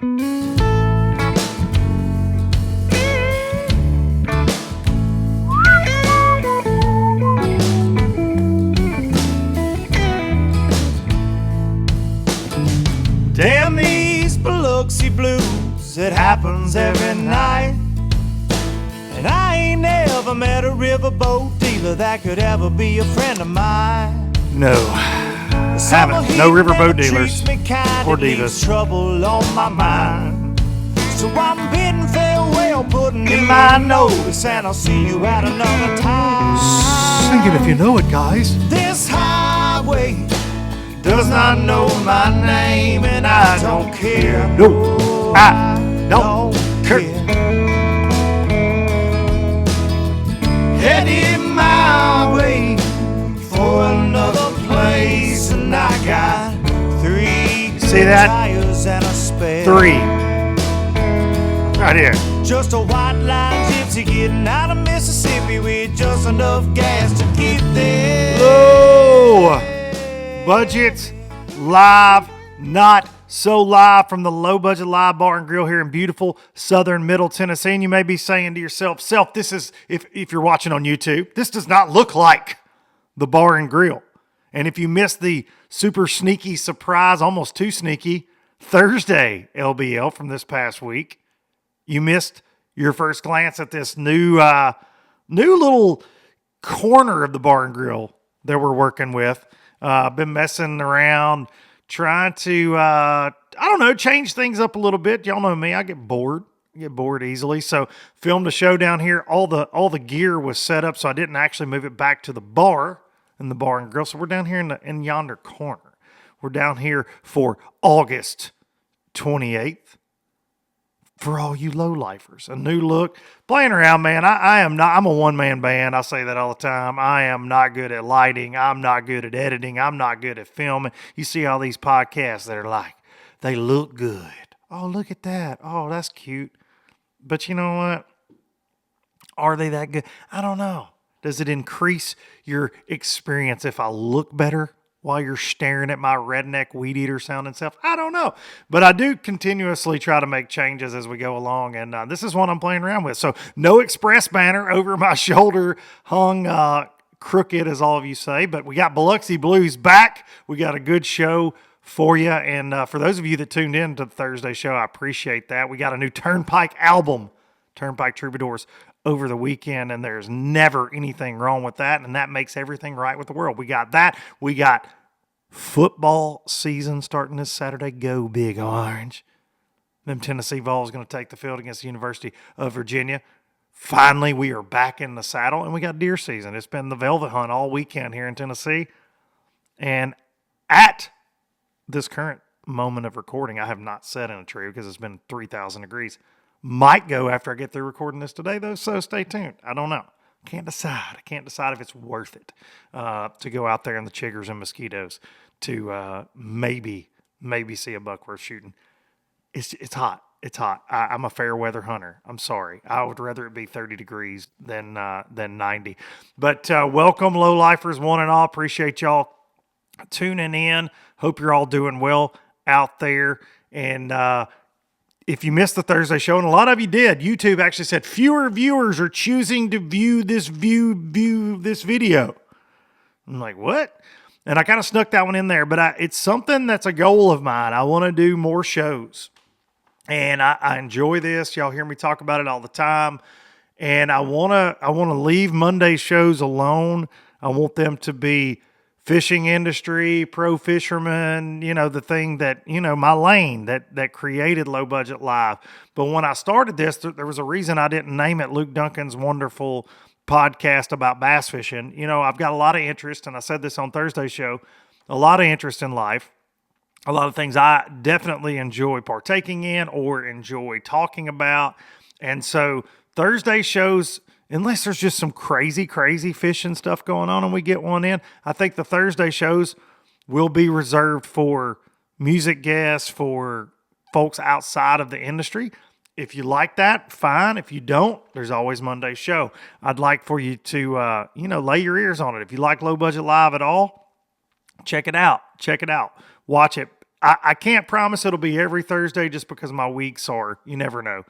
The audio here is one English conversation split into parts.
Damn these Biloxi blues, it happens every night. And I ain't never met a riverboat dealer that could ever be a friend of mine. No, haven't. No riverboat dealers or divas. Trouble on my mind. So I'm bidding farewell, putting in my notice, and I'll see you at another time. Sing it if you know it, guys. This highway does not know my name, and I don't care. No, I don't care. Headed my way for another place, and I got three See that? tires and a spare. 3. Right here. Just a white line gypsy getting out of Mississippi with just enough gas to get there. Low budget live, not so live from the Low Budget Live Bar and Grill here in beautiful southern Middle Tennessee. And you may be saying to yourself, this is, if you're watching on YouTube, this does not look like the Bar and Grill. And if you missed the super sneaky surprise, almost too sneaky, Thursday LBL from this past week, you missed your first glance at this new little corner of the Bar and Grill that we're working with. Been messing around, trying to, change things up a little bit. Y'all know me, I get bored easily. So filmed a show down here. All the gear was set up, so I didn't actually move it back to the bar in the Bar and Grill. So we're down here in yonder corner. We're down here for August 28th. For all you low-lifers, a new look. Playing around, man. I'm a one-man band. I say that all the time. I am not good at lighting. I'm not good at editing. I'm not good at filming. You see all these podcasts that are like, they look good. Oh, look at that. Oh, that's cute. But you know what? Are they that good? I don't know. Does it increase your experience if I look better while you're staring at my redneck weed eater sounding self? I don't know. But I do continuously try to make changes as we go along. And this is what I'm playing around with. So no express banner over my shoulder hung crooked, as all of you say. But we got Biloxi Blues back. We got a good show for you. And for those of you that tuned in to the Thursday show, I appreciate that. We got a new Turnpike album, Turnpike Troubadours, over the weekend, and there's never anything wrong with that, and that makes everything right with the world. We got that. We got football season starting this Saturday. Go Big Orange. Them Tennessee Vols going to take the field against the University of Virginia. Finally, we are back in the saddle, and we got deer season. It's been the velvet hunt all weekend here in Tennessee, and at this current moment of recording, I have not sat in a tree because it's been 3,000 degrees. Might go after I get through recording this today, though, so stay tuned. I don't know. Can't decide. I can't decide if it's worth it to go out there in the chiggers and mosquitoes to maybe see a buck worth shooting. It's hot. It's hot. I'm a fair weather hunter. I'm sorry. I would rather it be 30 degrees than 90. But welcome, low lifers, one and all. Appreciate y'all tuning in. Hope you're all doing well out there. And if you missed the Thursday show, and a lot of you did, YouTube actually said fewer viewers are choosing to view this video. I'm like, what? And I kind of snuck that one in there, but it's something that's a goal of mine. I want to do more shows, and I enjoy this. Y'all hear me talk about it all the time, and I want to leave Monday shows alone. I want them to be fishing industry, pro fisherman, the thing that, my lane that created Low Budget Live. But when I started this, there was a reason I didn't name it Luke Duncan's wonderful podcast about bass fishing. I've got a lot of interest, and I said this on Thursday's show, a lot of interest in life, a lot of things I definitely enjoy partaking in or enjoy talking about. And so Thursday shows, unless there's just some crazy fishing stuff going on and we get one in, I think the Thursday shows will be reserved for music guests, for folks outside of the industry. If you like that, fine. If you don't, there's always Monday's show. I'd like for you to, lay your ears on it. If you like Low Budget Live at all, check it out. Watch it. I can't promise it'll be every Thursday just because my weeks are, you never know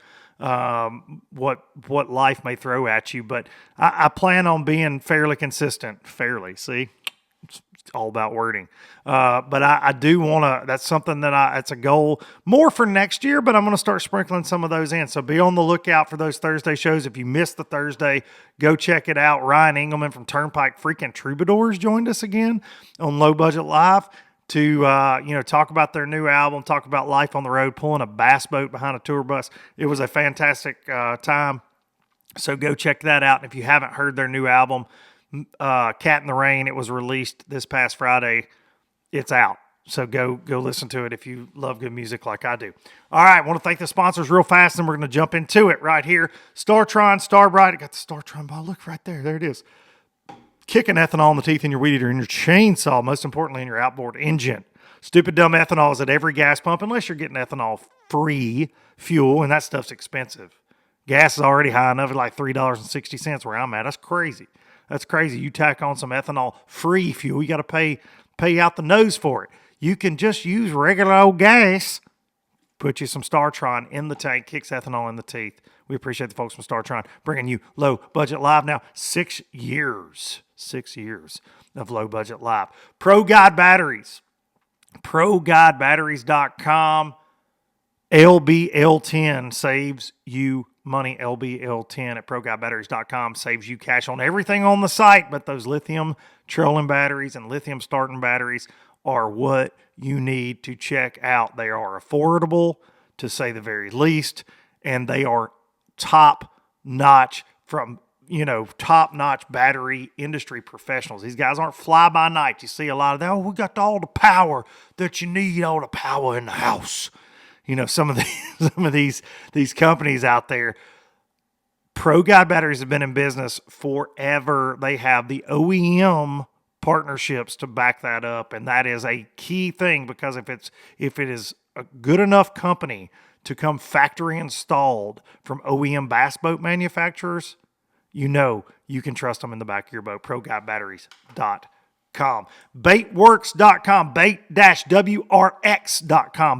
what life may throw at you. But I plan on being fairly consistent. Fairly, see? It's all about wording. But I do want to, that's something that it's a goal more for next year, but I'm going to start sprinkling some of those in. So be on the lookout for those Thursday shows. If you missed the Thursday, go check it out. Ryan Engelman from Turnpike freaking Troubadours joined us again on Low Budget Live to, talk about their new album, talk about life on the road, pulling a bass boat behind a tour bus. It was a fantastic time. So go check that out. And if you haven't heard their new album, Cat in the Rain, it was released this past Friday. It's out. So go listen to it if you love good music like I do. All right, I want to thank the sponsors real fast, and we're going to jump into it right here. StarTron, Starbright. I got the StarTron ball. Look right there. There it is. Kicking ethanol in the teeth in your weed eater, in your chainsaw, most importantly in your outboard engine. Stupid dumb ethanol is at every gas pump unless you're getting ethanol-free fuel, and that stuff's expensive. Gas is already high enough at like $3.60 where I'm at. That's crazy. That's crazy. You tack on some ethanol-free fuel, you got to pay out the nose for it. You can just use regular old gas. Put you some StarTron in the tank, kicks ethanol in the teeth. We appreciate the folks from StarTron bringing you Low Budget Live now. 6 years. 6 years of Low Budget Live. Pro Guide Batteries. ProGuideBatteries.com. LBL10 saves you money. LBL10 at ProGuideBatteries.com saves you cash on everything on the site, but those lithium trolling batteries and lithium starting batteries are what you need to check out. They are affordable, to say the very least, and they are top-notch from, top-notch battery industry professionals. These guys aren't fly-by-night. You see a lot of that, we got all the power that you need, all the power in the house. Some of these companies out there. Pro Guide Batteries have been in business forever. They have the OEM partnerships to back that up, and that is a key thing, because if it is a good enough company to come factory installed from OEM bass boat manufacturers, you can trust them in the back of your boat. ProGuideBatteries.com. Baitworks.com, bait-wrx.com,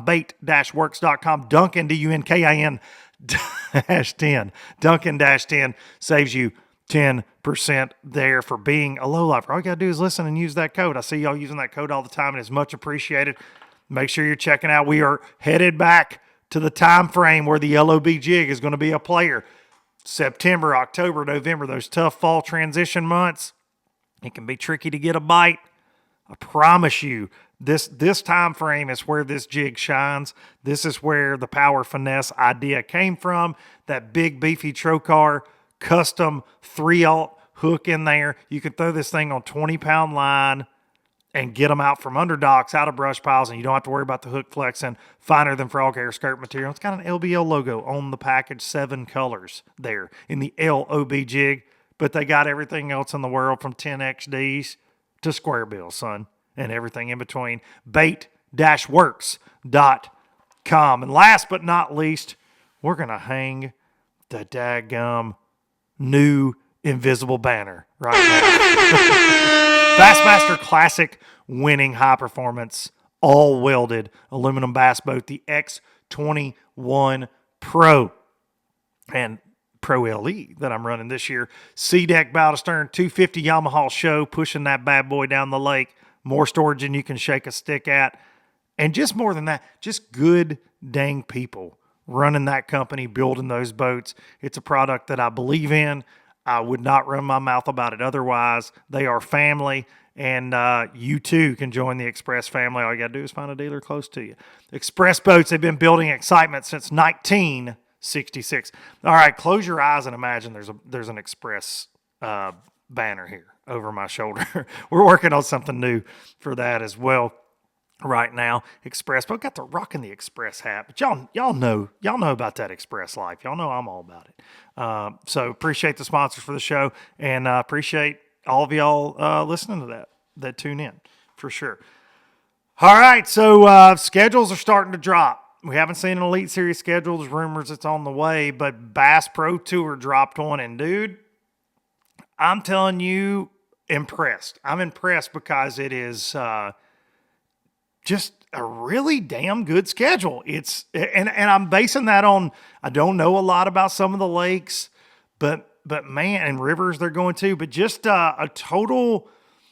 bait-works.com, Duncan, Dunkin, -10. Dunkin-10 saves you 10% there for being a lowlifer. All you got to do is listen and use that code. I see y'all using that code all the time, and it's much appreciated. Make sure you're checking out. We are headed back to the time frame where the LOB jig is going to be a player. September, October, November, those tough fall transition months. It can be tricky to get a bite. I promise you, this time frame is where this jig shines. This is where the power finesse idea came from. That big beefy Trocar custom 3/0 hook in there. You can throw this thing on 20-pound line and get them out from under docks, out of brush piles, and you don't have to worry about the hook flexing. Finer than frog hair skirt material. It's got an LBL logo on the package, 7 colors there in the LOB jig. But they got everything else in the world from 10XDs to square bills, son, and everything in between. Bait-works.com. And last but not least, we're going to hang the daggum new invisible banner right now. Bassmaster Classic winning high performance, all welded aluminum bass boat, the X21 Pro. And Pro LE that I'm running this year. C-Deck bow to stern, 250 Yamaha show, pushing that bad boy down the lake. More storage than you can shake a stick at. And just more than that, just good dang people running that company, building those boats. It's a product that I believe in. I would not run my mouth about it otherwise. They are family, and you too can join the Express family. All you got to do is find a dealer close to you. Express Boats, they've been building excitement since 1966. All right, close your eyes and imagine there's an Express banner here over my shoulder. We're working on something new for that as well right now. Express, but got the rocking the Express hat. But y'all know about that Express life. Y'all know I'm all about it. So appreciate the sponsors for the show, and appreciate all of y'all listening to that tune in for sure. All right, so schedules are starting to drop. We haven't seen an Elite Series schedule. There's rumors it's on the way, but Bass Pro Tour dropped one, and dude, I'm telling you, impressed. I'm impressed because it is just a really damn good schedule. And I'm basing that on, I don't know a lot about some of the lakes, but man, and rivers they're going to, but just a total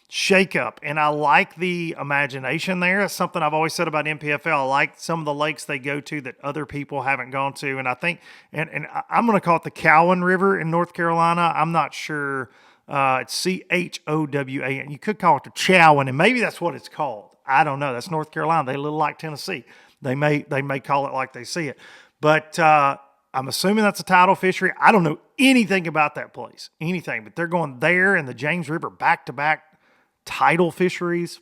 shakeup. And I like the imagination there. That's something I've always said about NPFL. I like some of the lakes they go to that other people haven't gone to. And I think, and I'm going to call it the Cowan River in North Carolina. I'm not sure. It's Chowan. You could call it the Chowan, and maybe that's what it's called. I don't know. That's North Carolina. They a little like Tennessee. They may call it like they see it. But I'm assuming that's a tidal fishery. I don't know anything about that place, anything. But they're going there and the James River back-to-back tidal fisheries.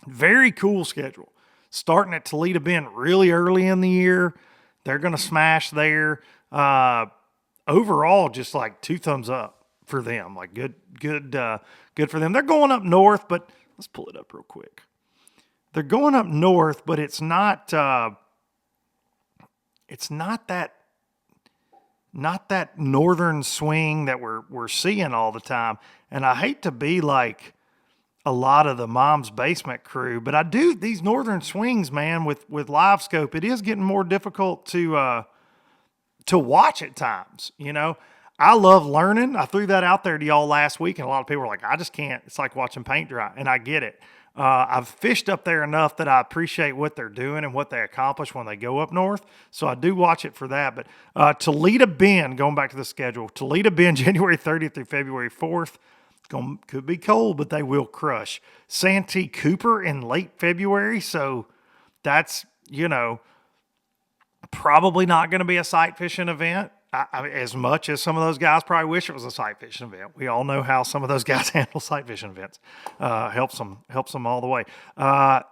Very cool schedule. Starting at Toledo Bend really early in the year. They're going to smash there. Overall, just like 2 thumbs up for them. Like good for them. They're going up north, but let's pull it up real quick. They're going up north, but it's not that northern swing that we're seeing all the time. And I hate to be like a lot of the Mom's Basement crew, but I do these northern swings, man, with live scope. It is getting more difficult to watch at times. You know, I love learning. I threw that out there to y'all last week, and a lot of people were like, I just can't. It's like watching paint dry, and I get it. I've fished up there enough that I appreciate what they're doing and what they accomplish when they go up north. So I do watch it for that. But Toledo Bend, going back to the schedule, Toledo Bend, January 30th through February 4th. Could be cold, but they will crush. Santee Cooper in late February. So that's, probably not going to be a sight fishing event. As much as some of those guys probably wish it was a sight fishing event. We all know how some of those guys handle sight fishing events. Helps them all the way.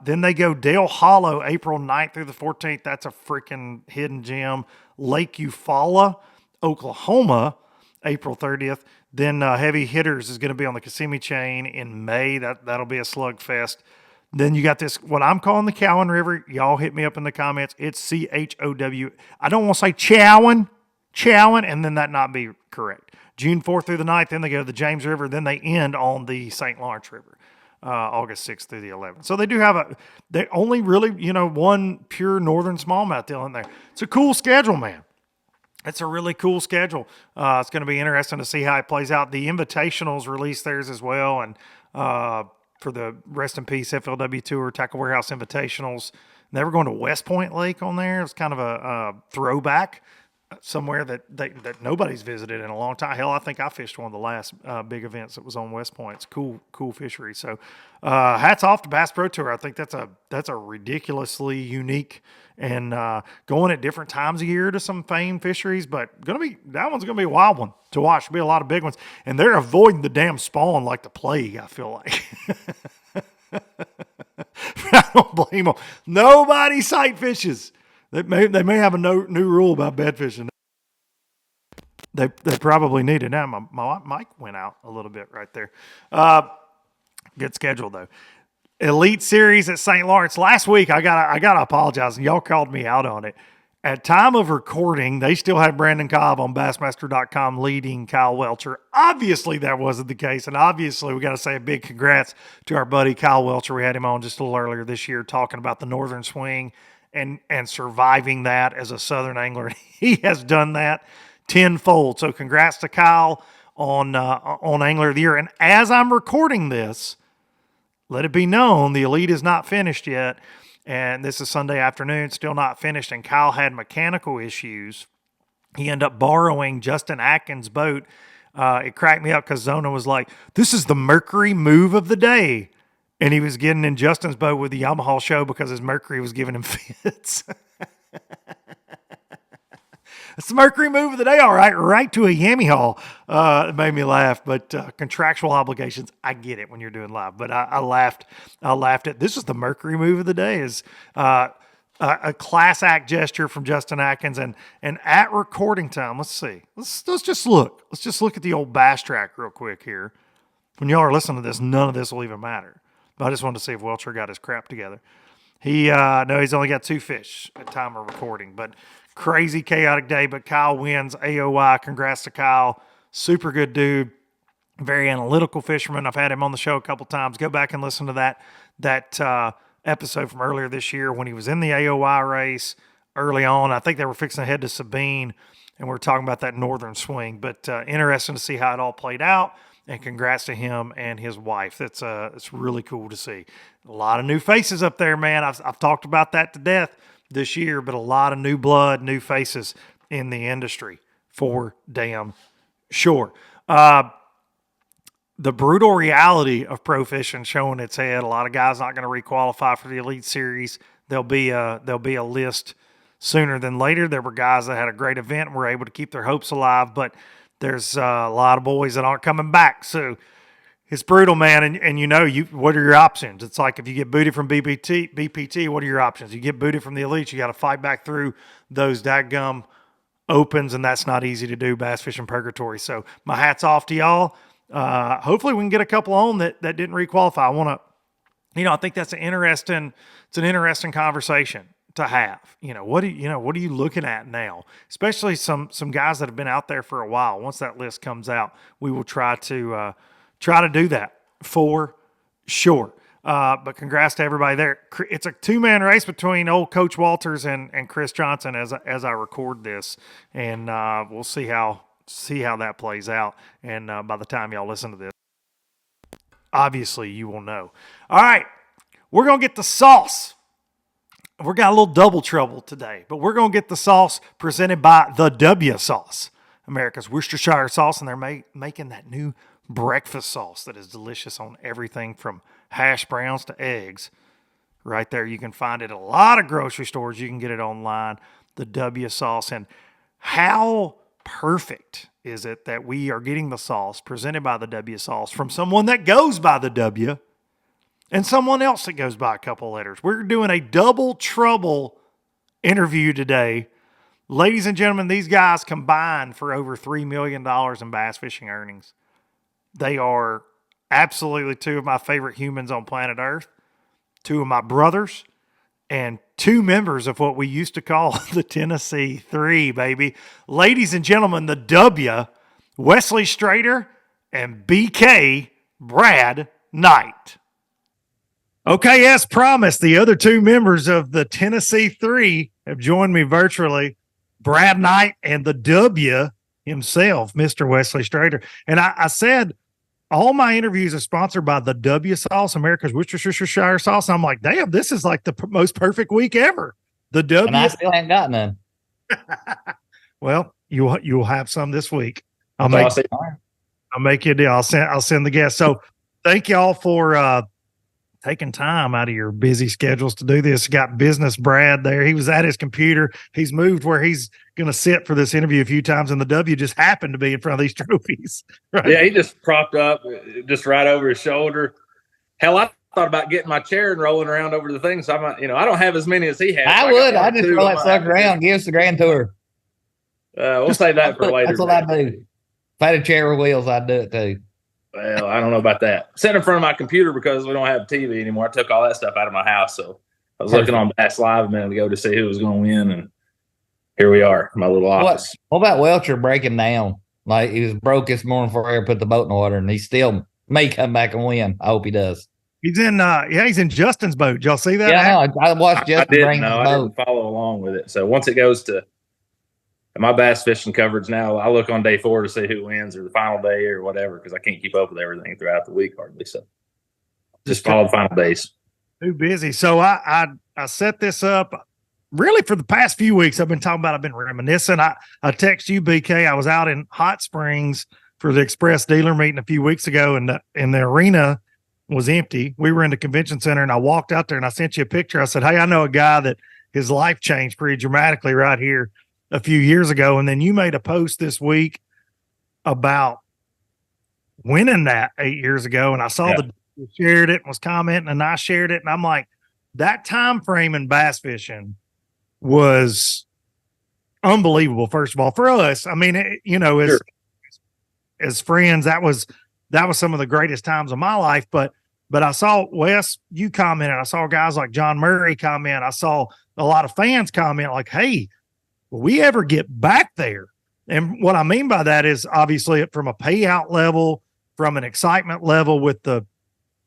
Then they go Dale Hollow, April 9th through the 14th. That's a freaking hidden gem. Lake Eufaula, Oklahoma, April 30th. Then Heavy Hitters is going to be on the Kissimmee chain in May. That'll be a slugfest. Then you got this, what I'm calling the Cowan River. Y'all hit me up in the comments. It's Chow. I don't want to say Chowan, and then that not be correct. June 4th through the 9th, then they go to the James River, then they end on the St. Lawrence River, August 6th through the 11th. So they do have they only really, one pure northern smallmouth deal in there. It's a cool schedule, man. It's a really cool schedule. It's going to be interesting to see how it plays out. The Invitationals released theirs as well, and for the Rest in Peace FLW Tour, Tackle Warehouse Invitationals. They were going to West Point Lake on there. It was kind of a throwback, somewhere that nobody's visited in a long time. Hell, I think I fished one of the last big events that was on West Point. It's cool fishery. So hats off to Bass Pro Tour. I think that's a ridiculously unique and going at different times of year to some famed fisheries, but that one's gonna be a wild one to watch. There'll be a lot of big ones, and they're avoiding the damn spawn like the plague, I feel like. I don't blame them. Nobody sight fishes. They may have a new rule about bed fishing. They probably need it now. My mic went out a little bit right there. Good schedule though. Elite Series at St. Lawrence. Last week I gotta apologize, and y'all called me out on it. At time of recording, they still had Brandon Cobb on Bassmaster.com leading Kyle Welcher. Obviously, that wasn't the case, and obviously, we got to say a big congrats to our buddy Kyle Welcher. We had him on just a little earlier this year talking about the northern swing and surviving that as a southern angler. He has done that tenfold. So, congrats to Kyle on Angler of the Year. And as I'm recording this, let it be known the Elite is not finished yet. And this is Sunday afternoon, still not finished. And Kyle had mechanical issues. He ended up borrowing Justin Atkins' boat. It cracked me up because Zona was like, this is the Mercury move of the day. And he was getting in Justin's boat with the Yamaha show because his Mercury was giving him fits. It's the Mercury move of the day, all right. Right to a Yami haul. It made me laugh, but contractual obligations, I get it when you're doing live. But I laughed. At this is the Mercury move of the day is a class act gesture from Justin Atkins. And at recording time, let's see. Let's just look. Let's just look at the old bass track real quick here. When y'all are listening to this, none of this will even matter. But I just wanted to see if Welcher got his crap together. He's only got 2 fish at time of recording, but crazy chaotic day, but Kyle wins AOI. Congrats to Kyle. Super good dude. Very analytical fisherman. I've had him on the show a couple times. Go back and listen to that episode from earlier this year when he was in the AOY race early on. I think they were fixing to head to Sabine, and we're talking about that northern swing. But interesting to see how it all played out, and congrats to him and his wife. It's really cool to see. A lot of new faces up there, man. I've talked about that to death this year, but a lot of new blood, new faces in the industry for damn sure. The brutal reality of pro fishing showing its head. A lot of guys not going to requalify for the Elite Series. There'll be a list sooner than later. There were guys that had a great event and were able to keep their hopes alive, but there's a lot of boys that aren't coming back. So it's brutal, man. And what are your options? It's like if you get booted from BPT, what are your options? You get booted from the Elite, you got to fight back through those dadgum opens, and that's not easy to do, bass fishing purgatory. So my hat's off to y'all. Hopefully we can get a couple on that didn't requalify. I think that's an interesting conversation to have. What are you looking at now? Especially some guys that have been out there for a while. Once that list comes out, we will try to do that for sure. But congrats to everybody there. It's a 2-man race between old Coach Walters and Chris Johnson as I record this, and we'll see how that plays out. And by the time y'all listen to this, obviously you will know. All right, we're going to get the sauce. We got a little double trouble today, but we're going to get the sauce presented by the W Sauce, America's Worcestershire sauce, and they're making that new breakfast sauce that is delicious on everything from hash browns to eggs. Right there, you can find it at a lot of grocery stores. You can get it online, the W Sauce. And how perfect is it that we are getting the sauce presented by the W Sauce from someone that goes by the W and someone else that goes by a couple letters. We're doing a double trouble interview today. Ladies and gentlemen, these guys combined for over $3 million in bass fishing earnings. They are absolutely two of my favorite humans on planet Earth, two of my brothers, and two members of what we used to call the Tennessee Three, baby. Ladies and gentlemen, the W, Wesley Strader and BK Brad Knight. Okay, as promised, the other two members of the Tennessee Three have joined me virtually, Brad Knight and the W himself, Mr. Wesley Strader. And I said, all my interviews are sponsored by the W Sauce, America's Worcestershire sauce. And I'm like, damn, this is like the most perfect week ever. The W. And I still ain't got none. Well, you'll have some this week. I'll make you a deal. I'll send the guests. So thank y'all for taking time out of your busy schedules to do this. Got business Brad there. He was at his computer. He's moved where he's going to sit for this interview a few times, and the W just happened to be in front of these trophies. Right? Yeah, he just propped up just right over his shoulder. Hell, I thought about getting my chair and rolling around over the thing. So I don't have as many as he has. I would. I just roll that sucker around, give us the grand tour. We'll save that for later. That's what I do. If I had a chair with wheels, I'd do it too. Well, I don't know about that. Sitting in front of my computer because we don't have TV anymore. I took all that stuff out of my house. So I was looking on Bass Live a minute ago to see who was going to win. And here we are, my little office. What about Welcher breaking down? Like he was broke this morning before I put the boat in the water, and he still may come back and win. I hope he does. He's in Justin's boat. Did y'all see that? Yeah, I watched Justin bring his boat. I didn't follow along with it. So once it goes to my bass fishing coverage now, I look on day 4 to see who wins or the final day or whatever, because I can't keep up with everything throughout the week hardly. So just follow the final days. Too busy. So I set this up really for the past few weeks. I've been reminiscing. I text you, BK. I was out in Hot Springs for the Express dealer meeting a few weeks ago, and the arena was empty. We were in the convention center, and I walked out there and I sent you a picture. I said, hey, I know a guy that his life changed pretty dramatically right here a few years ago. And then you made a post this week about winning that 8 years ago. And I saw you shared it and was commenting, and I shared it. And I'm like, that time frame in bass fishing was unbelievable. First of all, for us, I mean, as friends, that was some of the greatest times of my life. But I saw Wes, you commented. I saw guys like John Murray comment. I saw a lot of fans comment like, hey, will we ever get back there? And what I mean by that is obviously from a payout level, from an excitement level with the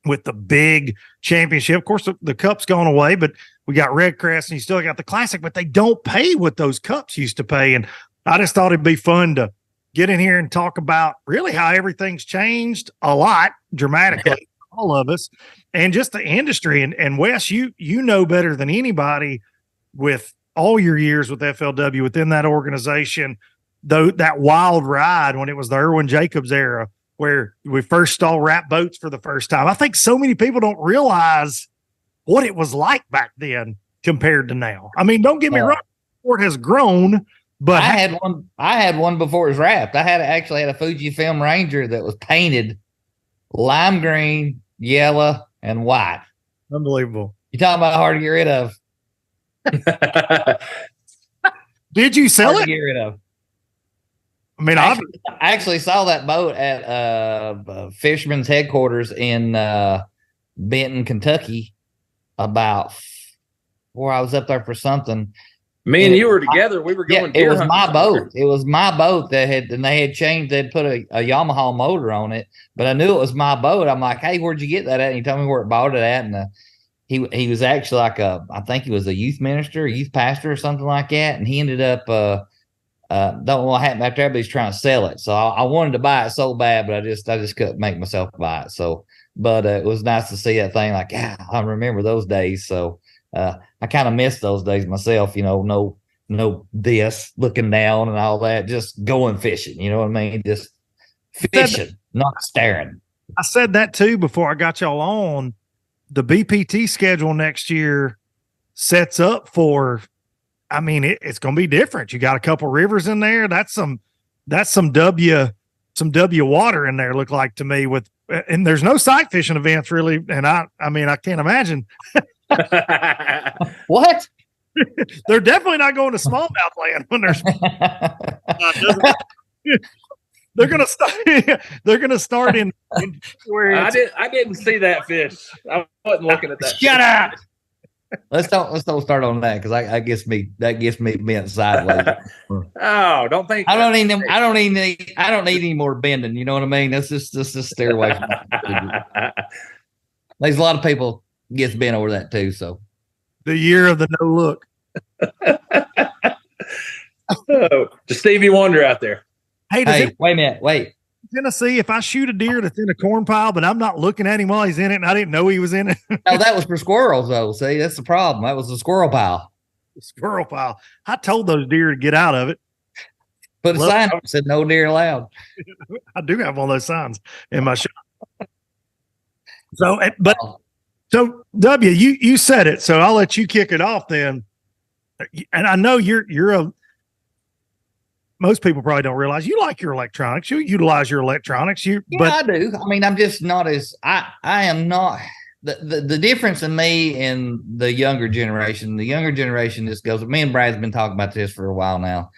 with the big championship. Of course, the cup's gone away, but we got Red Crest and you still got the classic, but they don't pay what those cups used to pay. And I just thought it'd be fun to get in here and talk about really how everything's changed a lot dramatically, all of us, and just the industry. And Wes, you know better than anybody with all your years with FLW within that organization, though that wild ride when it was the Irwin Jacobs era, where we first saw wrap boats for the first time. I think so many people don't realize what it was like back then compared to now. I mean, don't get me wrong, the sport has grown, but I had one before it was wrapped. I actually had a Fujifilm Ranger that was painted lime green, yellow, and white. Unbelievable. You talking about hard to get rid of? Did you sell Hard it? to get rid of. I mean, I actually saw that boat at Fisherman's headquarters in Benton, Kentucky, I was up there for something. Me and you were together. We were going. It was my boat. It was my boat they had changed. They'd put a Yamaha motor on it, but I knew it was my boat. I'm like, hey, where'd you get that at? And he told me where it bought it at. And he was actually like I think he was a youth minister, a youth pastor, or something like that. And he ended up. Don't know what happened after that, but he's trying to sell it. So I wanted to buy it so bad, but I just couldn't make myself buy it. So, but it was nice to see that thing. Like, yeah, I remember those days. So I kind of miss those days myself. You know, no this looking down and all that. Just going fishing. You know what I mean? Just fishing, not staring. I said that too before I got y'all on. The BPT schedule next year sets up for. I mean, it's going to be different. You got a couple rivers in there. That's some W water in there. Look like to me and there's no sight fishing events really. And I mean, I can't imagine. What? They're definitely not going to smallmouth land when there's. They're going to start in where I didn't see that fish. I wasn't looking at that. Shut up. Let's don't start on that because that gets me bent sideways. Oh, don't think I don't need any more bending. You know what I mean? Let's just steer away from that. There's a lot of people gets bent over that too. So the year of the no look. Oh, just Stevie Wonder out there. Hey, wait a minute. Wait. Tennessee, if I shoot a deer that's in a corn pile, but I'm not looking at him while he's in it, and I didn't know he was in it. No, that was for squirrels, though. See, that's the problem. That was a squirrel pile. Squirrel pile. I told those deer to get out of it. Put a sign up that said no deer allowed. I do have one of those signs in my shop. So W, you said it, so I'll let you kick it off then. And I know most people probably don't realize you like your electronics. You utilize your electronics. But I do. I mean, I'm just not as I am not the difference in me and the younger generation. The younger generation just goes. Me and Brad's been talking about this for a while now.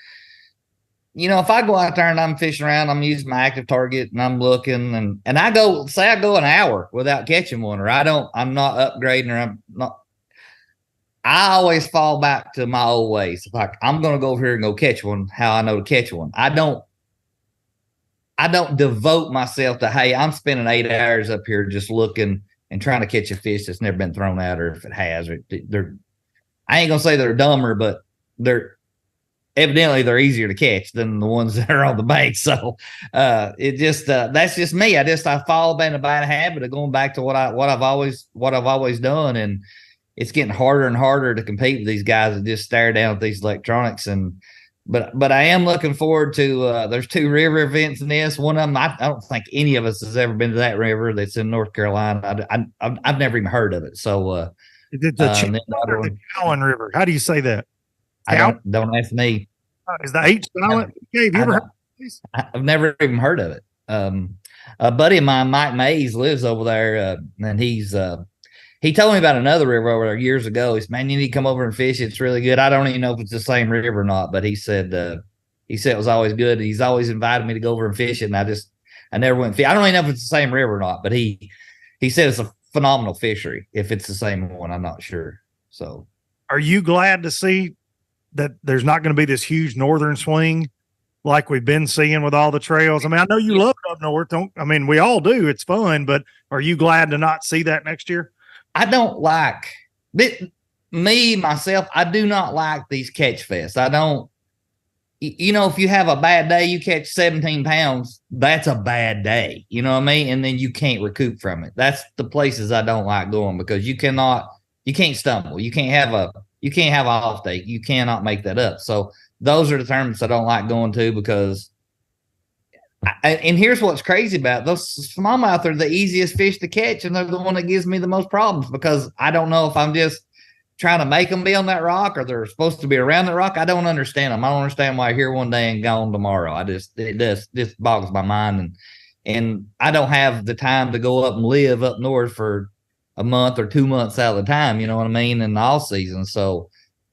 You know, if I go out there and I'm fishing around, I'm using my active target and I'm looking and I go an hour without catching one, or I'm not upgrading, or I'm not. I always fall back to my old ways. Like, I'm going to go over here and go catch one. How I know to catch one. I don't devote myself to, hey, I'm spending 8 hours up here just looking and trying to catch a fish that's never been thrown out, or if it has, I ain't going to say they're dumber, but they're easier to catch than the ones that are on the bank. So that's just me. I fall in a bad habit of going back to what I've always done. And it's getting harder and harder to compete with these guys that just stare down at these electronics. But I am looking forward to, there's 2 river events in this. One of them, I don't think any of us has ever been to that river that's in North Carolina. I've never even heard of it. So, the Allen River. How do you say that? Don't ask me. Is the H silent? Have you ever heard of this? I've never even heard of it. A buddy of mine, Mike Mays, lives over there, and he told me about another river over there years ago. He said, man, you need to come over and fish. It's really good. I don't even know if it's the same river or not, but he said it was always good. He's always invited me to go over and fish it, and I never went fish. I don't even know if it's the same river or not, but he said it's a phenomenal fishery. If it's the same one, I'm not sure. So, are you glad to see that there's not going to be this huge northern swing like we've been seeing with all the trails? I mean, I know you love it up north. We all do. It's fun, but are you glad to not see that next year? I don't like myself. I do not like these catch fests. I don't, if you have a bad day, you catch 17 pounds, that's a bad day. You know what I mean? And then you can't recoup from it. That's the places I don't like going, because you can't stumble. You can't have an off day. You cannot make that up. So those are the tournaments I don't like going to, because and here's what's crazy about it. Those smallmouth are the easiest fish to catch, and they're the one that gives me the most problems, because I don't know if I'm just trying to make them be on that rock or they're supposed to be around that rock. I don't understand them. I don't understand why here one day and gone tomorrow. It boggles my mind, and I don't have the time to go up and live up north for a month or 2 months out of the time, you know what I mean, in the off season. So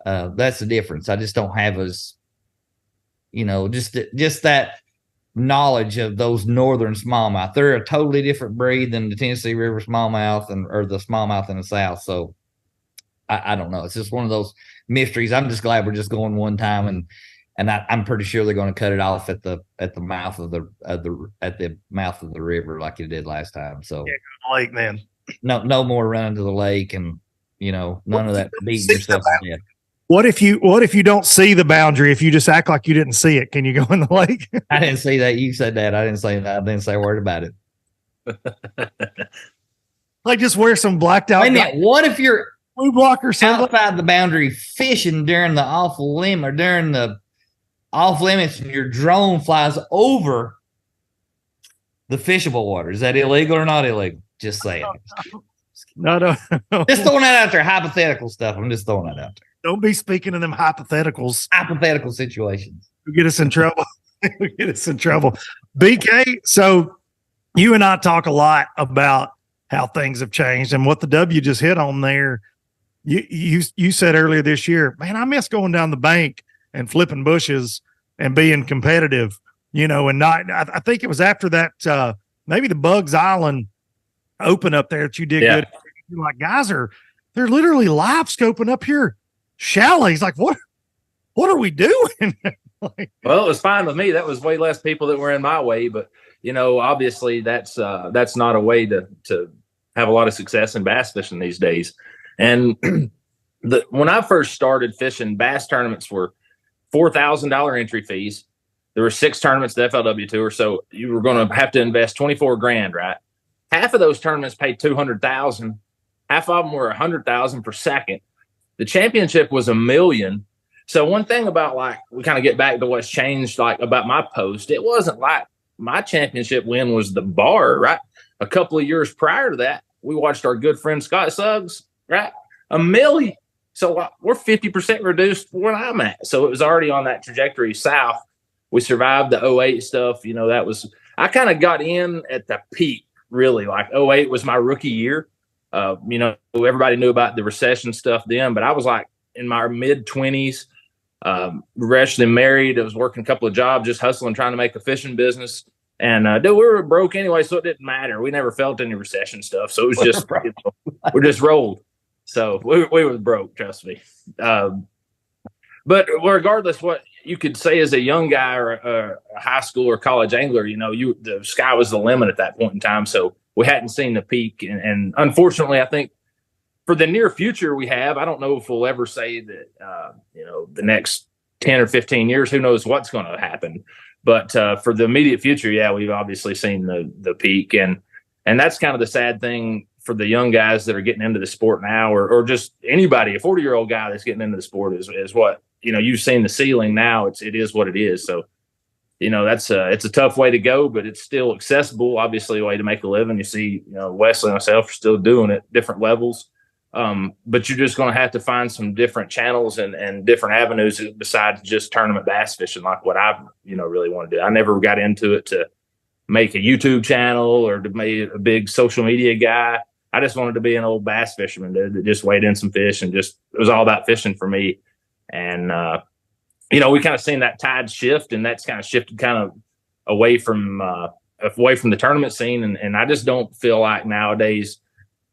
that's the difference. I just don't have just that knowledge of those northern smallmouth. They're a totally different breed than the Tennessee River smallmouth or the smallmouth in the South. So I don't know. It's just one of those mysteries. I'm just glad we're just going one time, and I'm pretty sure they're going to cut it off at the mouth of the mouth of the river like it did last time. So yeah, lake, man. No more running to the lake, and none of that beating yourself to death. What if you don't see the boundary? If you just act like you didn't see it, can you go in the lake? I didn't see that. You said that. I didn't say that. I didn't say a word about it. Like, just wear some blacked out. Wait a minute. What if you're blocker outside the boundary fishing during the off limit or during the off limits, and your drone flies over the fishable water? Is that illegal or not illegal? Just saying. No. Just throwing that out there. Hypothetical stuff. I'm just throwing that out there. Don't be speaking of them hypotheticals. Hypothetical situations. You'll get us in trouble. BK, so you and I talk a lot about how things have changed, and what the W just hit on there. You said earlier this year, man, I miss going down the bank and flipping bushes and being competitive, and not. I think it was after that, maybe the Bugs Island Open up there that you did good. You're like, guys they're literally live scoping up here. Chalets, like, what are we doing? Well, it was fine with me. That was way less people that were in my way, but obviously that's not a way to have a lot of success in bass fishing these days. And when I first started fishing, bass tournaments were $4,000 entry fees. There were 6 tournaments, the FLW Tour, so you were going to have to invest $24,000, right? Half of those tournaments paid $200,000. Half of them were $100,000 per second. The championship was $1 million. So one thing about, like, we kind of get back to what's changed, like, about my post, it wasn't like my championship win was the bar, right? A couple of years prior to that, we watched our good friend Scott Suggs, right? $1 million. So we're 50% reduced from where I'm at. So it was already on that trajectory south. We survived the 08 stuff. I kind of got in at the peak, really. Like 08 was my rookie year. Everybody knew about the recession stuff then, but I was like in my mid-20s, freshly married. I was working a couple of jobs, just hustling, trying to make a fishing business. And we were broke anyway, so it didn't matter. We never felt any recession stuff. So it was just, we just rolled. So we were broke, trust me. But regardless, what you could say as a young guy or a high school or college angler, the sky was the limit at that point in time. So we hadn't seen the peak. And unfortunately, I think for the near future I don't know if we'll ever say that, the next 10 or 15 years, who knows what's going to happen. But for the immediate future, we've obviously seen the peak. And that's kind of the sad thing for the young guys that are getting into the sport now, or just anybody, a 40-year-old guy that's getting into the sport is what, you've seen the ceiling now. It is what it is. So, it's a tough way to go, but it's still accessible, obviously a way to make a living. You see, Wesley and myself are still doing it, different levels. But you're just going to have to find some different channels and different avenues besides just tournament bass fishing, like what I, really want to do. I never got into it to make a YouTube channel or to make a big social media guy. I just wanted to be an old bass fisherman that just weighed in some fish and it was all about fishing for me. And, we kind of seen that tide shift, and that's kind of shifted kind of away from the tournament scene. And I just don't feel like nowadays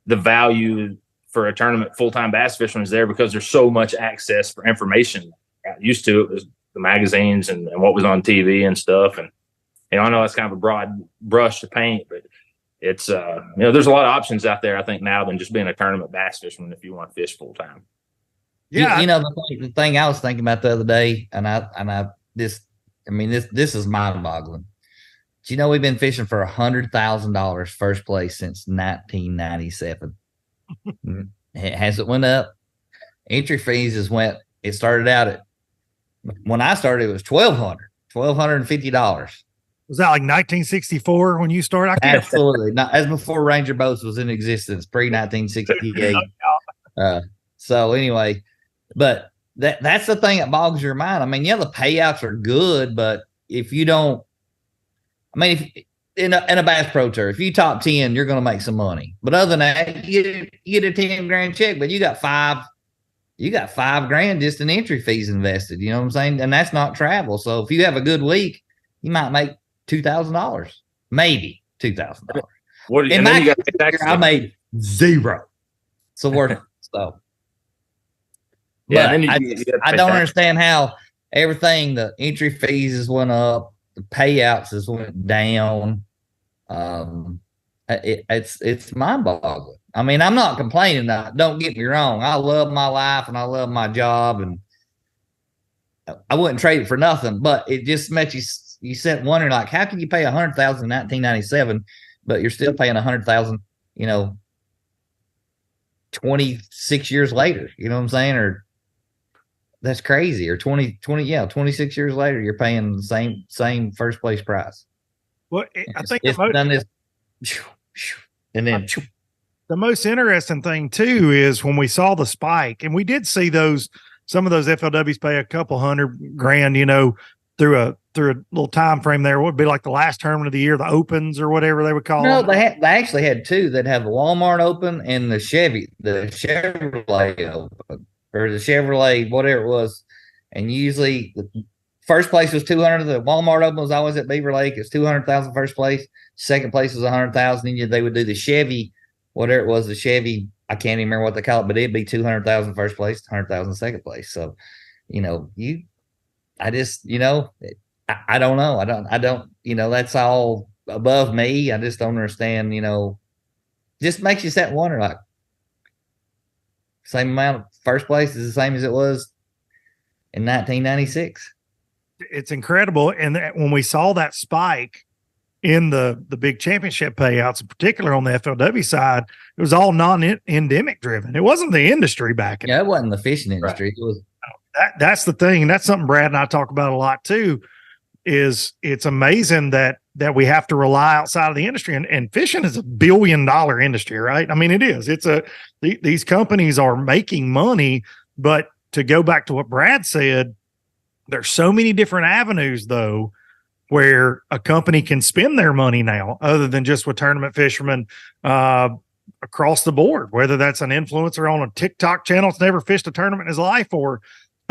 the value for a tournament full-time bass fisherman is there, because there's so much access for information. Used to, it was the magazines and what was on TV and stuff. And I know that's kind of a broad brush to paint, but it's there's a lot of options out there, I think, now than just being a tournament bass fisherman if you want to fish full time. Yeah, the thing I was thinking about the other day, this is mind boggling. Do you know we've been fishing for $100,000 first place since 1997? It hasn't went up. Entry fees it started out at, when I started, it was $1,250. Was that like 1964 when you started? Absolutely not. As before Ranger Boats was in existence, pre 1968. So anyway, but that's the thing that bogs your mind. I mean, yeah, the payouts are good, but if you don't, I mean, if in a Bass Pro Tour, if you top 10, you're going to make some money. But other than that, you get a 10 grand check, but you got $5 grand just in entry fees invested. You know what I'm saying? And that's not travel. So if you have a good week, you might make $2,000, maybe $2,000. What? In my year, I made zero. So worth it. So yeah, I don't understand how everything, the entry fees has went up, the payouts has went down. It's mind boggling. I mean, I'm not complaining. Don't get me wrong. I love my life and I love my job, and I wouldn't trade it for nothing. But it just makes you sit wondering, like, how can you pay $100,000 in 1997, but you're still paying $100,000, 26 years later? You know what I'm saying? Or that's crazy. Or 26 years later, you're paying the same first place price. Well, I think it's done this, and then the most interesting thing too is when we saw the spike, and we did see some of those FLWs pay a couple $100,000, through a little time frame there. What would be like the last tournament of the year, the Opens or whatever they would call them? They actually had two that have the Walmart Open and the Chevrolet Open, or the Chevrolet, whatever it was. And usually the first place was 200. The Walmart Open was always at Beaver Lake. It's 200,000 first place. Second place was 100,000. And they would do the Chevy, whatever it was, the Chevy. I can't even remember what they call it, but it'd be 200,000 first place, 100,000 second place. So, I just, I don't know. I don't, that's all above me. I just don't understand, just makes you sit and wonder, like, same amount of first place is the same as it was in 1996. It's incredible. And when we saw that spike in the big championship payouts, in particular on the FLW side, it was all non-endemic driven. It wasn't the industry backing. Yeah, it wasn't the fishing industry. Right. It was. That's the thing. And that's something Brad and I talk about a lot too, is it's amazing that we have to rely outside of the industry, and fishing is $1 billion industry, right? I mean, it is, these companies are making money, but to go back to what Brad said, there's so many different avenues though, where a company can spend their money now, other than just with tournament fishermen, across the board, whether that's an influencer on a TikTok channel that's never fished a tournament in his life, or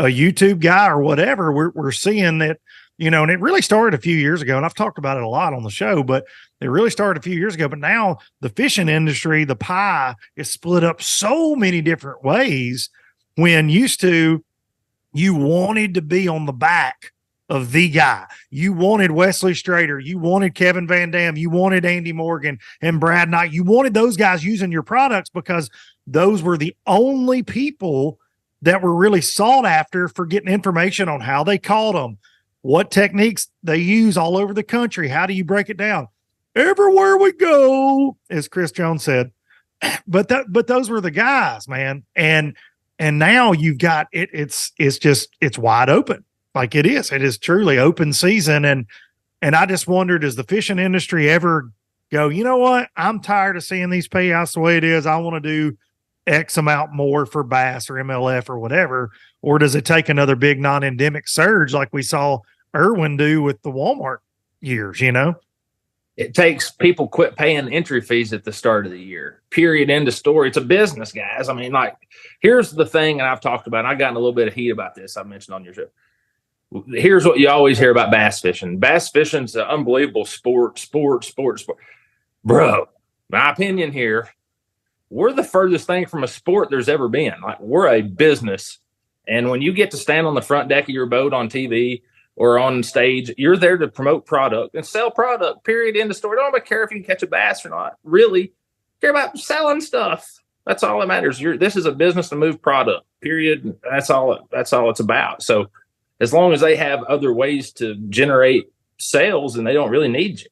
a YouTube guy or whatever. We're seeing that, and it really started a few years ago, and I've talked about it a lot on the show, but it really started a few years ago. But now the fishing industry, the pie is split up so many different ways, when used to, you wanted to be on the back of the guy. You wanted Wesley Strader. You wanted Kevin Van Dam. You wanted Andy Morgan and Brad Knight. You wanted those guys using your products because those were the only people that were really sought after for getting information on how they caught them, what techniques they use all over the country. How do you break it down? Everywhere we go, as Chris Jones said. But those were the guys, man. And now you've got it. It's wide open. Like it is truly open season. And I just wondered, does the fishing industry ever go, you know what? I'm tired of seeing these payouts the way it is. I want to do X amount more for bass or MLF or whatever. Or does it take another big non-endemic surge like we saw Irwin do with the Walmart years, It takes people quit paying entry fees at the start of the year. Period. End of story. It's a business, guys. I mean, like, here's the thing, and I've talked about, and I've gotten a little bit of heat about this. I mentioned on your show. Here's what you always hear about bass fishing. Bass fishing's an unbelievable sport. Bro, my opinion here, we're the furthest thing from a sport there's ever been. Like, we're a business And when you get to stand on the front deck of your boat on TV or on stage, you're there to promote product and sell product, period, end of story. Don't care if you can catch a bass or not. Really care about selling stuff. That's all that matters. This is a business to move product, period. That's all it's about. So as long as they have other ways to generate sales, and they don't really need you.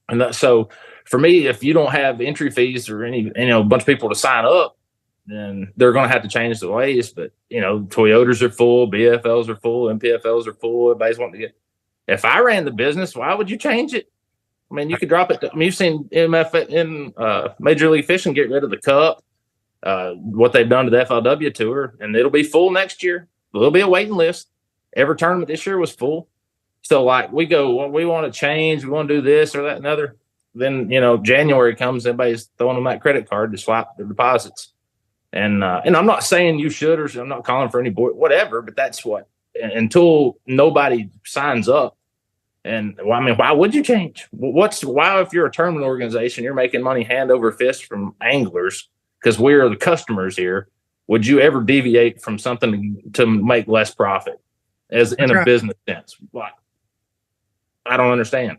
And so for me, if you don't have entry fees or a bunch of people to sign up, then they're going to have to change the ways. But, Toyotas are full, BFLs are full, MPFLs are full. Everybody's wanting to get. If I ran the business, why would you change it? I mean, you could drop it. You've seen Major League Fishing get rid of the Cup, what they've done to the FLW Tour, and it'll be full next year. There'll be a waiting list. Every tournament this year was full. So, we go, well, we want to change. We want to do this or that and other. Then, January comes, everybody's throwing them that credit card to swap their deposits. And I'm not saying you should, or I'm not calling for any boy, whatever, but that's what, until nobody signs up. And why would you change? Why, if you're a tournament organization, you're making money hand over fist from anglers because we're the customers here, would you ever deviate from something to make less profit as in a business sense? Why? I don't understand.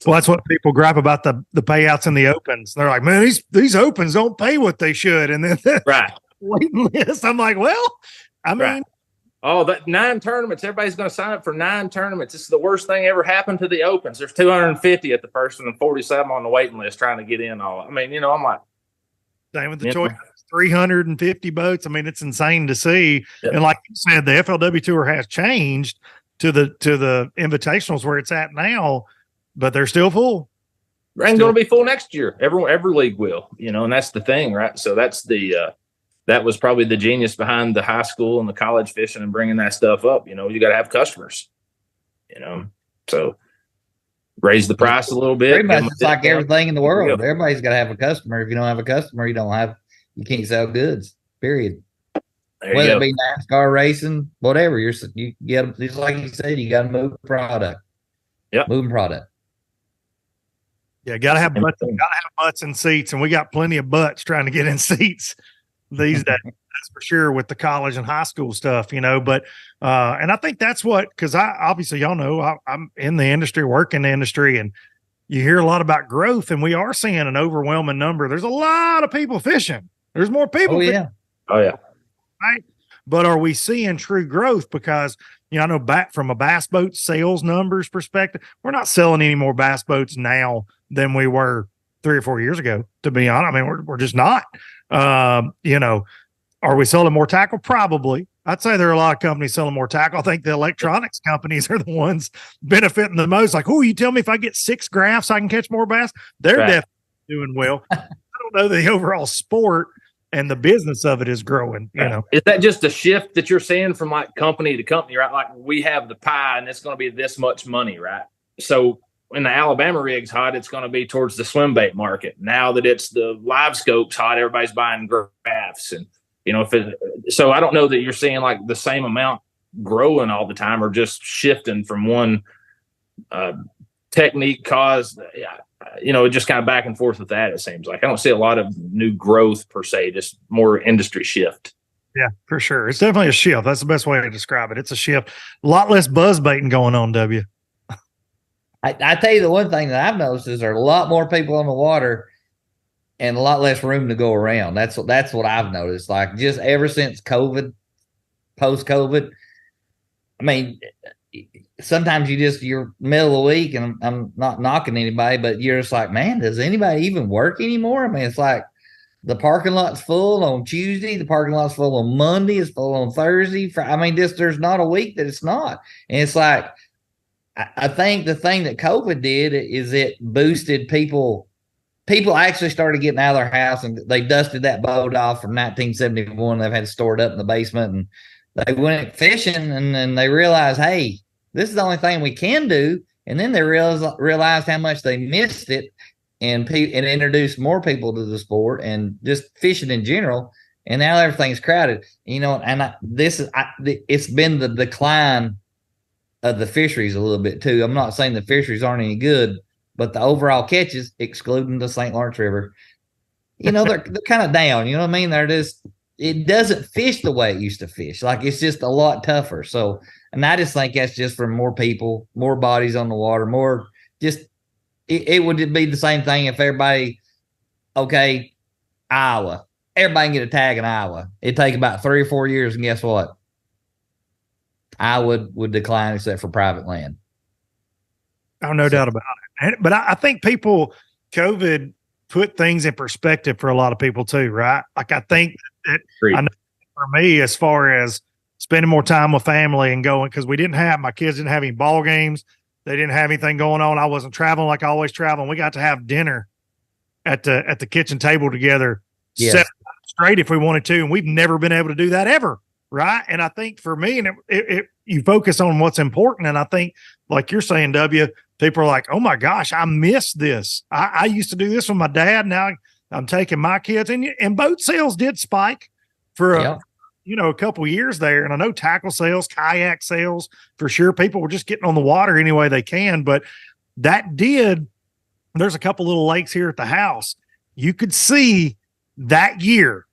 Well, that's what people gripe about the payouts and the opens. They're like, man, these opens don't pay what they should. And then right. Waiting list. I'm like, well, I mean, right. Oh, that 9 tournaments. Everybody's going to sign up for 9 tournaments. This is the worst thing ever happened to the opens. There's 250 at the first one and 47 on the waiting list trying to get in all. I mean, I'm like, same with the choice. 350 boats. I mean, it's insane to see. Yep. And like you said, the FLW Tour has changed to the invitationals where it's at now, but they're still full. And going to be full next year. Every league will, and that's the thing, right? So that's that was probably the genius behind the high school and the college fishing and bringing that stuff up. You got to have customers, so raise the price a little bit. Pretty much it's like everything in the world. Everybody's got to have a customer. If you don't have a customer, you can't sell goods, period. Whether it be NASCAR racing, whatever, you get, just like you said, you got to move product. Yep. Moving product. Yeah, gotta have butts and seats, and we got plenty of butts trying to get in seats these days. That's for sure with the college and high school stuff, But and I think that's what, because obviously y'all know I'm in the industry, work in the industry, and you hear a lot about growth, and we are seeing an overwhelming number. There's a lot of people fishing. There's more people. Oh yeah. Right. But are we seeing true growth? Because I know back from a bass boat sales numbers perspective, we're not selling any more bass boats now than we were 3 or 4 years ago, to be honest. I mean, we're just not. Are we selling more tackle? Probably. I'd say there are a lot of companies selling more tackle. I think the electronics companies are the ones benefiting the most. Like, you tell me if I get 6 graphs, I can catch more bass. They're definitely doing well. I don't know the overall sport and the business of it is growing, Is that just a shift that you're seeing from like company to company, right? Like we have the pie and it's going to be this much money, right? So when the Alabama rig's hot, it's going to be towards the swim bait market. Now that it's the live scopes hot, everybody's buying graphs. And, so I don't know that you're seeing like the same amount growing all the time or just shifting from one technique just kind of back and forth with that. It seems like I don't see a lot of new growth per se, just more industry shift. Yeah, for sure. It's definitely a shift. That's the best way to describe it. It's a shift. A lot less buzz baiting going on, W. I tell you, the one thing that I've noticed is there are a lot more people on the water and a lot less room to go around. That's what I've noticed. Like just ever since COVID, post-COVID, I mean, sometimes you're middle of the week, and I'm not knocking anybody, but you're just like, man, does anybody even work anymore? I mean, it's like the parking lot's full on Tuesday, the parking lot's full on Monday, it's full on Thursday. I mean, there's not a week that it's not. And it's like, I think the thing that COVID did is it boosted people. People actually started getting out of their house, and they dusted that boat off from 1971. They've had it stored up in the basement, and they went fishing, and then they realized, hey, this is the only thing we can do. And then they realized how much they missed it, and introduced more people to the sport and just fishing in general. And now everything's crowded, and it's been the decline of the fisheries a little bit too. I'm not saying the fisheries aren't any good, but the overall catches, excluding the St. Lawrence River, they're kind of down. You know what I mean? They're just, it doesn't fish the way it used to fish. Like it's just a lot tougher. So, and I just think that's just for more people, more bodies on the water, more just it would be the same thing if everybody, okay, Iowa, everybody can get a tag in Iowa. It'd take about 3 or 4 years, and guess what? Iowa would decline except for private land. Oh, no doubt about it. But I think COVID put things in perspective for a lot of people too, right? Like I think that I know for me, as far as spending more time with family and going, because my kids didn't have any ball games. They didn't have anything going on. I wasn't traveling like I always travel. And we got to have dinner at the kitchen table together 7 times straight if we wanted to. And we've never been able to do that ever. Right. And I think for me, and you focus on what's important. And I think, like you're saying, W, people are like, oh my gosh, I miss this. I used to do this with my dad. Now I'm taking my kids, and boat sales did spike for a couple of years there. And I know tackle sales, kayak sales, for sure. People were just getting on the water any way they can. But there's a couple little lakes here at the house. You could see that year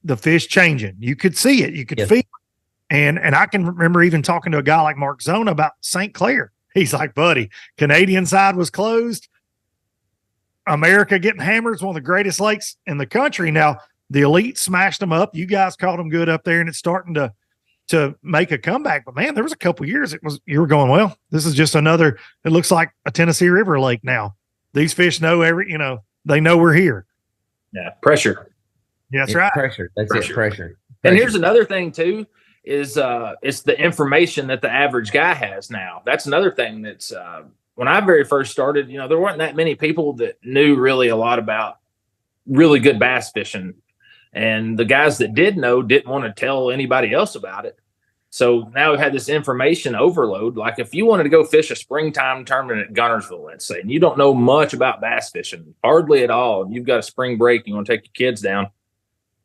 the fish changing. You could see it. You could feel it. And I can remember even talking to a guy like Mark Zona about St. Clair. He's like, buddy, Canadian side was closed. America getting hammered. It's one of the greatest lakes in the country. Now, the Elite smashed them up. You guys caught them good up there, and it's starting to make a comeback. But man, there was a couple of years you were going, well, this is just another, it looks like a Tennessee River lake now. These fish know they know we're here. Yeah. Pressure. Yeah, that's right. Pressure. That's it. Pressure. And here's another thing too, is it's the information that the average guy has now. That's another thing that's when I very first started, there weren't that many people that knew really a lot about really good bass fishing. And the guys that did know didn't want to tell anybody else about it. So now we've had this information overload. Like if you wanted to go fish a springtime tournament at Gunnersville, let's say, and you don't know much about bass fishing, hardly at all, and you've got a spring break, you want to take your kids down,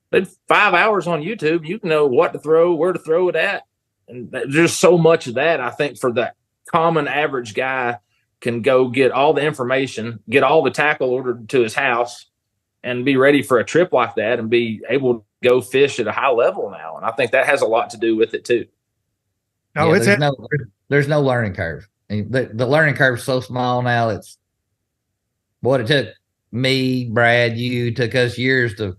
but 5 hours on YouTube, you can know what to throw, where to throw it at. And there's so much of that, I think, for that common average guy can go get all the information, get all the tackle ordered to his house, and be ready for a trip like that and be able to go fish at a high level now. And I think that has a lot to do with it too. Oh, yeah, there's no learning curve. The learning curve is so small now. It's what it took me, Brad, took us years to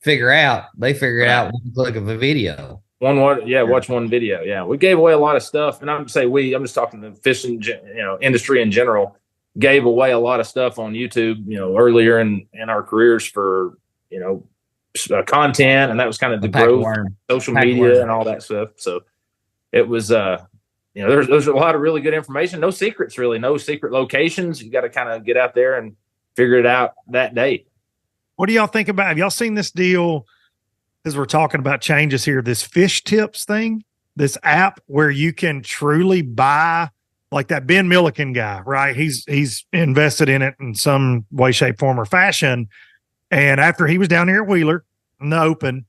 figure out. They figure it out with one click of a video. Watch one video. Yeah, we gave away a lot of stuff, and I'm just talking the fishing, industry in general. Gave away a lot of stuff on YouTube, earlier in our careers for content, and that was kind of the growth, social media, and all that stuff. So it was, there's a lot of really good information. No secrets, really, no secret locations. You got to kind of get out there and figure it out that day. What do y'all think about? Have y'all seen this deal? As we're talking about changes here, this Fish Tips thing, this app where you can truly buy, like that Ben Milliken guy, right? He's invested in it in some way, shape, form, or fashion. And after he was down here at Wheeler in the Open,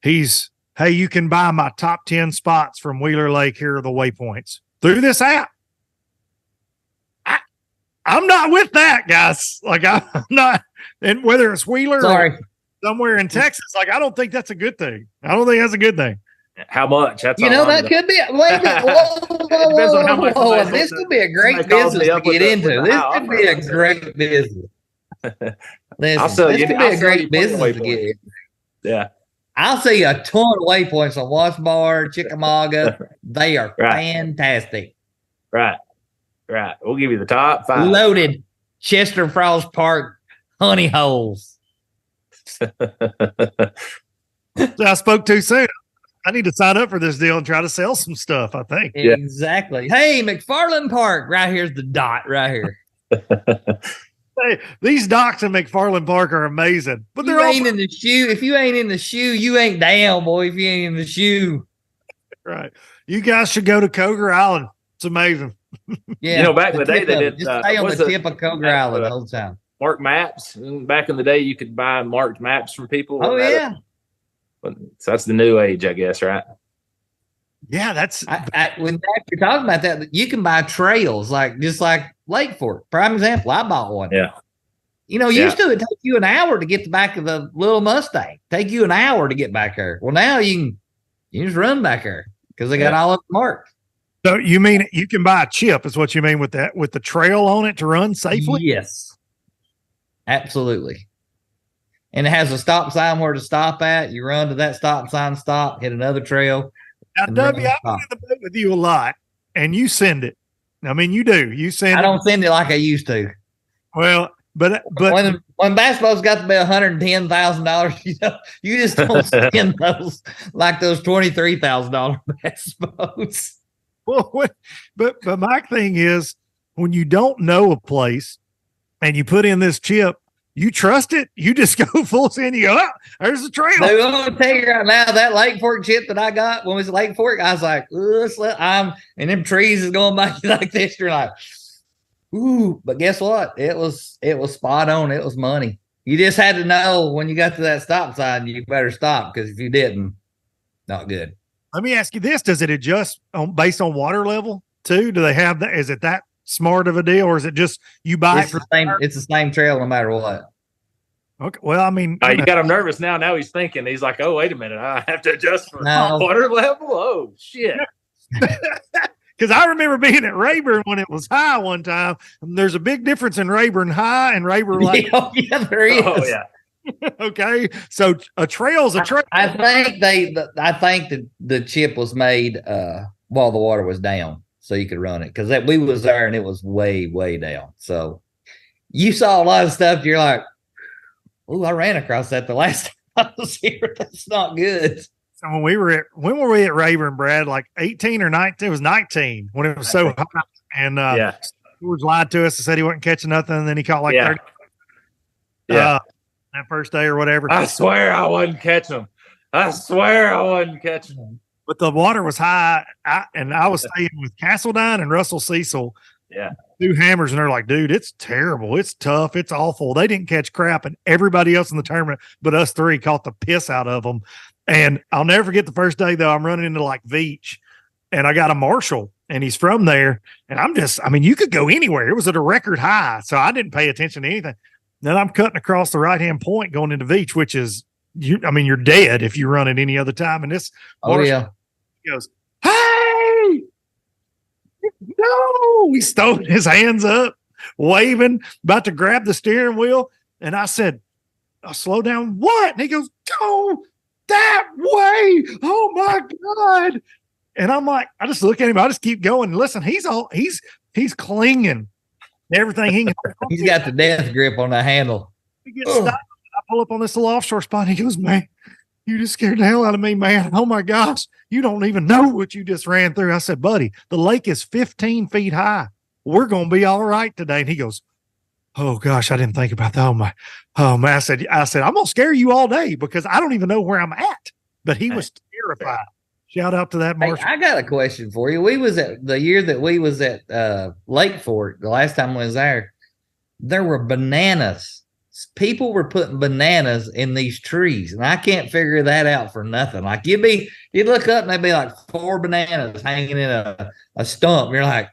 hey, you can buy my top 10 spots from Wheeler Lake. Here are the waypoints through this app. I'm not with that, guys. Like I'm not, and whether it's Wheeler or somewhere in Texas, like I don't think that's a good thing. I don't think that's a that thing. How much? That's that could be. Wait a minute. Whoa. This could be a great business to get into. This could be a great business. This could be a great business to get into. Yeah. I'll see a ton of waypoints on Washbar, Chickamauga. They are fantastic. Right. We'll give you the top 5. Loaded Chester Frost Park honey holes. I spoke too soon. I need to sign up for this deal and try to sell some stuff, I think. Exactly. Hey, McFarland Park. Right here's the dot right here. Hey, these docks in McFarland Park are amazing. But they're all in the shoe. If you ain't in the shoe, you ain't down, boy, if you ain't in the shoe. Right. You guys should go to Coger Island. It's amazing. Yeah. Back in the day, they did. Just stay on the tip of Coger Island the whole time. Mark maps. And back in the day, you could buy marked maps from people. Oh, yeah. So that's the new age, I guess, right? Yeah, that's when you're talking about that, you can buy trails just like Lake Fork. Prime example, I bought one. Yeah. You know, used to it take you an hour to get the back of the little Mustang. Take you an hour to get back there. Well, now you just run back there because they got all of it marked. So you mean you can buy a chip is what you mean with that, with the trail on it to run safely? Yes, absolutely. And it has a stop sign where to stop at. You run to that stop sign, stop, hit another trail. Now, W, I've been in the boat with you a lot, and you send it. I mean, you do. You send I don't send it like I used to. Well, but when bass boats got to be $110,000, you know, you just don't send those like those $23,000 bass boats. Well, but my thing is, when you don't know a place and you put in this chip, you trust it. You just go full send. You go, there's the trail. Dude, I'm gonna tell you right now, that Lake Fork chip that I got when it was Lake Fork, I was like, and them trees is going by like this. You're like, ooh, but guess what? It was spot on. It was money. You just had to know when you got to that stop sign, you better stop, because if you didn't, not good. Let me ask you this: does it adjust based on water level too? Do they have that? Is it that smart of a deal, or is it just you buy it's the same trail no matter what? Okay. Well, I mean, you got him nervous now. Now he's thinking. He's like, "Oh, wait a minute! I have to adjust for water level." Oh shit! Because I remember being at Rayburn when it was high one time. And there's a big difference in Rayburn high and Rayburn like. Yeah, there is. Oh yeah. Okay, so a trail's a trail. I think that the chip was made while the water was down, so you could run it, because we was there and it was way, way down. So you saw a lot of stuff. You're like, "Oh, I ran across that the last time I was here. That's not good." So when were we at Rayburn, Brad? Like 18 or 19? It was 19 when it was so hot. And George lied to us and said he wasn't catching nothing. And then he caught like 30. Yeah. That first day or whatever. I swear I wasn't catching them. I swear I wasn't catching them. But the water was high. I was staying with Castledine and Russell Cecil. Yeah. 2 hammers. And they're like, dude, it's terrible. It's tough. It's awful. They didn't catch crap. And everybody else in the tournament, but us 3, caught the piss out of them. And I'll never forget the first day, though. I'm running into like Veach, and I got a Marshall, and he's from there. And you could go anywhere. It was at a record high. So I didn't pay attention to anything. Then I'm cutting across the right-hand point going into Veach, which is, you're dead if you run at any other time. And this Marshall goes, "Hey, no!" He stole his hands up, waving, about to grab the steering wheel. And I said, "Slow down." "What?" And he goes, "Go that way." Oh my God. And I'm like, I just look at him. I just keep going. Listen, he's clinging. Everything he's got the death grip on the handle. He gets stopped. I pull up on this little offshore spot. And he goes, "Man, you just scared the hell out of me, man. Oh my gosh. You don't even know what you just ran through." I said, "Buddy, the lake is 15 feet high. We're going to be all right today." And he goes, "Oh gosh, I didn't think about that." Oh man. I said, "I'm going to scare you all day because I don't even know where I'm at." But he was terrified. Shout out to that Marshall. Hey, I got a question for you. We was at the year that we was at Lake Fork, the last time I was there were bananas. People were putting bananas in these trees, and I can't figure that out for nothing. Like you'd look up and there'd be like 4 bananas hanging in a stump. You're like,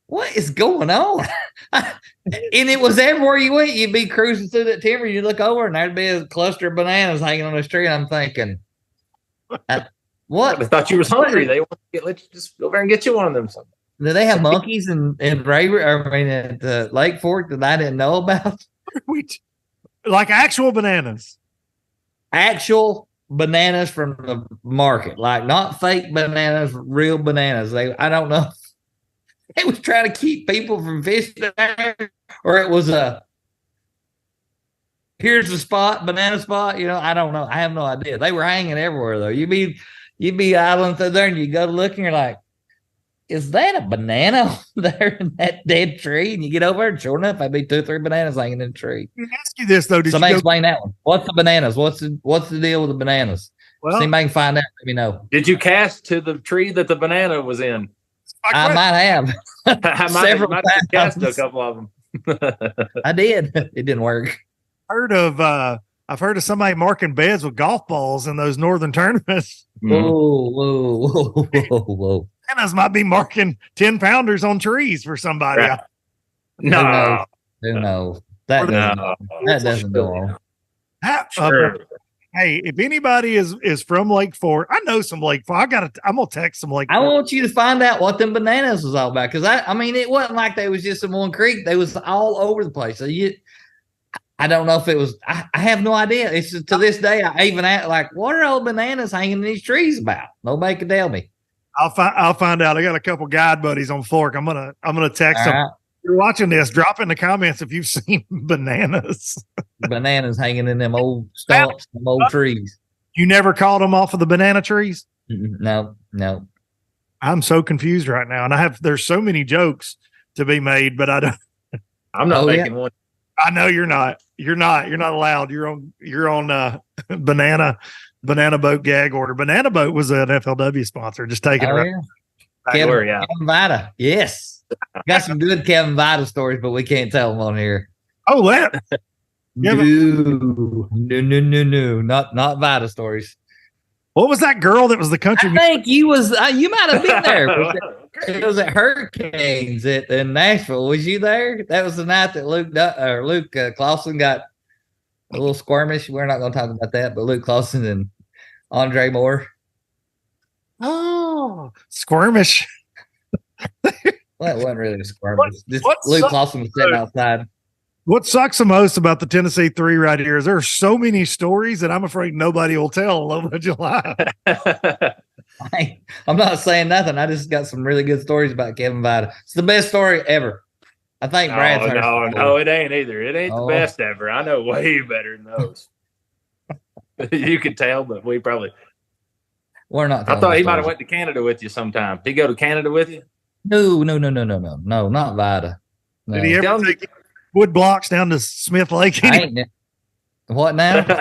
what is going on? And it was everywhere you went. You'd be cruising through that timber, you'd look over and there'd be a cluster of bananas hanging on this tree. And I'm thinking, what? They thought you was hungry. They want to let you just go over and get you one of them. Do they have monkeys in Rayburn? At Lake Fork that I didn't know about? Like actual bananas. Actual bananas from the market, like not fake bananas, real bananas. I don't know. It was trying to keep people from fishing there, or it was here's the spot, banana spot. I don't know. I have no idea. They were hanging everywhere though. You'd be idling through there and you go to look and you're like, is that a banana there in that dead tree? And you get over and sure enough, there'd be 2 or 3 bananas hanging in the tree. Let me ask you this though. Somebody explain that one. What's the bananas? What's the deal with the bananas? Well, see if I can find out. Let me know. Did you cast to the tree that the banana was in? I might have. I might have cast a couple of them. I did. It didn't work. I've heard of somebody marking beds with golf balls in those northern tournaments. Whoa. Bananas might be marking 10-pounders on trees for somebody. Right. No. Who knows? That No, doesn't go on. sure. Hey, if anybody is from Lake Forest, I know some Lake Forest. I'm gonna text some Lake I Forest. want you to find out what them bananas was all about, because I mean, it wasn't like they was just in one creek. They was all over the place. So I don't know if it was. I have no idea. It's just, to this day, I even ask, like, what are all the bananas hanging in these trees about? Nobody can tell me. I'll find out. I got a couple guide buddies on Fork. I'm gonna text them. Right. If you're watching this, drop in the comments if you've seen bananas. Bananas hanging in them old stumps, them old trees. You never caught them off of the banana trees? No. I'm so confused right now, and there's so many jokes to be made, but I don't. I'm not making one. I know you're not. You're not allowed. You're on banana boat gag order. Banana boat was an FLW sponsor. Just taking it right. Yeah. Kevin Vita. Yes. Got some good Kevin Vita stories, but we can't tell them on here. Oh, that. No. Not Vita stories. What was that girl that was the country? I think you might have been there. It was at Hurricanes in Nashville. Was you there? That was the night that Luke Clausen got a little squirmish. We're not going to talk about that, but Luke Clausen and Andre Moore. Oh, squirmish. Well, it wasn't really a skirmish. Luke Clausen was sitting outside. What sucks the most about the Tennessee 3 right here is there are so many stories that I'm afraid nobody will tell on 4th of July. I'm not saying nothing. I just got some really good stories about Kevin Vita. It's the best story ever. I think Brad's heard. No, it ain't either. It ain't the best ever. I know way better than those. You could tell, but we're not. I thought he might have went to Canada with you sometime. Did he go to Canada with you? No, not Vita. No. Did he ever take wood blocks down to Smith Lake? What now?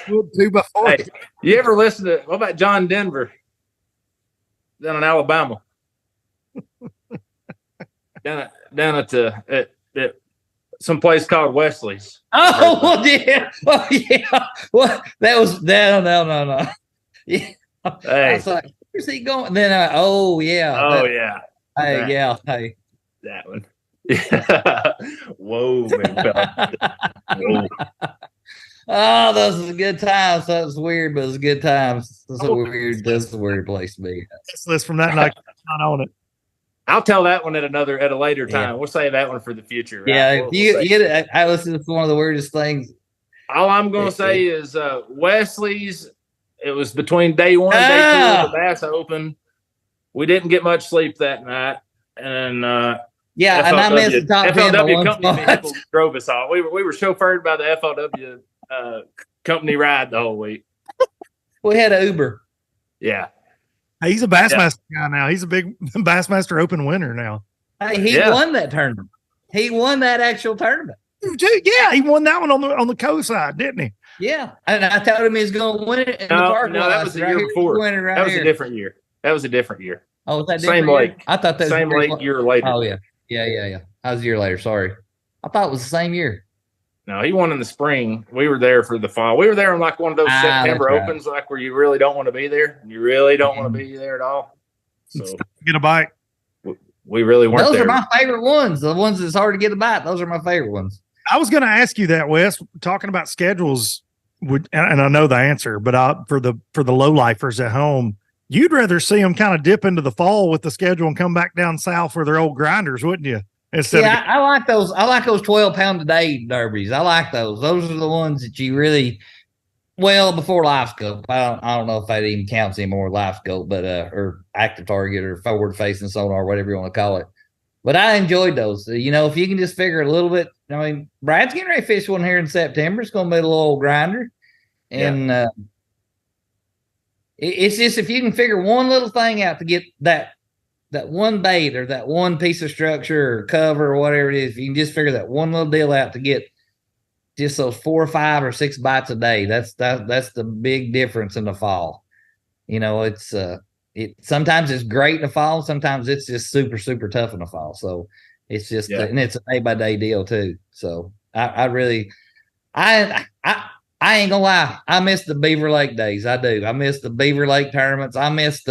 Wood 2x4. Hey, you ever listen to what about John Denver down in Alabama? down at some place called Wesley's. Oh yeah. Well, that was no. Yeah. Hey. I was like, where's he going? Then yeah. Yeah. Hey, hey. That one. Yeah. Whoa, man. Whoa. Oh, those are good times. That was weird, but it was good times. That's a weird place to be. List from that night. Not on it. I'll tell that one at a later time. Yeah. We'll save that one for the future. Right? Yeah, I listen to one of the weirdest things. All I'm going to say is Wesley's. It was between day 1 and day 2 of the Bass Open. We didn't get much sleep that night, and and I missed the top 10 FLW company vehicles drove us off. We were chauffeured by the FLW company ride the whole week. We had an Uber. Yeah. Hey, he's a Bassmaster guy now. He's a big Bassmaster Open winner now. Hey, he won that tournament. He won that actual tournament. Yeah, he won that one on the co-side, didn't he? Yeah, and I told him he was going to win it in the park. No, that was the year before. That was a different year. Oh, was that different same year? Lake? I thought that was same lake year later. Oh yeah. I was a year later. Sorry, I thought it was the same year. No, he won in the spring. We were there for the fall. We were there in like one of those September opens, like where you really don't want to be there. You really don't want to be there at all. So get a bite. We really weren't. Those there. are my favorite ones. The ones that's hard to get a bite. Those are my favorite ones. I was going to ask you that, Wes. Talking about schedules, and I know the answer, but for the low lifers at home, you'd rather see them kind of dip into the fall with the schedule and come back down south for their old grinders, wouldn't you? I like those. I like those 12-pound a day derbies. I like those. Those are the ones that you really, before live scope. I don't know if that even counts anymore, live scope, but or active target or forward facing sonar, whatever you want to call it. But I enjoyed those. If you can just figure a little bit. I mean, Brad's getting ready to fish one here in September. It's going to be a little old grinder, and it's just if you can figure one little thing out to get that one bait or that one piece of structure or cover or whatever it is, if you can just figure that one little deal out to get just those 4 or 5 or 6 bites a day, that's the big difference in the fall. It's sometimes it's great in the fall, sometimes it's just super, super tough in the fall. So it's just and it's a day by day deal too. So I really I ain't gonna lie, I miss the Beaver Lake days. I do. I miss the Beaver Lake tournaments. I miss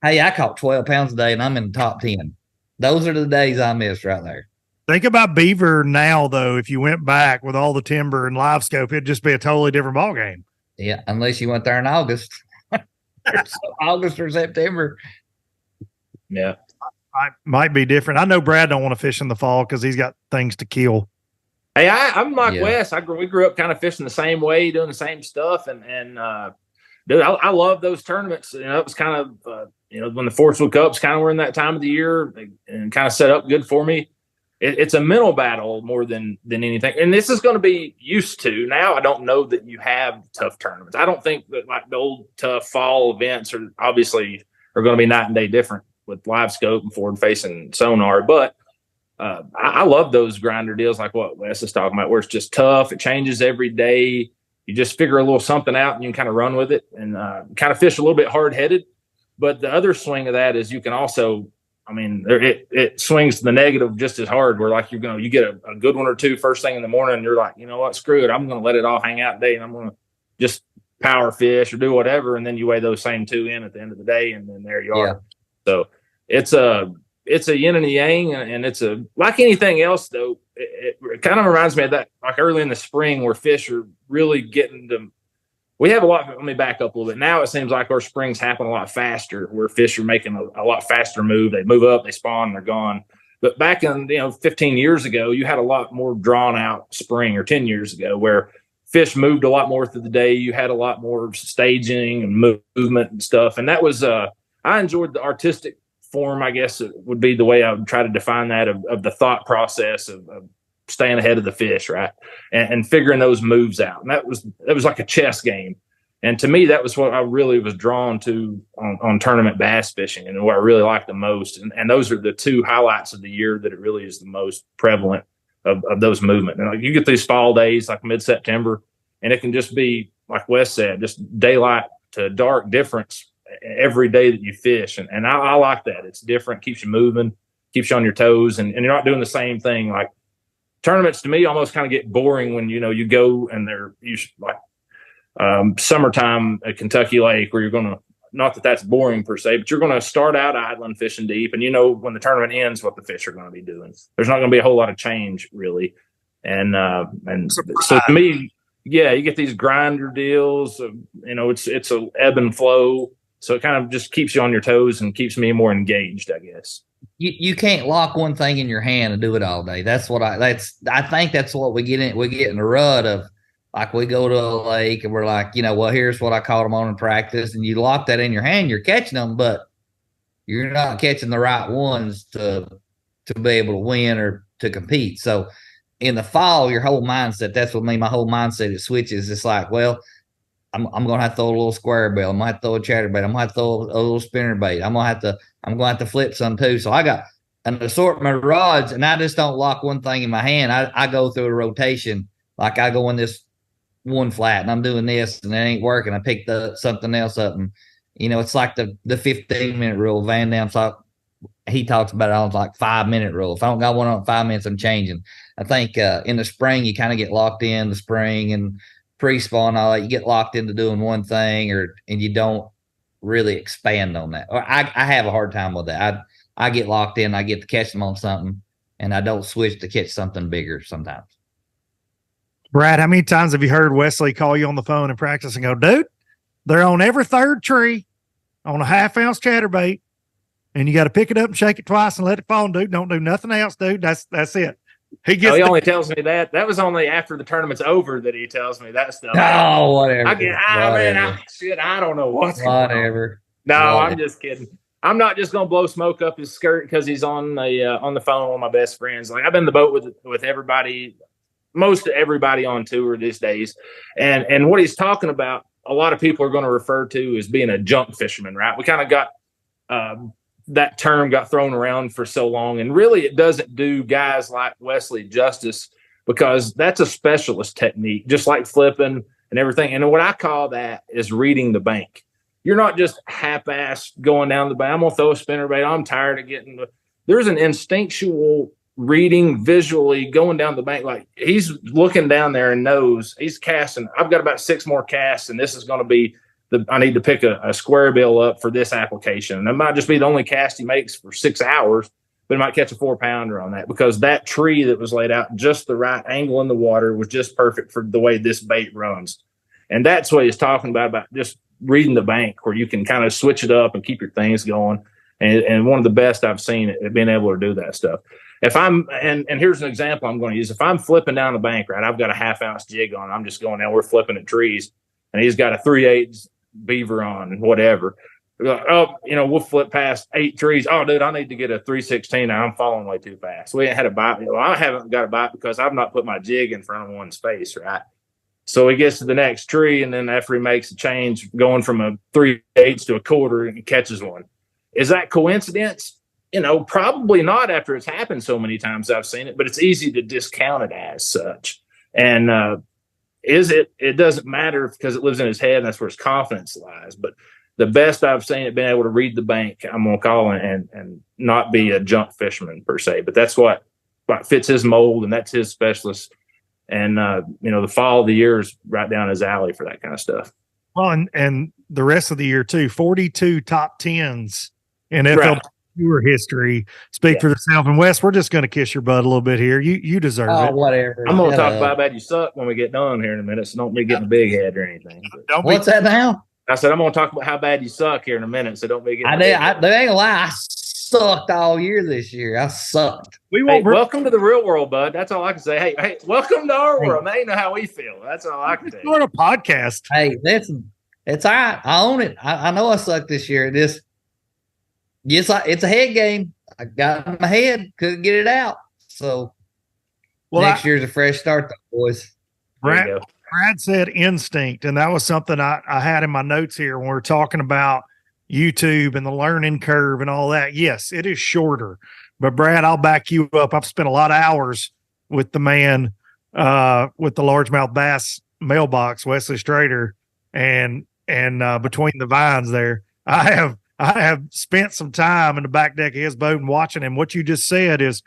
I caught 12 pounds a day and I'm in the top 10. Those are the days I miss right there. Think about beaver now, though. If you went back with all the timber and live scope, it'd just be a totally different ball game. Yeah, unless you went there in August. August or September. Yeah. Might be different. I know Brad don't want to fish in the fall because he's got things to kill. Hey, I'm like Wes. We grew up kind of fishing the same way, doing the same stuff, and dude, I love those tournaments. You know, it was kind of when the Forrest Wood Cups kind of were in that time of the year and kind of set up good for me. It's a mental battle more than anything, and this is going to be used to now. I don't know that you have tough tournaments. I don't think that like the old tough fall events are going to be night and day different with live scope and forward facing sonar, but. I love those grinder deals like what Wes is talking about, where it's just tough. It changes every day. You just figure a little something out and you can kind of run with it and kind of fish a little bit hard headed. But the other swing of that is you can also, I mean, it swings to the negative just as hard. Where like you get a good one or two first thing in the morning, and you're like, you know what, screw it, I'm going to let it all hang out today, and I'm going to just power fish or do whatever, and then you weigh those same two in at the end of the day, and then there you are. So it's a yin and a yang, and it's like anything else, though. It kind of reminds me of that, like early in the spring where fish are really getting to. We have a lot. Let me back up a little bit. Now it seems like our springs happen a lot faster, where fish are making a lot faster move. They move up, they spawn, and they're gone. But back in 15 years ago, you had a lot more drawn out spring, or 10 years ago, where fish moved a lot more through the day. You had a lot more staging and movement and stuff, and that was I enjoyed the artistic form, I guess it would be the way I would try to define that of the thought process of staying ahead of the fish, right, and figuring those moves out. And that was like a chess game. And to me, that was what I really was drawn to on tournament bass fishing, and what I really liked the most. And those are the two highlights of the year that it really is the most prevalent of those movement. And like, you get these fall days like mid-September, and it can just be like Wes said, just daylight to dark difference every day that you fish. And I like that. It's different, keeps you moving, keeps you on your toes, and you're not doing the same thing. Like tournaments to me almost kind of get boring when you go and they're usually like summertime at Kentucky Lake, where you're going to, not that that's boring per se, but you're going to start out idling, fishing deep, and when the tournament ends what the fish are going to be doing. There's not going to be a whole lot of change really. And so to me, yeah, you get these grinder deals, it's a ebb and flow. So it kind of just keeps you on your toes and keeps me more engaged, I guess. You can't lock one thing in your hand and do it all day. That's what I think that's what we get in. We get in the rut of, like, we go to a lake and we're like, well, here's what I caught them on in practice, and you lock that in your hand, you're catching them, but you're not catching the right ones to be able to win or to compete. So in the fall, your whole mindset, that's what me, my whole mindset, it switches. It's like, well, I'm going to have to throw a little square bill. I'm going to have to throw a chatterbait. I'm going to have to throw a little spinner bait. I'm going to have to flip some too. So I got an assortment of rods, and I just don't lock one thing in my hand. I go through a rotation. Like I go in this one flat and I'm doing this and it ain't working. I picked something else up, and it's like the 15-minute rule. Van Dam he talks about it on like 5-minute rule. If I don't got one on 5 minutes, I'm changing. I think in the spring you kind of get locked in the spring and pre-spawn, all that, you get locked into doing one thing, and you don't really expand on that. Or I have a hard time with that. I get locked in, I get to catch them on something, and I don't switch to catch something bigger sometimes. Brad, how many times have you heard Wesley call you on the phone and practice and go, dude, they're on every third tree on a 1/2 ounce chatterbait, and you got to pick it up and shake it twice and let it fall, dude. Don't do nothing else, dude. That's it. He only tells me that. That was only after the tournament's over that he tells me that stuff. Oh, whatever. I don't know what's going on. No, I'm just kidding. I'm not just gonna blow smoke up his skirt because he's on the phone with my best friends. Like, I've been in the boat with everybody, most everybody on tour these days, and what he's talking about, a lot of people are going to refer to as being a junk fisherman, right? We kind of got that term got thrown around for so long, and really it doesn't do guys like Wesley justice, because that's a specialist technique, just like flipping and everything. And what I call that is reading the bank. You're not just half-ass going down the bank. I'm going to throw a spinnerbait. I'm tired of getting there's an instinctual reading visually going down the bank. Like, he's looking down there and knows he's casting. I've got about 6 more casts, and this is going to be I need to pick a square bill up for this application. And that might just be the only cast he makes for 6 hours, but it might catch a 4-pounder on that because that tree that was laid out just the right angle in the water was just perfect for the way this bait runs. And that's what he's talking about just reading the bank, where you can kind of switch it up and keep your things going. And one of the best I've seen at being able to do that stuff. If I'm, and here's an example I'm going to use. If I'm flipping down the bank, right, I've got a 1/2 ounce jig on, I'm just going down, we're flipping at trees, and he's got a 3/8 beaver on and whatever. Oh, we'll flip past 8 trees. Oh, dude, I need to get a 3/16. I'm falling way too fast. We ain't had a bite. Well, I haven't got a bite because I've not put my jig in front of one's face, right? So he gets to the next tree, and then after he makes a change, going from a 3/8 to a 1/4, and he catches one. Is that coincidence? Probably not after it's happened so many times I've seen it, but it's easy to discount it as such. And it doesn't matter because it lives in his head, and that's where his confidence lies. But the best I've seen it being able to read the bank, I'm going to call it, and not be a junk fisherman per se. But that's what fits his mold, and that's his specialist. And, the fall of the year is right down his alley for that kind of stuff. Well, and the rest of the year too, 42 top 10s in FL Tour history speak for themselves. And Wes, we're just going to kiss your butt a little bit here. You deserve it. Whatever. I'm going to talk about how bad you suck when we get done here in a minute. So don't be getting a big head or anything. What's that now? I said, I'm going to talk about how bad you suck here in a minute. So don't be getting they ain't gonna lie. I sucked all year this year. I sucked. Welcome to the real world, bud. That's all I can say. Hey, welcome to our world. Now you know how we feel. That's all I can say. We're on a podcast. Hey, it's all right. I own it. I know I sucked this year. It's a head game. I got in my head, couldn't get it out. So next year's a fresh start, though, boys. Brad said instinct, and that was something I had in my notes here when we're talking about YouTube and the learning curve and all that. Yes, it is shorter, but Brad, I'll back you up. I've spent a lot of hours with the man with the largemouth bass mailbox, Wesley Strader, and between the vines there, I have spent some time in the back deck of his boat and watching him. What you just said is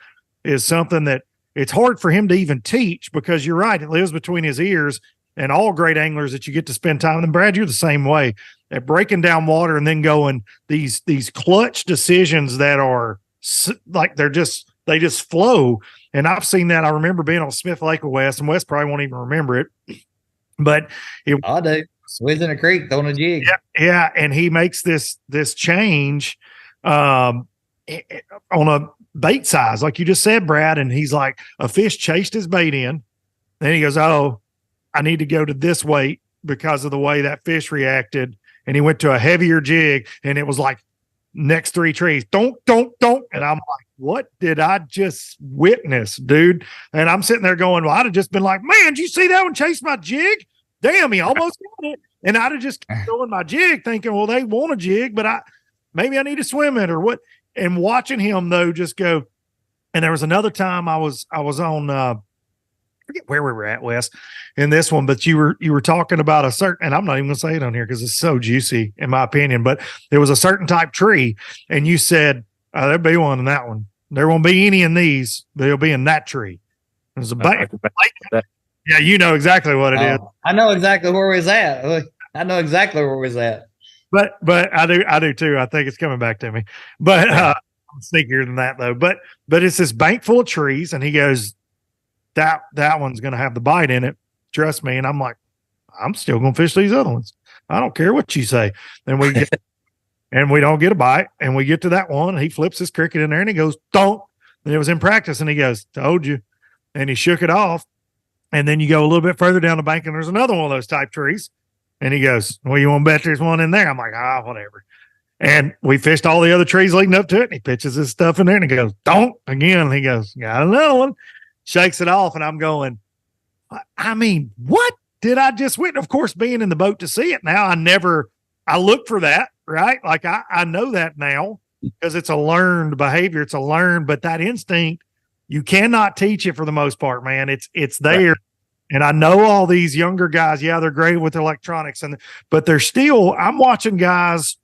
something that it's hard for him to even teach, because you're right. It lives between his ears, and all great anglers that you get to spend time with. And Brad, you're the same way at breaking down water and then going these clutch decisions that are like they just flow. And I've seen that. I remember being on Smith Lake with Wes, and Wes probably won't even remember it, but I do. Swizz in a creek, throwing a jig. Yeah. And he makes this change on a bait size, like you just said, Brad. And he's like, a fish chased his bait in. Then he goes, oh, I need to go to this weight because of the way that fish reacted. And he went to a heavier jig, and it was like next 3 trees. Don't. And I'm like, what did I just witness, dude? And I'm sitting there going, well, I'd have just been like, man, did you see that one chase my jig? Damn, he almost got it. And I'd have just kept throwing my jig thinking, well, they want a jig, but maybe I need to swim it or what. And watching him though, just go. And there was another time I was on, I forget where we were at, Wes, in this one, but you were talking about a certain, and I'm not even gonna say it on here because it's so juicy in my opinion, but there was a certain type tree, and you said, there'll be one in that one. There won't be any in these, but it'll be in that tree. It was yeah, you know exactly what it is. I know exactly where we was at. I know exactly where we was at. But I do too. I think it's coming back to me. But I'm sneakier than that though. But it's this bank full of trees, and he goes, that one's gonna have the bite in it. Trust me. And I'm like, I'm still gonna fish these other ones. I don't care what you say. And we get and we don't get a bite, and we get to that one, and he flips his cricket in there, and he goes, don't. And it was in practice, and he goes, told you. And he shook it off. And then you go a little bit further down the bank, and there's another one of those type trees. And he goes, well, you want to bet there's one in there? I'm like, whatever. And we fished all the other trees leading up to it, and he pitches his stuff in there, and he goes, don't. Again, and he goes, got another one. Shakes it off, and I'm going, I mean, what did I just witness? Of course, being in the boat to see it now, I look for that, right? Like I know that now because it's a learned behavior. It's a learned, but that instinct, you cannot teach it for the most part, man. It's there. Right. And I know all these younger guys, yeah, they're great with electronics, but they're still, I'm watching guys,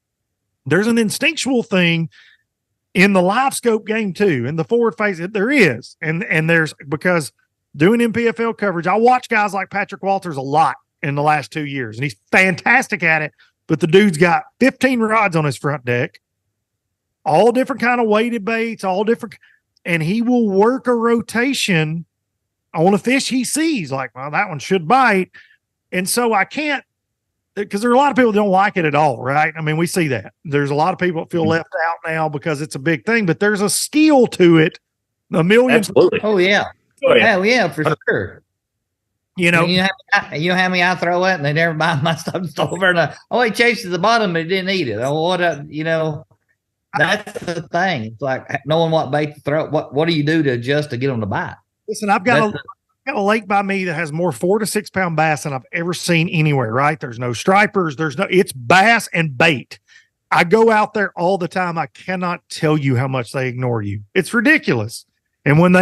there's an instinctual thing in the live scope game too, in the forward phase, there is. And there's, because doing MPFL coverage, I watch guys like Patrick Walters a lot in the last 2 years, and he's fantastic at it, but the dude's got 15 rods on his front deck, all different kind of weighted baits, all different, and he will work a rotation on a fish he sees. Like, well, that one should bite. And so I can't, because there are a lot of people that don't like it at all, right? I mean, we see that. There's a lot of people that feel left out now because it's a big thing, but there's a skill to it. A million. Absolutely. Oh yeah. Oh, yeah. Hell yeah, for sure. You know, you know how many I throw at and they never buy my stuff over and he chases the bottom but he didn't eat it. That's the thing. It's like knowing what bait to throw. What do you do to adjust to get them to bite? Listen, I've got a lake by me that has more 4 to 6 pound bass than I've ever seen anywhere, right? There's no stripers. It's bass and bait. I go out there all the time. I cannot tell you how much they ignore you. It's ridiculous. And when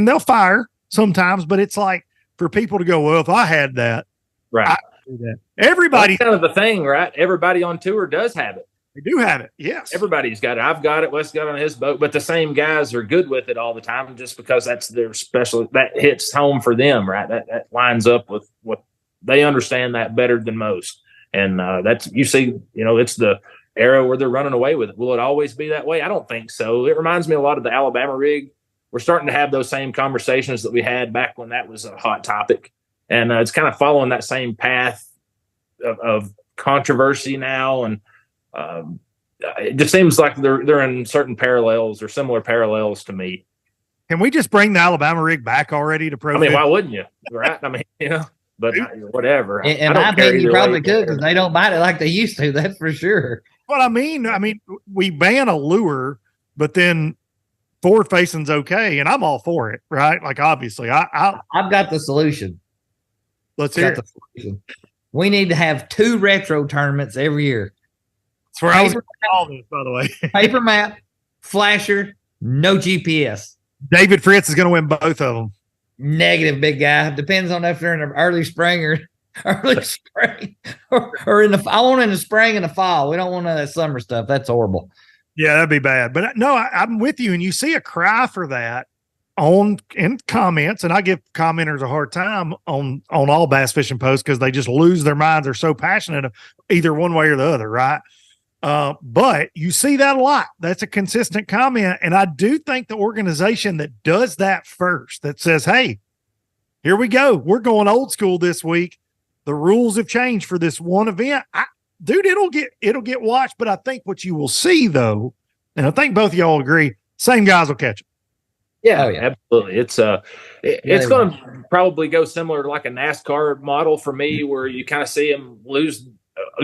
they'll fire sometimes, but it's like for people to go, well, if I had that, right. I do that. Everybody, that's kind of the thing, right? Everybody on tour does have it. They do have it. Yes. Everybody's got it. I've got it. Wes got it on his boat, but the same guys are good with it all the time just because that's their special, that hits home for them, right? That lines up with what they understand that better than most. And that's, you see, it's the era where they're running away with it. Will it always be that way? I don't think so. It reminds me a lot of the Alabama rig. We're starting to have those same conversations that we had back when that was a hot topic. And it's kind of following that same path of controversy now. And it just seems like they're in certain parallels or similar parallels to me. Can we just bring the Alabama rig back already to pro? I mean, why wouldn't you? Right? I mean, but whatever. In my opinion, you probably could because they don't bite it like they used to. That's for sure. Well, I mean, we ban a lure, but then forward facing's okay, and I'm all for it, right? Like, obviously, I've got the solution. Let's hear it. We need to have 2 retro tournaments every year. That's where I was going to call this, by the way. Paper map, flasher, no GPS. David Fritz is going to win both of them. Negative, big guy. Depends on if they're in the early spring or or in the. I want in the spring and the fall. We don't want that summer stuff. That's horrible. Yeah, that'd be bad. But no, I'm with you. And you see a cry for that in comments, and I give commenters a hard time on all bass fishing posts because they just lose their minds. They're so passionate either one way or the other, right? But you see that a lot. That's a consistent comment. And I do think the organization that does that first, that says, hey, here we go. We're going old school this week. The rules have changed for this one event. Dude, it'll get watched. But I think what you will see, though, and I think both of y'all agree, same guys will catch them. Yeah, absolutely. It's going to probably go similar to like a NASCAR model for me, where you kind of see them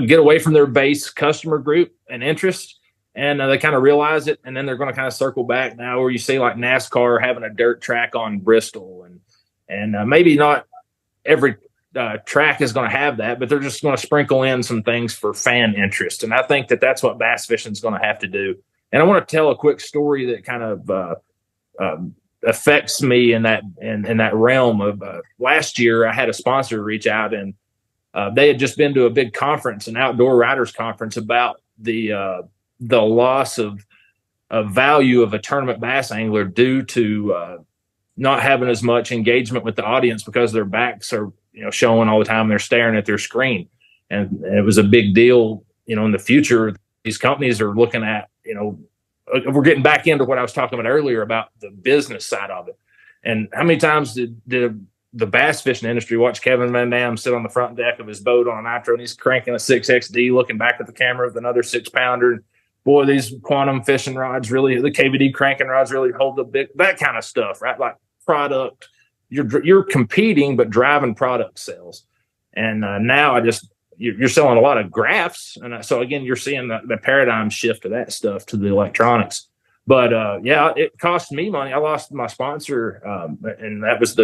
get away from their base customer group and interest, and they kind of realize it, and then they're going to kind of circle back now, where you see like NASCAR having a dirt track on Bristol, and maybe not every track is going to have that, but they're just going to sprinkle in some things for fan interest, and I think that's what bass fishing is going to have to do. And I want to tell a quick story that kind of affects me in that realm of last year. I had a sponsor reach out, and they had just been to a big conference, an outdoor riders conference, about the loss of value of a tournament bass angler due to not having as much engagement with the audience because their backs are showing all the time. They're staring at their screen, and it was a big deal. In the future, these companies are looking at we're getting back into what I was talking about earlier about the business side of it. And how many times did the bass fishing industry watch Kevin Van Dam sit on the front deck of his boat on a nitro, and he's cranking a 6XD, looking back at the camera with another 6-pounder. And boy, these quantum fishing rods really, the KVD cranking rods really hold the big, that kind of stuff, right? Like product, you're competing, but driving product sales. And now you're selling a lot of graphs. And so again, you're seeing the paradigm shift of that stuff to the electronics. But it cost me money. I lost my sponsor. And that was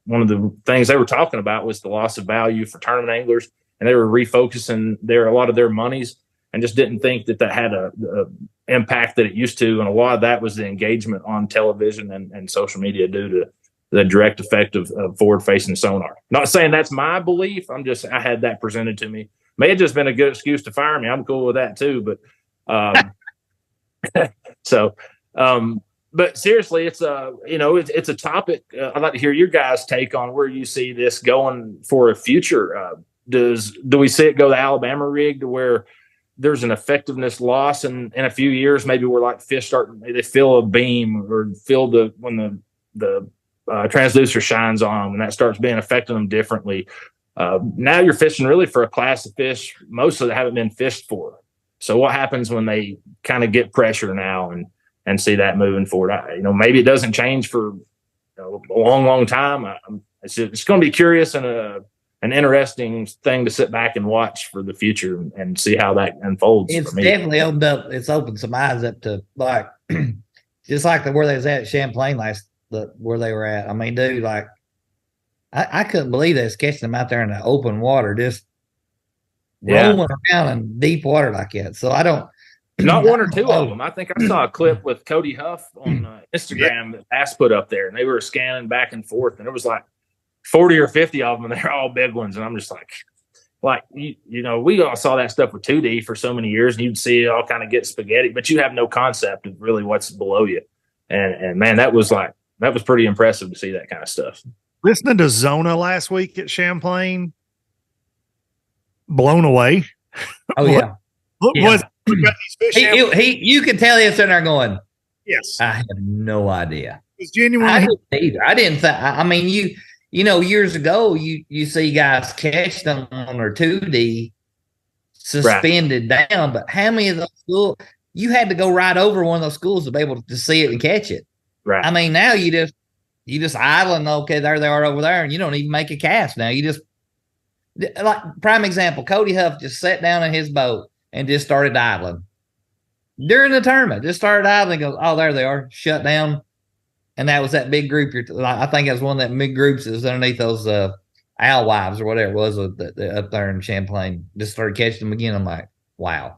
one of the things they were talking about was the loss of value for tournament anglers. And they were refocusing a lot of their monies, and just didn't think that had a impact that it used to. And a lot of that was the engagement on television and social media due to the direct effect of forward-facing sonar. Not saying that's my belief. I had that presented to me. May have just been a good excuse to fire me. I'm cool with that too. But but seriously, it's a topic. I'd like to hear your guys' take on where you see this going for a future. Do we see it go the Alabama rig to where there's an effectiveness loss in a few years, maybe where like fish they feel a beam or feel when the transducer shines on them, and that starts being affecting them differently. Now you're fishing really for a class of fish, most of that haven't been fished for. So what happens when they kind of get pressure now and see that moving forward? Maybe it doesn't change for a long, long time. It's going to be curious and an interesting thing to sit back and watch for the future and see how that unfolds. It's definitely opened some eyes up to like, just like where they was at Champlain where they were at. I mean, dude, like I couldn't believe they was catching them out there in the open water, just rolling around in deep water like that. So I don't. Not one or two of them. I think I saw a clip with Cody Huff on Instagram that Bass put up there, and they were scanning back and forth, and it was like 40 or 50 of them, and they're all big ones. And I'm just like we all saw that stuff with 2D for so many years, and you'd see it all kind of get spaghetti, but you have no concept of really what's below you. And man, that was pretty impressive to see that kind of stuff. Listening to Zona last week at Champlain, blown away. Oh yeah. You can tell he's sitting there going, yes, I have no idea. It's genuine. I didn't either. I didn't think. I mean, years ago, you see guys catch them on their 2D suspended down, but how many of those schools you had to go right over one of those schools to be able to see it and catch it? Right. I mean, now you just idling. Okay, there they are over there, and you don't even make a cast now. You just like prime example. Cody Huff just sat down in his boat and just started idling during the tournament. Just started idling. Goes, oh, there they are, shut down. And that was that big group. I think it was one of that big groups that was underneath those alewives or whatever it was up there in Champlain. Just started catching them again. I'm like, wow,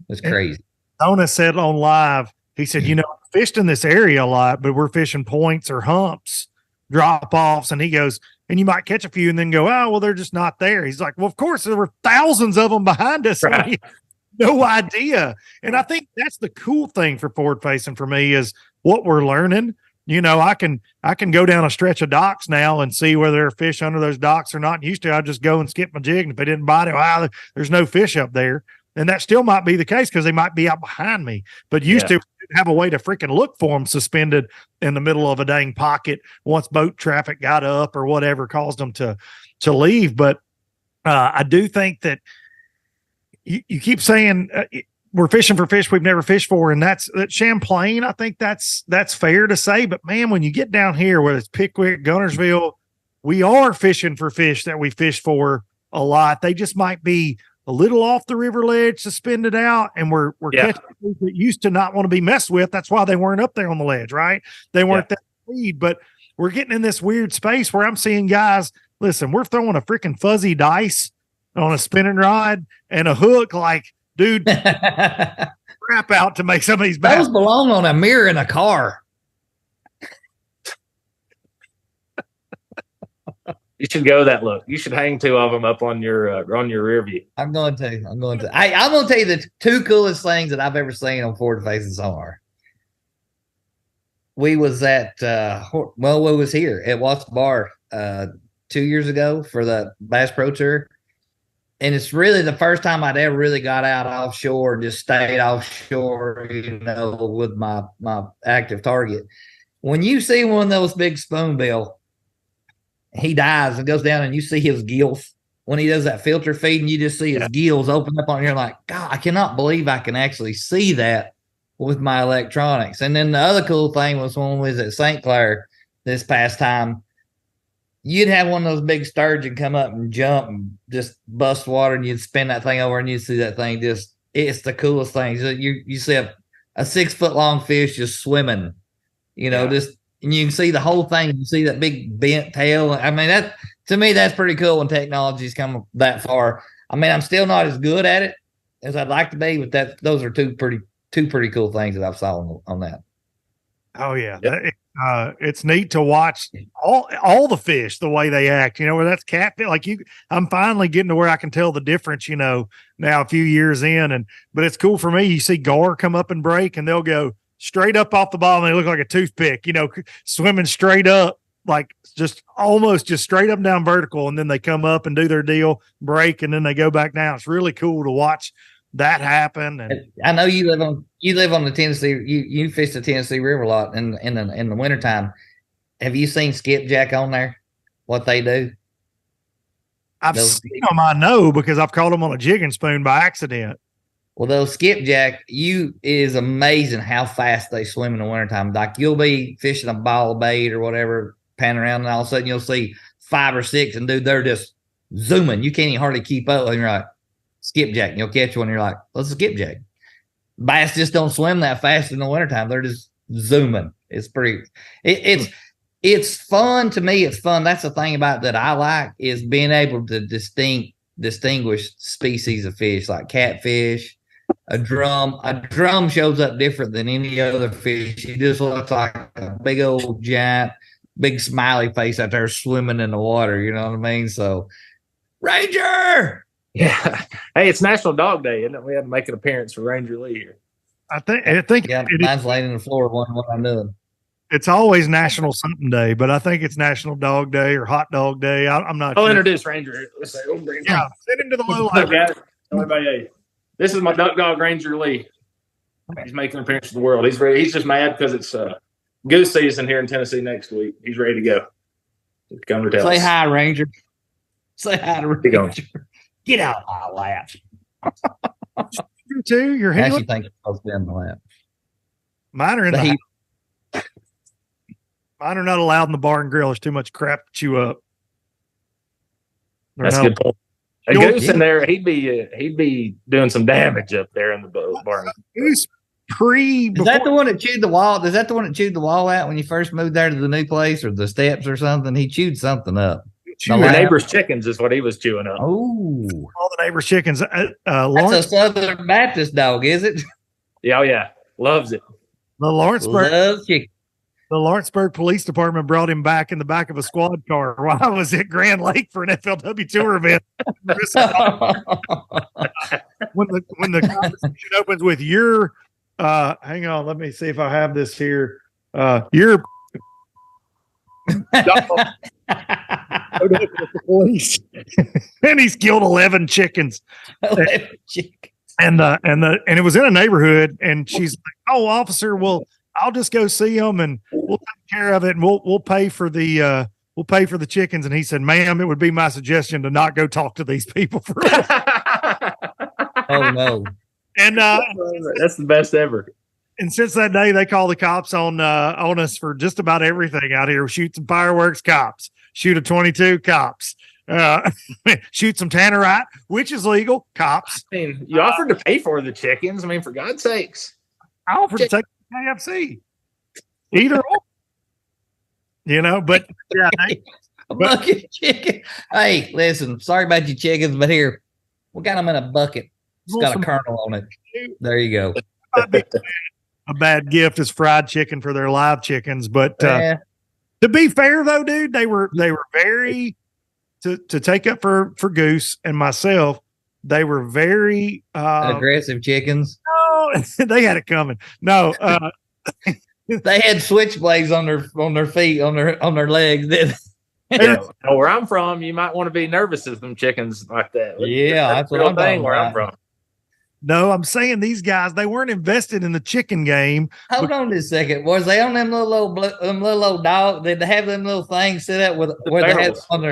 it's crazy. Dona said on live, he said, I fished in this area a lot, but we're fishing points or humps, drop offs. And he goes, and you might catch a few and then go, oh, well, they're just not there. He's like, well, of course, there were thousands of them behind us. Right. No idea. And I think that's the cool thing for forward facing for me is what we're learning. I can go down a stretch of docks now and see whether there are fish under those docks or not. Used to, I'd just go and skip my jig. And if they didn't bite it, there's no fish up there. And that still might be the case because they might be out behind me. But used to have a way to freaking look for them suspended in the middle of a dang pocket once boat traffic got up or whatever caused them to leave. But I do think that you keep saying we're fishing for fish we've never fished for, and that's Champlain. I think that's fair to say. But man, when you get down here, whether it's Pickwick, Gunnersville, we are fishing for fish that we fish for a lot. They just might be a little off the river ledge, suspended out, and we're catching fish that used to not want to be messed with. That's why they weren't up there on the ledge, right? They weren't that speed, but we're getting in this weird space where I'm seeing guys. Listen, we're throwing a freaking fuzzy dice on a spinning rod and a hook, like. Dude, crap out to make some of these bass. Those belong on a mirror in a car. You should go that look. You should hang two of them up on your rear view. I'm going to. I'm going to tell you the two coolest things that I've ever seen on forward facing sonar. We was at we was here at Watts Bar 2 years ago for the Bass Pro Tour. And it's really the first time I'd ever really got out offshore and just stayed offshore, with my active target. When you see one of those big spoonbill, he dives and goes down and you see his gills. When he does that filter feed and you just see his gills open up on here, like, God, I cannot believe I can actually see that with my electronics. And then the other cool thing was when we was at St. Clair this past time, you'd have one of those big sturgeon come up and jump and just bust water, and you'd spin that thing over and you'd see that thing it's the coolest thing. So you see a 6 foot long fish just swimming, just, and you can see the whole thing. You see that big bent tail. I mean, that to me, that's pretty cool when technology's come that far. I mean, I'm still not as good at it as I'd like to be, but those are two pretty cool things that I've saw on that. Oh yeah. Yep. It's neat to watch all the fish, the way they act, where that's catfish. Like I'm finally getting to where I can tell the difference, now a few years in, but it's cool for me. You see gar come up and break and they'll go straight up off the bottom. They look like a toothpick, swimming straight up, like just almost just straight up and down vertical. And then they come up and do their deal, break, and then they go back down. It's really cool to watch that happened. And I know you live on the Tennessee. You fish the Tennessee River a lot in the wintertime. Have you seen skipjack on there? What they do? I've seen them, I know, because I've caught them on a jigging spoon by accident. Well, those skipjack, is amazing how fast they swim in the wintertime. Like you'll be fishing a ball of bait or whatever, panning around, and all of a sudden you'll see 5 or 6, and dude, they're just zooming. You can't even hardly keep up. And you're like, skipjack, and you'll catch one. And you're like, what's a skipjack? Bass just don't swim that fast in the wintertime. They're just zooming. It's pretty. It's fun to me. It's fun. That's the thing about that I like is being able to distinguish species of fish like catfish. A drum shows up different than any other fish. He just looks like a big old giant, big smiley face out there swimming in the water. You know what I mean? So, Ranger. Yeah. Hey, it's National Dog Day, isn't it? We had to make an appearance for Ranger Lee here. I think Yeah, mine's laying on the floor wondering what I'm doing. it's always National something day, but I think it's National Dog Day or Hot Dog Day. I'm not I'll sure. introduce Ranger. Let's say, Yeah, send him to the low Look, light. guys. Everybody, this is my duck dog, Ranger Lee. He's making an appearance in the world. He's ready. He's just mad because it's goose season here in Tennessee next week. He's ready to go. Come to tell Say us. hi, Ranger. Say hi to He going. Ranger. Get out of my lap. You too. You're I actually healing. think it's supposed to be in the lap. Mine are in But the he, Mine are not allowed in the bar and grill. There's too much crap to chew up. They're That's a not- good point. A goose in there, he'd be doing some damage up there in the barn. Goose is that the one that chewed the wall? Is that the one that chewed the wall out when you first moved there to the new place or the steps or something? He chewed something up. Your neighbor's chickens is what he was chewing up. Oh, all the neighbor's chickens. that's Lawrence, a Southern Baptist dog, is it? Yeah, oh yeah, loves it. the Lawrenceburg Love chicken. The Lawrenceburg Police Department brought him back in the back of a squad car while I was at Grand Lake for an FLW tour event. when the conversation opens with your, hang on, let me see if I have this here. Your police, and he's killed 11 chickens. And it was in a neighborhood, and she's like, "Oh, officer, well, I'll just go see them, and we'll take care of it, and we'll pay for the chickens." And he said, "Ma'am, it would be my suggestion to not go talk to these people for." Oh no! And that's the best ever. And since that day, they call the cops on us for just about everything out here. Shoot some fireworks, cops. Shoot a 22, cops. Shoot some tannerite, which is legal, cops. I mean, you offered to pay for the chickens. I mean, for God's sakes. I offered to take KFC. Either or. You know, but yeah, A bucket of chicken. Hey, listen, sorry about your chickens, but here, we got them in a bucket. It's got a kernel on it. There you go. a bad gift is fried chicken for their live chickens. But Yeah. to be fair, though, dude, they were very to take up for Goose and myself. They were very Aggressive chickens. no, they had it coming. No, They had switchblades on their feet, on their legs. Didn't they? Yeah. Where I'm from, you might want to be nervous of them chickens like that. Yeah, that's what real I'm talking thing where I'm about. from. no, I'm saying these guys, they weren't invested in the chicken game. Hold on just a second. Was they on them little old dog? Did they have them little things set up with where they had barrels. on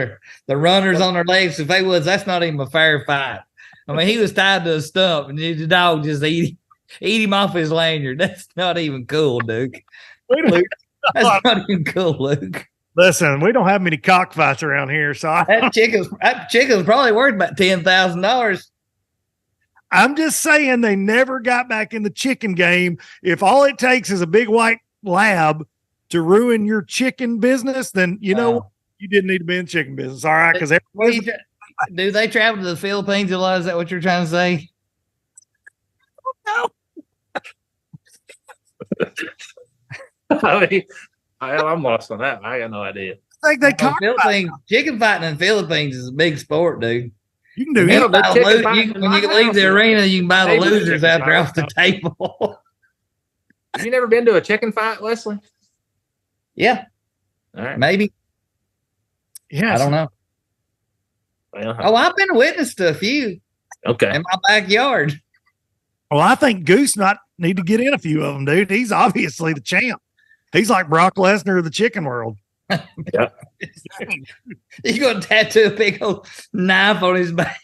the runners on their legs? If they was, that's not even a fair fight. I mean, he was tied to a stump, and the dog just eat him off his lanyard. That's not even cool, Duke. Luke, That's not even cool, Luke. listen, we don't have many cockfights around here, so That chicken's probably worth about $10,000. I'm just saying they never got back in the chicken game. If all it takes is a big white lab to ruin your chicken business, then you know Wow. you didn't need to be in the chicken business. All right, because Do they travel to the Philippines a lot? Is that what you're trying to say? I mean, I'm lost on that. I got no idea. I think they Philippines, chicken fighting in the Philippines is a big sport, dude. you can do You anything. can buy chicken the fighting in when my you leave house the is- arena, you can buy the Table losers chicken out there fight. off the table. Have you never been to a chicken fight, Wesley? Yeah, All right. maybe. Yes. I don't know. Well, Oh, I've been a witness to a few okay. in my backyard. Well, I think Goose not need to get in a few of them, dude. He's obviously the champ. He's like Brock Lesnar of the chicken world. Yeah. He's going to tattoo a big old knife on his back.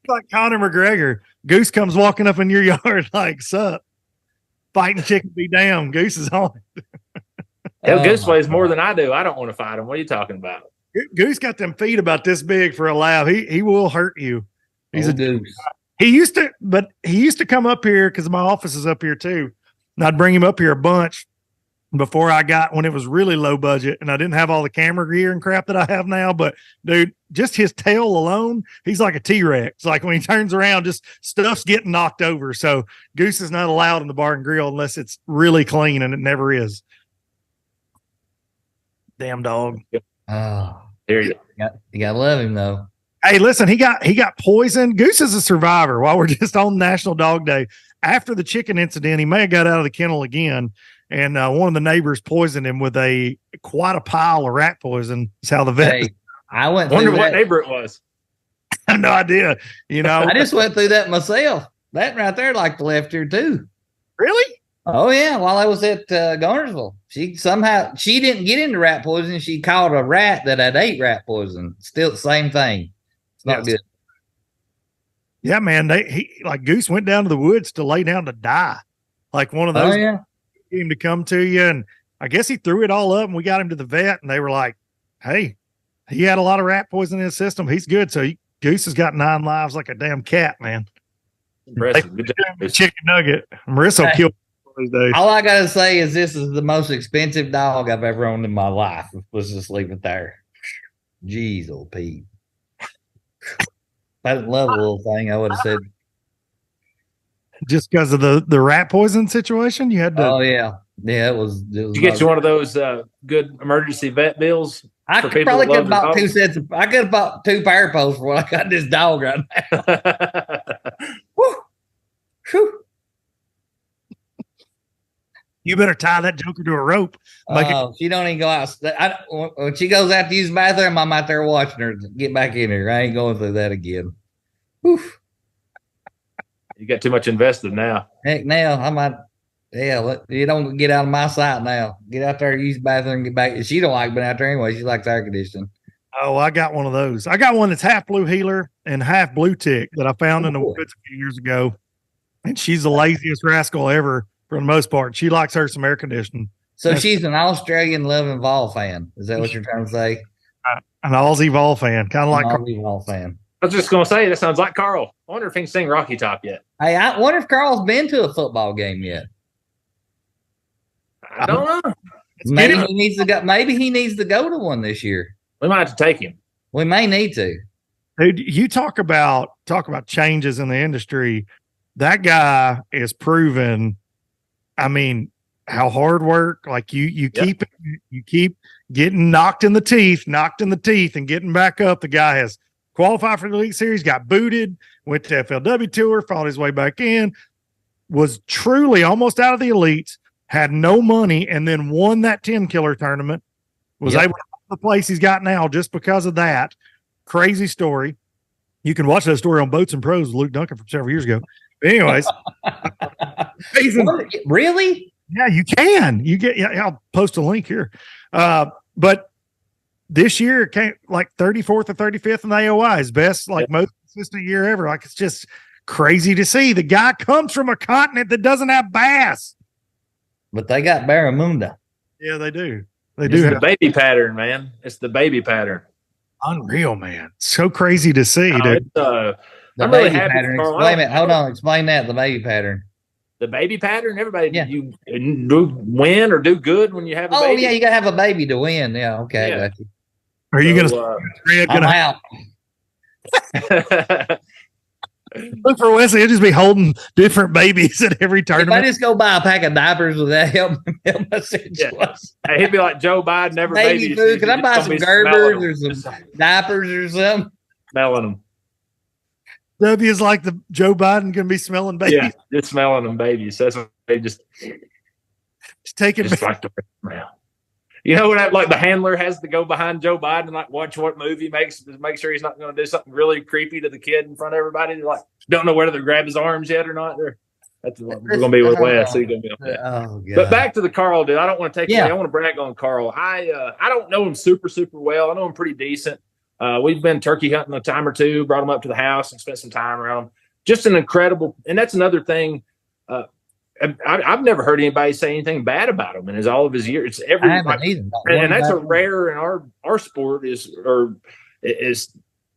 Like Conor McGregor. Goose comes walking up in your yard like, sup? Fighting chicken be damned. Goose is on it. Hell, Goose weighs more than I do. I don't want to fight him. What are you talking about? Goose got them feet about this big for a lab. He will hurt you. He's a Goose. He used to come up here because my office is up here too. And I'd bring him up here a bunch before when it was really low budget and I didn't have all the camera gear and crap that I have now. But dude, just his tail alone, he's like a T-Rex. Like when he turns around, just stuff's getting knocked over. So Goose is not allowed in the bar and grill unless it's really clean, and it never is. Damn dog. Oh, Here you you gotta love him though. Hey, listen, he got poisoned. Goose is a survivor. While we're just on National Dog Day, after the chicken incident, he may have got out of the kennel again, and one of the neighbors poisoned him with quite a pile of rat poison. Is how the vet. Hey, I went. wonder what neighbor it was. I have no idea. I just went through that myself. That right there, like left here too. Really? Oh yeah, while I was at Garnersville, she didn't get into rat poison. She caught a rat that had ate rat poison. Still the same thing. It's not good. Yeah, man. Goose went down to the woods to lay down to die. Like one of those. Oh yeah. Him to come to you, and I guess he threw it all up, and we got him to the vet, and they were like, "Hey, he had a lot of rat poison in his system. He's good." So Goose has got 9 lives like a damn cat, man. Impressive. Good job. Chicken nugget. Marissa will kill those days. All I gotta say is this is the most expensive dog I've ever owned in my life. Let's just leave it there. Jeez, old Pete. If I didn't love the little thing, I would have said. Just because of the rat poison situation, you had to. Oh yeah, it was. Did you get you one of those good emergency vet bills? I could probably could have bought 2 sets. I could have bought 2 pair posts for what I got this dog right now. Woo. Whew. You better tie that joker to a rope. She don't even go out. When she goes out to use the bathroom, I'm out there watching her get back in here. I ain't going through that again. Whew. You got too much invested now. Heck, now I might. Yeah, you don't get out of my sight now. Get out there, use the bathroom, get back. She don't like being out there anyway. She likes air conditioning. Oh, I got one of those. I got one that's half blue heeler and half blue tick that I found in the woods a few years ago. And she's the laziest rascal ever for the most part. She likes her some air conditioning. So she's an Australian Loving Vol fan. Is that what you're trying to say? An Aussie Vol fan, kind of like Aussie Vol fan. I was just going to say, that sounds like Carl. I wonder if he can sing Rocky Top yet. Hey, I wonder if Carl's been to a football game yet. I don't know. Maybe he needs to go. Maybe he needs to go to one this year. We might have to take him. We may need to. Dude, you talk about changes in the industry. That guy is proven. I mean, how hard work. Like you keep getting knocked in the teeth, and getting back up. The guy has qualified for the Elite Series, got booted, went to FLW Tour, fought his way back in, was truly almost out of the elites, had no money, and then won that 10 killer tournament. Was able to find the place he's got now just because of that. Crazy story. You can watch that story on Boats and Pros with Luke Duncan from several years ago. But anyways, really? Yeah, you can. I'll post a link here. But this year it came like 34th or 35th in the AOI, his best, most consistent year ever. Like, it's just crazy to see. The guy comes from a continent that doesn't have bass. But they got barramundi. Yeah, they do. It's the baby pattern, man. It's the baby pattern. Unreal, man. So crazy to see, dude. The baby pattern. Explain it. Hold on. Explain that. The baby pattern. The baby pattern. Everybody, you do win or do good when you have a baby. Oh yeah, you gotta have a baby to win. Yeah. Okay. Yeah. I got you. Are you gonna? I'm out. Look for Wesley. He'll just be holding different babies at every tournament. If I just go buy a pack of diapers, would that help my situation? Hey, he'd be like Joe Biden, never baby food. Can I buy some Gerbers or some diapers or something? Smelling them. W is like the Joe Biden can be smelling babies. Yeah, just smelling them babies. That's what they just take it. Just like the smell. You know what? Like the handler has to go behind Joe Biden and like watch what movie makes, make sure he's not going to do something really creepy to the kid in front of everybody. They're like, don't know whether to grab his arms yet or not. That's what we're going to be with Wes. He's going to be up there. Oh, God. But back to the Carl, dude. I don't want to take Yeah. away. I want to brag on Carl. I don't know him super well. I know him pretty decent. We've been turkey hunting a time or two, brought him up to the house and spent some time around him. Just an incredible, and that's another thing. I've never heard anybody say anything bad about him in all of his years. It's every, I haven't either. and that's a rare in our sport is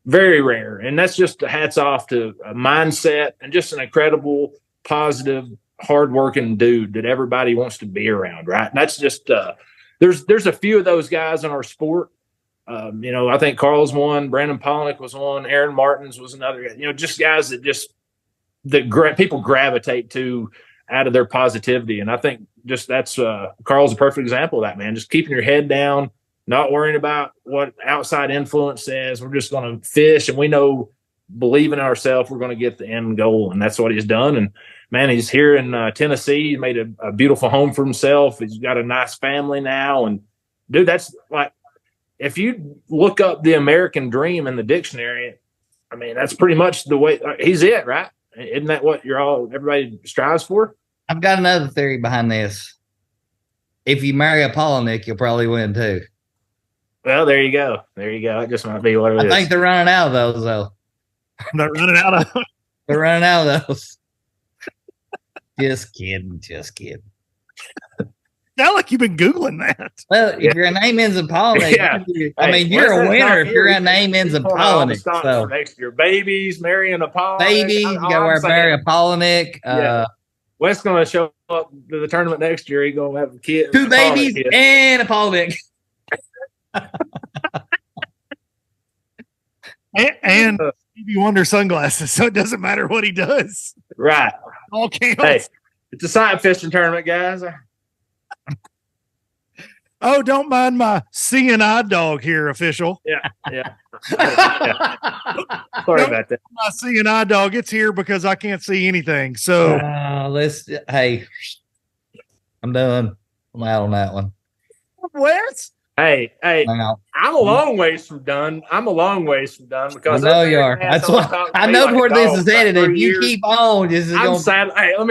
very rare. And that's just hats off to a mindset and just an incredible, positive, hardworking dude that everybody wants to be around. Right. And that's just, there's a few of those guys in our sport. I think Carl's one, Brandon Polnick was one, Aaron Martins was another, just guys that people gravitate to out of their positivity. And I think just that's, Carl's a perfect example of that, man. Just keeping your head down, not worrying about what outside influence says. We're just going to fish, and we know, believing in ourselves, we're going to get the end goal. And that's what he's done. And man, he's here in Tennessee. He made a beautiful home for himself. He's got a nice family now. And dude, that's like, if you look up the American dream in the dictionary, I mean, that's pretty much the way he's it, right? Isn't that what everybody strives for? I've got another theory behind this. If you marry a Polnick, you'll probably win too. Well, there you go. It just might be what it is. I think they're running out of those, though. They're running out of. They're running out of those. Just kidding. Sound like you've been Googling that. Well, if your name ends in Polnick, Yeah. you're a winner if your name ends in Polnick. So, next year, babies, marrying a Polnick. baby, you got to marry a Polnick. Wes going to show up to the tournament next year. He's going to have a kid, 2 babies and a Polnick. and Stevie Wonder sunglasses, so it doesn't matter what he does. Right. All counts. Hey, it's a side fishing tournament, guys. Oh, don't mind my CNI dog here, official. Yeah. Sorry about that. My CNI dog, it's here because I can't see anything. So hey, I'm done. I'm out on that one. Wes? Hey, Wow. I'm a long ways from done. Because I know you are. That's what I know where this is headed. If you keep on, this is I'm going. sad. Hey, let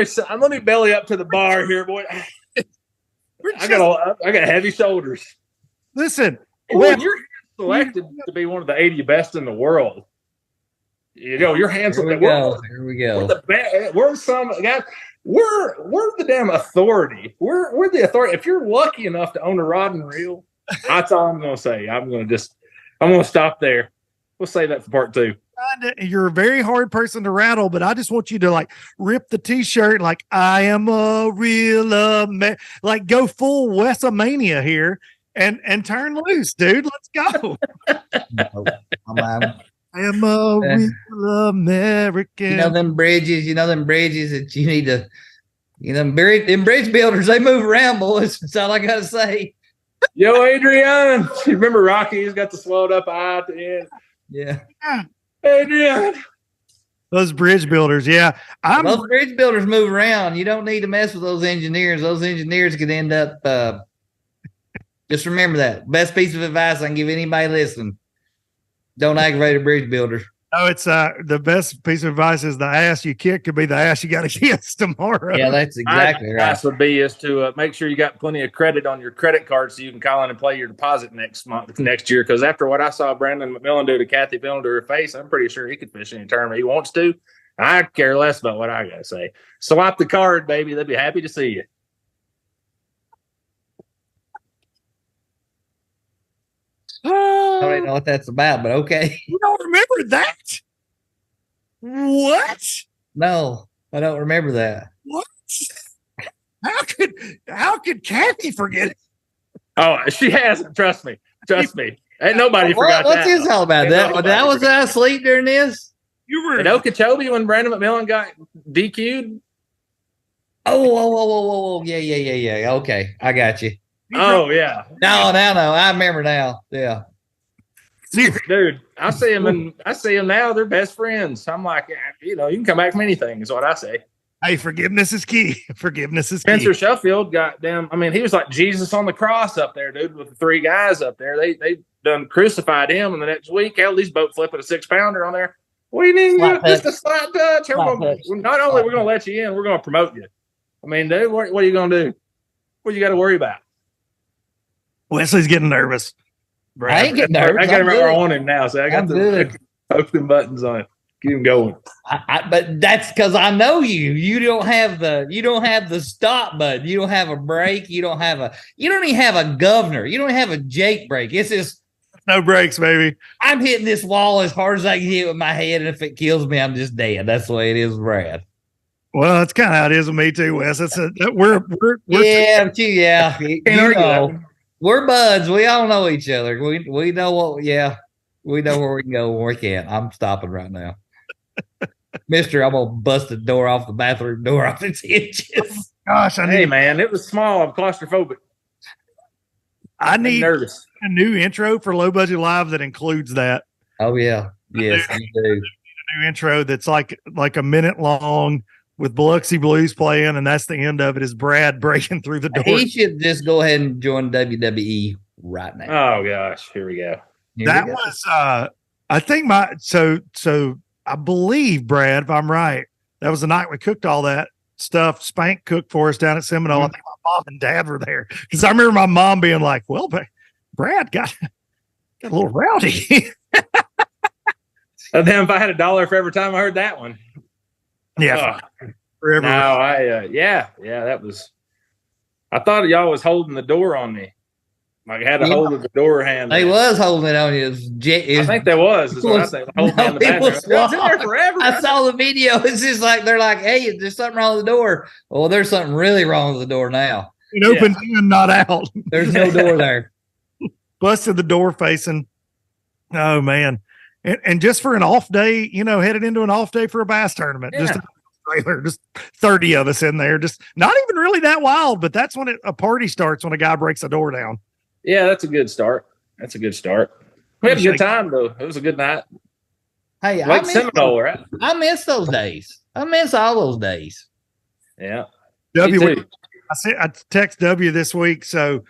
me belly up to the bar here, boy. I got heavy shoulders. Listen, Well, you're selected to be one of the 80 best in the world. Your hands on Here we go. We're the best. We're some guys. We're the damn authority. We're the authority. If you're lucky enough to own a rod and reel, that's all I'm going to say. I'm going to stop there. We'll save that for part 2. you're a very hard person to rattle, but I just want you to like rip the t-shirt like I am a real like go full Wesomania here and turn loose, dude. Let's go. I am a real American. You know them bridges that you need to, them bridge builders, they move around, boys. That's all I gotta say. Yo, Adrian. You remember Rocky? He's got the swelled up eye at the end. Yeah. Adrian. Those bridge builders, yeah. Those bridge builders move around. You don't need to mess with those engineers. Those engineers could end up just remember that. Best piece of advice I can give anybody listening. Don't aggravate a bridge builder. Oh, it's the best piece of advice is the ass you kick could be the ass you got to kiss tomorrow. Yeah, that's exactly right. Advice would be is to make sure you got plenty of credit on your credit card so you can call in and play your deposit next year. Because after what I saw Brandon McMillan do to Kathy Phelan to her face, I'm pretty sure he could fish any tournament he wants to. I care less about what I got to say. Swipe the card, baby. They'd be happy to see you. I don't even know what that's about, but okay. You don't remember that? What? No, I don't remember that. What? How could Kathy forget it? Oh, she hasn't. Trust me. Ain't nobody forgot What's that. What's this all about? That was I asleep during this? You were in Okeechobee when Brandon McMillan got DQ'd. Oh, yeah. Okay, I got you. Oh yeah. No. I remember now. Yeah. Dude, I see him now. They're best friends. I'm like, you can come back from anything, is what I say. Hey, forgiveness is key. Forgiveness is key. Spencer Sheffield got them. I mean, he was like Jesus on the cross up there, dude, with the 3 guys up there. They done crucified him, and the next week, hell, these boat flipping a 6-pounder on there. What do you mean? Slight Just a slight touch. Slight touch. Not only we're going to let you in, we're going to promote you. I mean, dude, what are you going to do? What you got to worry about? Wesley's getting nervous. Brad. I ain't getting nervous. I got him on him now, so I got to poke them buttons on it. Keep him going. But that's because I know you. You don't have the stop button. You don't have a brake. You don't even have a governor. You don't have a Jake brake. It's just no brakes, baby. I'm hitting this wall as hard as I can hit with my head, and if it kills me, I'm just dead. That's the way it is, Brad. Well, that's kind of how it is with me too, Wes. We're yeah. We're buds. We all know each other. We know what. Yeah, we know where we can go when we can't. I'm stopping right now, Mister. I'm gonna bust the door off the bathroom door off its hinges. Gosh, man, it was small. I'm claustrophobic. I need nervous. A new intro for Low Budget Live that includes that. Oh yeah, yes, you do. A new intro that's like a minute long with Biloxi Blues playing, and that's the end of it. Is Brad breaking through the door? He should just go ahead and join WWE right now. Oh gosh, here we go. I think I believe, Brad, if I'm right, that was the night we cooked all that stuff Spank cooked for us down at Seminole. I think my mom and dad were there because I remember my mom being like, "Well, Brad got a little rowdy." And then if I had $1 for every time I heard that one. Yeah. Forever. No, that was. I thought y'all was holding the door on me. Like I had a hold of the door handle. They was holding it on you. I think there was. That's what I think. Holding on the bathroom. It's in there forever. I saw the video. It's just like they're like, "Hey, there's something wrong with the door." Well, there's something really wrong with the door now. It opened in, not out. There's no door there. Busted the door facing. Oh man. And just for an off day, headed into an off day for a bass tournament. Yeah. Just 30 of us in there. Just not even really that wild, but that's when a party starts when a guy breaks a door down. Yeah, that's a good start. We had a good time though. It was a good night. Hey, like Seminole, right? I miss those days. I miss all those days. Yeah. I text W this week. So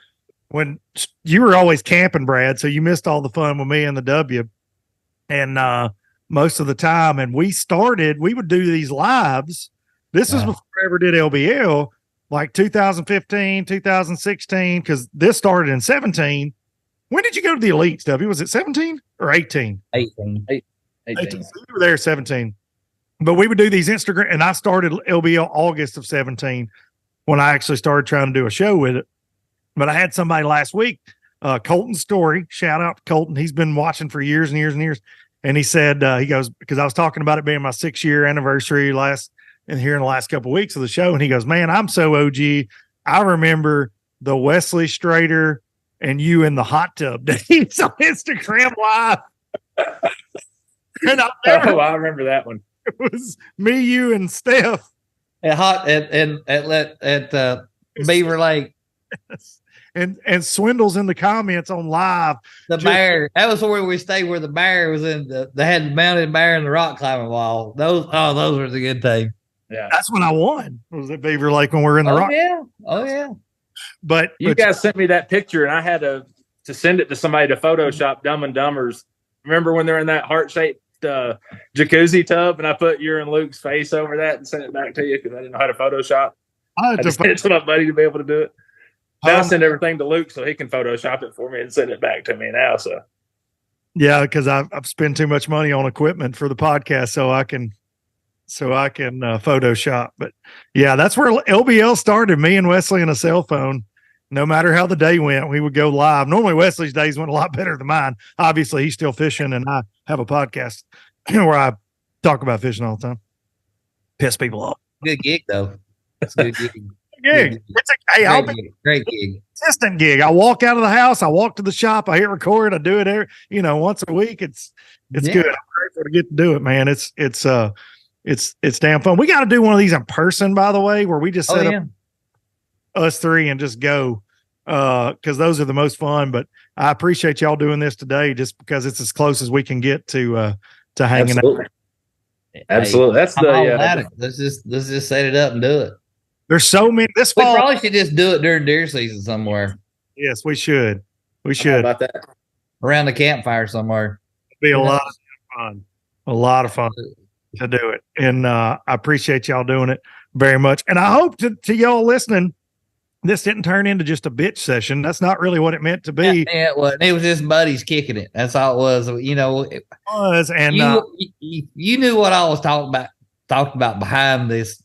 when you were always camping, Brad, so you missed all the fun with me and the W. And most of the time, and we would do these lives. This is before I ever did LBL, like 2015, 2016, because this started in 17. When did you go to the Elites, W? Was it 17 or 18? 18. 18. So you were there 17. But we would do these Instagram, and I started LBL August of 17 when I actually started trying to do a show with it. But I had somebody last week, Colton Story, shout out to Colton. He's been watching for years and years and years. And he said, he goes, because I was talking about it being my 6-year anniversary here in the last couple of weeks of the show. And he goes, man, I'm so OG. I remember the Wesley Strader and you in the hot tub days on Instagram Live. And I remember that one. It was me, you, and Steph. At Beaver Lake. And Swindle's in the comments on live. The bear. That was where we stayed, where the bear was in they had the mounted bear and the rock climbing wall. Those were the good thing. Yeah. That's when I won. Was at Beaver Lake when we were in the rock. Yeah. Oh yeah. But you guys sent me that picture and I had to send it to somebody to Photoshop Dumb and Dumbers. Remember when they're in that heart-shaped jacuzzi tub and I put your and Luke's face over that and sent it back to you because I didn't know how to Photoshop. I just sent it to my buddy to be able to do it. Now I send everything to Luke so he can Photoshop it for me and send it back to me now. So, yeah, because I've spent too much money on equipment for the podcast, so I can Photoshop. But yeah, that's where LBL started. Me and Wesley and a cell phone. No matter how the day went, we would go live. Normally, Wesley's days went a lot better than mine. Obviously, he's still fishing, and I have a podcast where I talk about fishing all the time. Piss people off. Good gig though. It's a good gig. Gig. Great gig. Consistent gig. I walk out of the house, I walk to the shop, I hit record, I do it once a week. It's good. I'm grateful to get to do it, man. It's damn fun. We got to do one of these in person, by the way, where we just set up us three and just go. Because those are the most fun. But I appreciate y'all doing this today just because it's as close as we can get to hanging out. Absolutely. That's let's just set it up and do it. There's so many this fall. We probably should just do it during deer season somewhere. Yes, we should. We should. How about that? Around the campfire somewhere. It'd be a lot of fun. A lot of fun to do it. And I appreciate y'all doing it very much. And I hope to y'all listening, this didn't turn into just a bitch session. That's not really what it meant to be. Yeah, it was just buddies kicking it. That's all it was. You know, It was, and you knew what I was talking about behind this.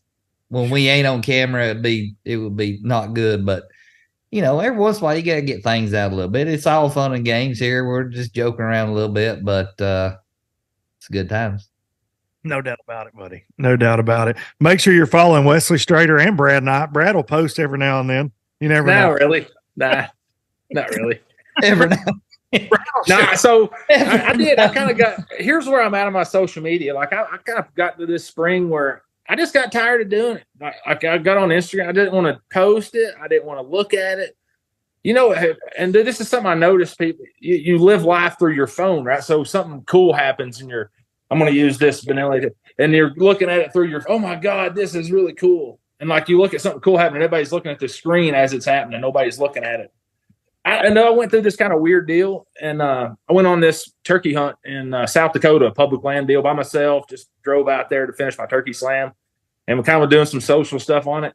When we ain't on camera, it would be not good. But you know, every once in a while you gotta get things out a little bit. It's all fun and games here. We're just joking around a little bit, but it's good times. no doubt about it, buddy. No doubt about it. Make sure you're following Wesley Strader and Brad Knight. Brad will post every now and then. You never know. Really? Nah, not really. Every now. Nah, so I did. I kind of got. Here's where I'm at on my social media. Like I kind of got to this spring where I just got tired of doing it. Like I got on Instagram. I didn't want to post it. I didn't want to look at it. You know, and this is something I noticed. People, you live life through your phone, right? So something cool happens, and I'm going to use this vanilla, and you're looking at it through your. Oh my God, this is really cool. And like you look at something cool happening, everybody's looking at the screen as it's happening. Nobody's looking at it. I know I went through this kind of weird deal, and I went on this turkey hunt in South Dakota, a public land deal by myself. Just drove out there to finish my turkey slam, and we kind of doing some social stuff on it.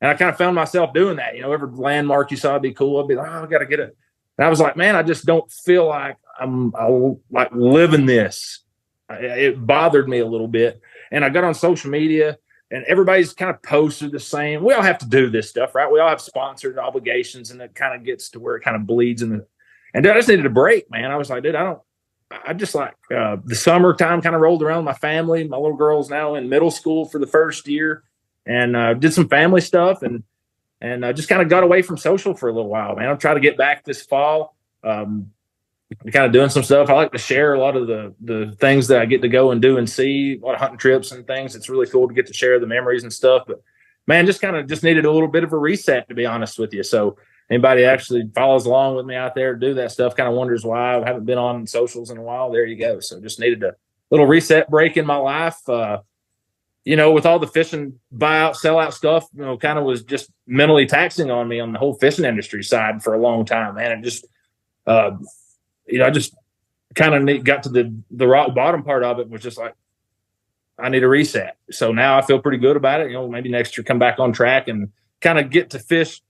And I kind of found myself doing that. You know, every landmark you saw would be cool. I'd be like, oh, I got to get it. And I was like, man, I just don't feel like I'm like living this. It bothered me a little bit. And I got on social media, and everybody's kind of posted the same. We all have to do this stuff, right? We all have sponsored obligations, and it kind of gets to where it kind of bleeds. And dude, I just needed a break, man. I was like, dude, I just like the summertime kind of rolled around with my family. My little girl's now in middle school for the first year, and did some family stuff, and just kind of got away from social for a little while, man. I'm trying to get back this fall. Kind of doing some stuff. I like to share a lot of the things that I get to go and do and see, a lot of hunting trips and things. It's really cool to get to share the memories and stuff. But man, just needed a little bit of a reset, to be honest with you. So anybody actually follows along with me out there, do that stuff, kind of wonders why I haven't been on socials in a while. There you go. So just needed a little reset break in my life. You know, with all the fishing buyout, sellout stuff, you know, kind of was just mentally taxing on me on the whole fishing industry side for a long time, man. And just, you know, I just kind of got to the rock bottom part of it, was just like, I need a reset. So now I feel pretty good about it. You know, maybe next year come back on track and kind of get to fish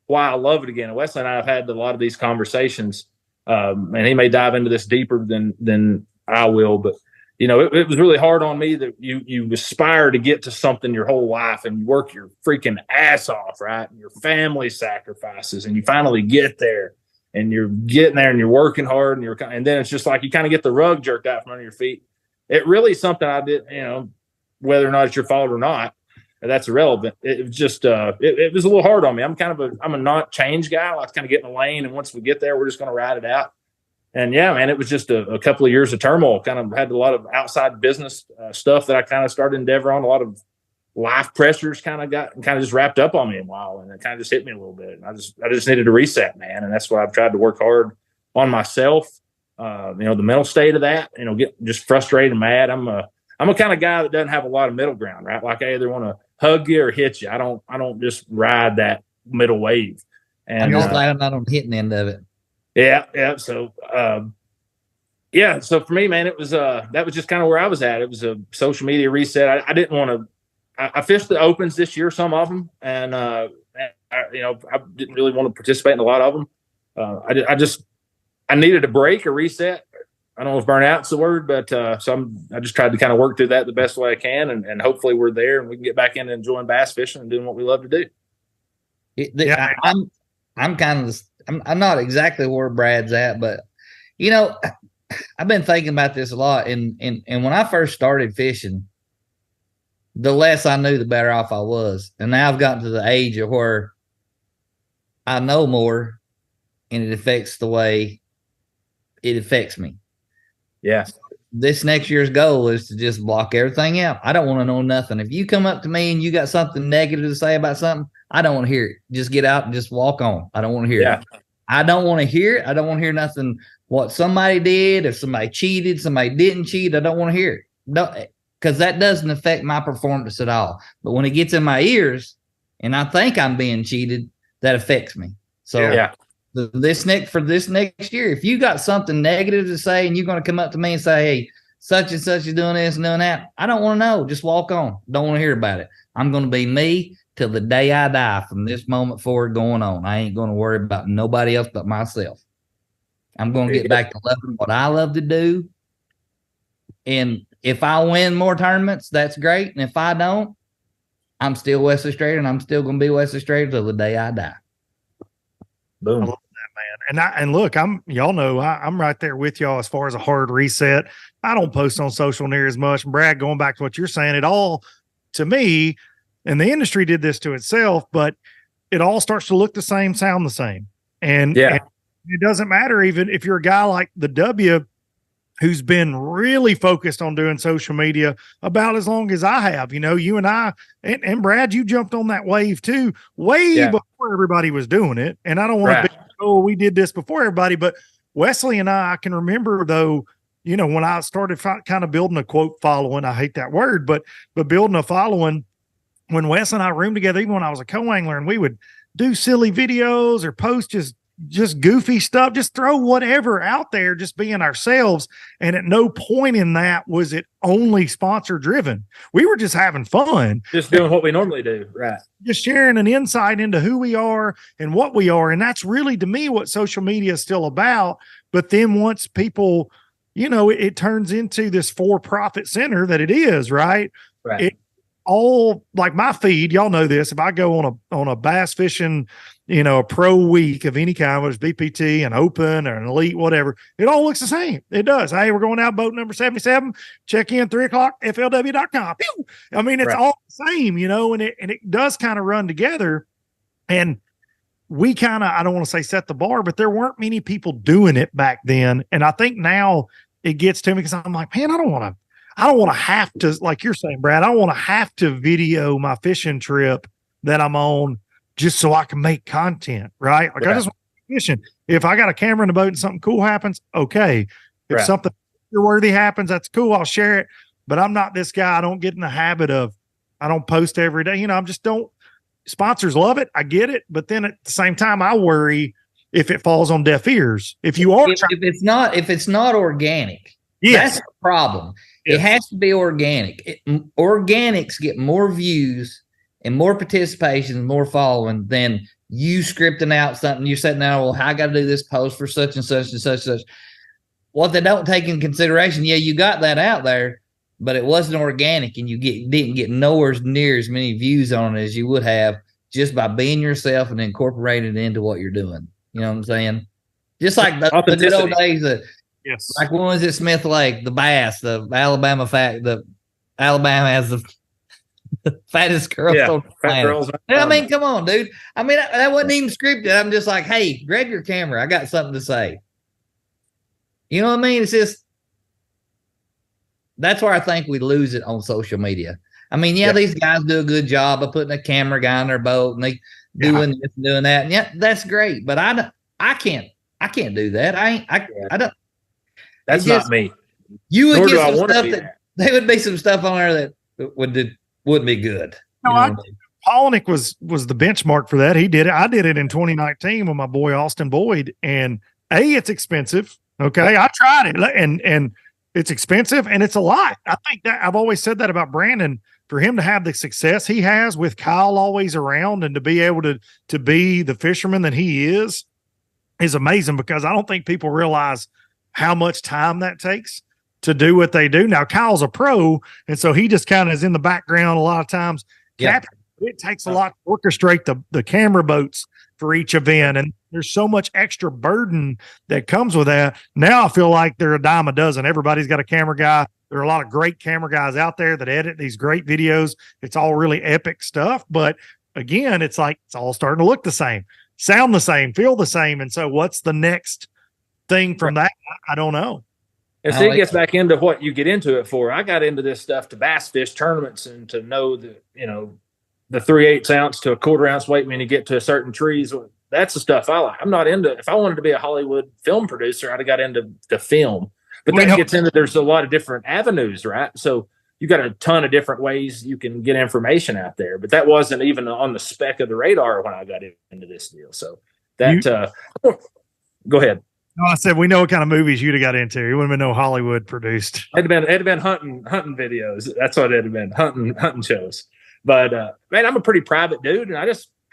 why I love it again. And Wesley and I have had a lot of these conversations, and he may dive into this deeper than I will, but you know, it was really hard on me that you aspire to get to something your whole life and work your freaking ass off, right? And your family sacrifices, and you finally get there, and you're getting there and you're working hard, and then it's just like you kind of get the rug jerked out from under your feet. It really is something I did, you know, whether or not it's your fault or not, that's irrelevant. It was just it was a little hard on me. I'm a not change guy. I like to kind of get in the lane, and once we get there, we're just going to ride it out. And yeah, man, it was just a couple of years of turmoil. Kind of had a lot of outside business stuff that I kind of started endeavor on. A lot of life pressures kind of just wrapped up on me a while, and it kind of just hit me a little bit. And I just needed a reset, man. And that's why I've tried to work hard on myself. You know, the mental state of that. You know, get just frustrated and mad. I'm a kind of guy that doesn't have a lot of middle ground, right? Like I either want to hug you or hit you. I don't just ride that middle wave. And I'm just glad I'm not on the hitting end of it. Yeah. So, so for me, man, it was, that was just kind of where I was at. It was a social media reset. I didn't want to, I fished the opens this year, some of them. And, I didn't really want to participate in a lot of them. I needed a break, a reset. I don't know if burnout's the word, but, I just tried to kind of work through that the best way I can. And hopefully we're there and we can get back into enjoying bass fishing and doing what we love to do. I'm not exactly where Brad's at, but you know, I've been thinking about this a lot. And when I first started fishing, the less I knew, the better off I was. And now I've gotten to the age of where I know more, and it affects the way it affects me. Yeah. This next year's goal is to just block everything out. I don't want to know nothing. If you come up to me and you got something negative to say about something, I don't want to hear it. Just get out and just walk on. I don't want to hear it. I don't want to hear it. I don't want to hear nothing. What somebody did, if somebody cheated, somebody didn't cheat, I don't want to hear it. No, because that doesn't affect my performance at all. But when it gets in my ears and I think I'm being cheated, that affects me. So this next year, if you got something negative to say and you're going to come up to me and say, hey, such and such is doing this and doing that. I don't want to know. Just walk on. Don't want to hear about it. I'm going to be me till the day I die from this moment forward going on. I ain't going to worry about nobody else but myself. I'm going to get back to loving what I love to do. And if I win more tournaments, that's great. And if I don't, I'm still Wesley Strader, and I'm still going to be Wesley Strader till the day I die. Boom. I love that, man. And look, y'all know I'm right there with y'all as far as a hard reset. I don't post on social near as much. Brad, going back to what you're saying, it all, to me, and the industry did this to itself, but it all starts to look the same, sound the same. And it doesn't matter even if you're a guy like the W who's been really focused on doing social media about as long as I have. You know, you and I and Brad, you jumped on that wave too, way before everybody was doing it. And I don't want to be, oh, we did this before everybody, but Wesley and I can remember though, you know, when I started kind of building a quote following, I hate that word, but building a following, when Wes and I roomed together, even when I was a co-angler, and we would do silly videos or post just goofy stuff, just throw whatever out there, just being ourselves. And at no point in that was it only sponsor driven. We were just having fun. Just doing what we normally do. Right. Just sharing an insight into who we are and what we are. And that's really, to me, what social media is still about. But then once people, you know, it turns into this for-profit center that it is, right? Right. It all, like my feed, y'all know this. If I go on a bass fishing, you know, a pro week of any kind, whether it's BPT, an open or an elite, whatever, it all looks the same. It does. Hey, we're going out boat number 77, check in 3:00, FLW.com. Pew! I mean, it's all the same, you know, and it does kind of run together. And we kind of, I don't want to say set the bar, but there weren't many people doing it back then. And I think now it gets to me because I'm like, man, I don't want to have to, like you're saying, Brad, I don't want to have to video my fishing trip that I'm on just so I can make content, right? Like I just want to be fishing. If I got a camera in the boat and something cool happens, okay. If something worthy happens, that's cool. I'll share it. But I'm not this guy. I don't get in the habit of, I don't post every day. You know, I'm just don't. Sponsors love it. I get it. But then at the same time, I worry if it falls on deaf ears. If you are, if it's not organic, that's the problem. It has to be organic. Organics get more views and more participation and more following than you scripting out something. You're sitting there, well, I got to do this post for such and such and such and such. What they don't take in consideration, you got that out there, but it wasn't organic, and you didn't get nowhere near as many views on it as you would have just by being yourself and incorporating it into what you're doing. You know what I'm saying? Just like the good old days of, like when was it Smith Lake, the bass, the Alabama has the fattest girls on the planet. I mean, come on, dude. I mean, that wasn't even scripted. I'm just like, hey, grab your camera. I got something to say. You know what I mean? It's just, that's where I think we lose it on social media. I mean, these guys do a good job of putting a camera guy on their boat and they doing this and doing that. And that's great. But I can't do that. I don't. That's not me. You would get some stuff that there would be some stuff on there that wouldn't be good. No, Polnick was the benchmark for that. He did it. I did it in 2019 with my boy Austin Boyd. And it's expensive. Okay. I tried it and it's expensive and it's a lot. I think that I've always said that about Brandon, for him to have the success he has with Kyle always around and to be able to be the fisherman that he is amazing, because I don't think people realize how much time that takes to do what they do. Now, Kyle's a pro, and so he just kind of is in the background a lot of times. It takes a lot to orchestrate the camera boats for each event, and there's so much extra burden that comes with that. Now I feel like they're a dime a dozen. Everybody's got a camera guy. There are a lot of great camera guys out there that edit these great videos. It's all really epic stuff. But again, it's like it's all starting to look the same, sound the same, feel the same. And so what's the next thing from that? I don't know. And so it gets back into what you get into it for. I got into this stuff to bass fish tournaments and to know that, the 3/8 ounce to a 1/4 ounce weight when you get to certain trees. That's the stuff I like. I'm not into, if I wanted to be a Hollywood film producer, I'd have got into the film. But that gets into, there's a lot of different avenues, right? So you got a ton of different ways you can get information out there. But that wasn't even on the spec of the radar when I got into this deal. So that, go ahead. No, I said we know what kind of movies you'd have got into. It wouldn't have been no Hollywood produced. It'd have been hunting videos. That's what it'd have been, hunting shows. But man, I'm a pretty private dude, and I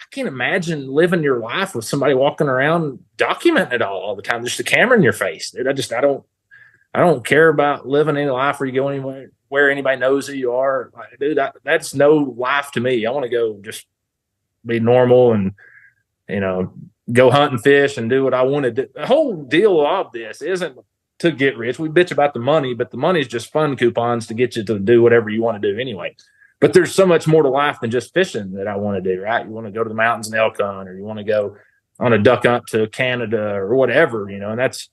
can't imagine living your life with somebody walking around documenting it all the time. Just a camera in your face, dude. I don't care about living any life where you go anywhere where anybody knows who you are. Like, dude, that's no life to me. I want to go just be normal and, go hunt and fish and do what I want to do. The whole deal of this isn't to get rich. We bitch about the money, but the money is just fun coupons to get you to do whatever you want to do anyway. But there's so much more to life than just fishing that I want to do, right? You want to go to the mountains and elk hunt, or you want to go on a duck hunt to Canada or whatever, and that's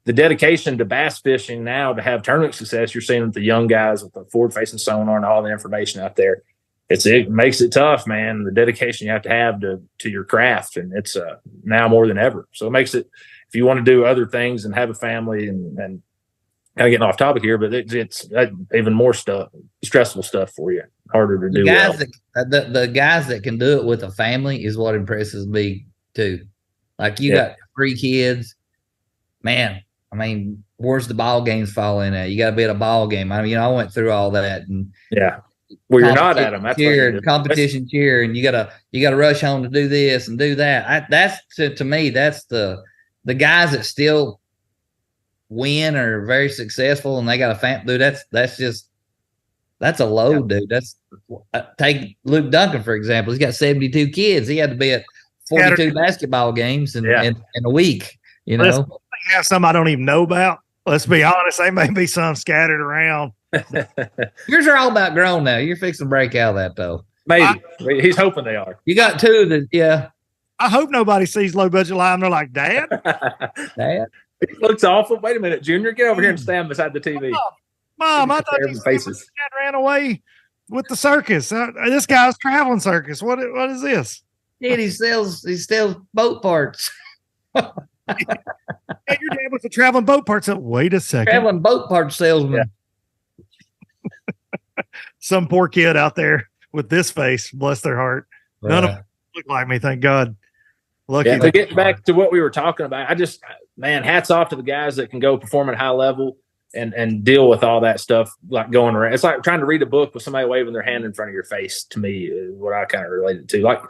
the dedication to bass fishing now to have tournament success. You're seeing with the young guys with the forward-facing sonar and all the information out there. It makes it tough, man. The dedication you have to your craft, and it's now more than ever. So it makes it, if you want to do other things and have a family and kind of getting off topic here, but it's even more stressful stuff for you, harder to do. The guys that can do it with a family is what impresses me too. Like you got 3 kids, man. I mean, where's the ball games fall in at? You got to be at a ball game. I mean, I went through all that, and well, you're not at them. That's competition cheer, and you gotta rush home to do this and do that. That's to me, that's the guys that still win or are very successful, and they got a family. Dude, that's a load, dude. That's take Luke Duncan for example. He's got 72 kids. He had to be at 42 basketball games in a week. Have some I don't even know about. Let's be honest, they may be some scattered around. Yours are all about grown now. You're fixing to break out of that though. Maybe he's hoping they are. You got 2 that, I hope nobody sees Low Budget Live and they're like, Dad? Dad? It looks awful. Wait a minute, Junior, get over here and stand beside the TV. Mom, I thought these faces ran away with the circus. This guy's traveling circus. What is this? Dad, he sells boat parts. Hey, your dad was a traveling boat parts. Wait a second. Traveling boat parts salesman. Some poor kid out there with this face, bless their heart. None of them look like me, thank God. Lucky. To get back to what we were talking about, hats off to the guys that can go perform at high level and deal with all that stuff, like going around. It's like trying to read a book with somebody waving their hand in front of your face. To me, is what I kind of related to. Like,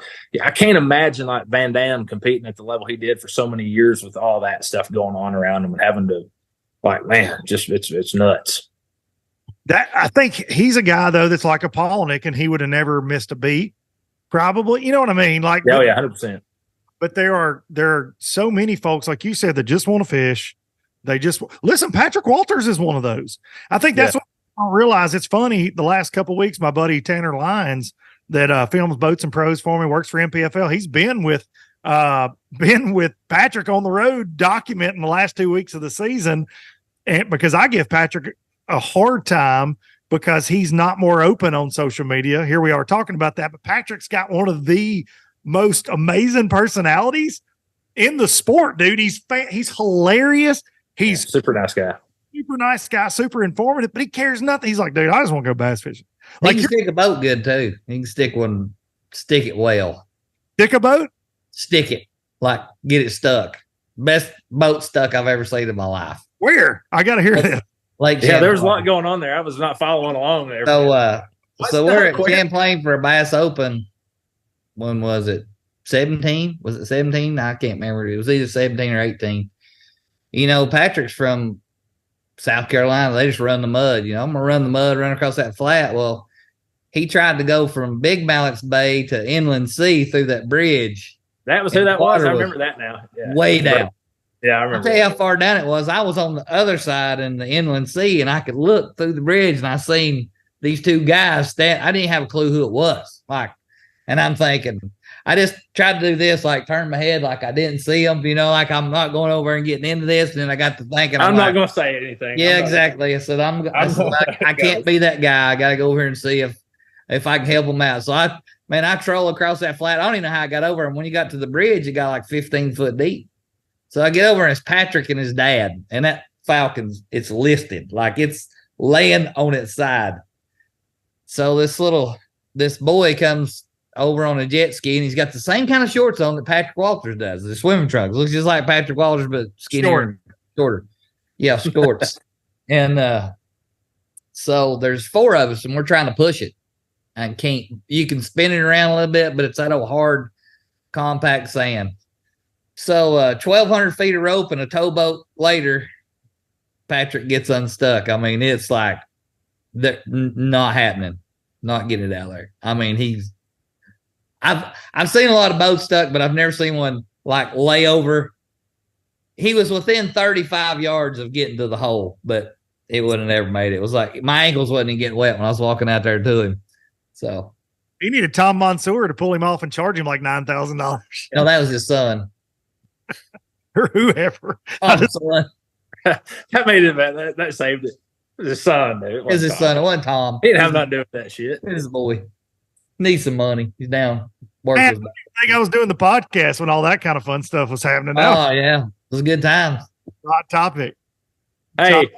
I can't imagine like Van Damme competing at the level he did for so many years with all that stuff going on around him and having to, like, man, just it's nuts. That I think he's a guy though that's like a Polnick, and he would have never missed a beat. Probably, you know what I mean? Like, 100%. But there are so many folks, like you said, that just want to fish. They just listen. Patrick Walters is one of those. I think that's what I realize. It's funny. The last couple of weeks, my buddy Tanner Lyons, that films boats and pros for me, works for MPFL. He's been with Patrick on the road, documenting the last 2 weeks of the season, and because I give Patrick a hard time because he's not more open on social media. Here we are talking about that, but Patrick's got one of the most amazing personalities in the sport, dude. He's hilarious. He's super nice guy, super informative, but he cares nothing. He's like, dude, I just want to go bass fishing. Like, he can stick a boat good too. He can stick it well. Stick a boat? Stick it. Like, get it stuck. Best boat stuck I've ever seen in my life. Where? I got to hear this. Like, there's a lot going on there. I was not following along there. So we're at Champlain for a Bass Open. When was it? 17? Was it 17? I can't remember. It was either 17 or 18. Patrick's from South Carolina. They just run the mud. I'm going to run the mud, run across that flat. Well, he tried to go from Big Mallet's Bay to Inland Sea through that bridge. That was who that was. I remember that now. Yeah. Way down. Yeah, I remember. I'll tell you how far down it was. I was on the other side in the Inland Sea, and I could look through the bridge, and I seen these 2 guys stand. I didn't have a clue who it was. And I'm thinking, I just tried to do this, like turn my head like I didn't see them, like I'm not going over and getting into this. And then I got to thinking, I'm not going to say anything. Yeah, exactly. I said, I can't be that guy. I got to go over here and see if I can help them out. So I troll across that flat. I don't even know how I got over. And when you got to the bridge, it got like 15 foot deep. So I get over and it's Patrick and his dad, and that Falcon's, it's listed, like it's laying on its side. So this boy comes over on a jet ski, and he's got the same kind of shorts on that Patrick Walters does. The swimming trunks. Looks just like Patrick Walters, but skinnier and shorter. Yeah, shorts. And so there's 4 of us, and we're trying to push it. And you can spin it around a little bit, but it's that old hard, compact sand. So 1,200 feet of rope and a towboat later, Patrick gets unstuck. I mean, it's like not happening, not getting it out there. I mean, I've seen a lot of boats stuck, but I've never seen one like lay over. He was within 35 yards of getting to the hole, but it wouldn't have ever made it. It was like my ankles wasn't even getting wet when I was walking out there to him. So he needed Tom Mansour to pull him off and charge him like $9,000. That was his son. Or whoever. Son. That made it better. That saved it. It was his son, dude. It was his son. It wasn't Tom. He didn't have nothing to do with that shit. It was his boy. Needs some money. He's down. I think I was doing the podcast when all that kind of fun stuff was happening. Oh, yeah. It was a good time. Hot topic. Hey,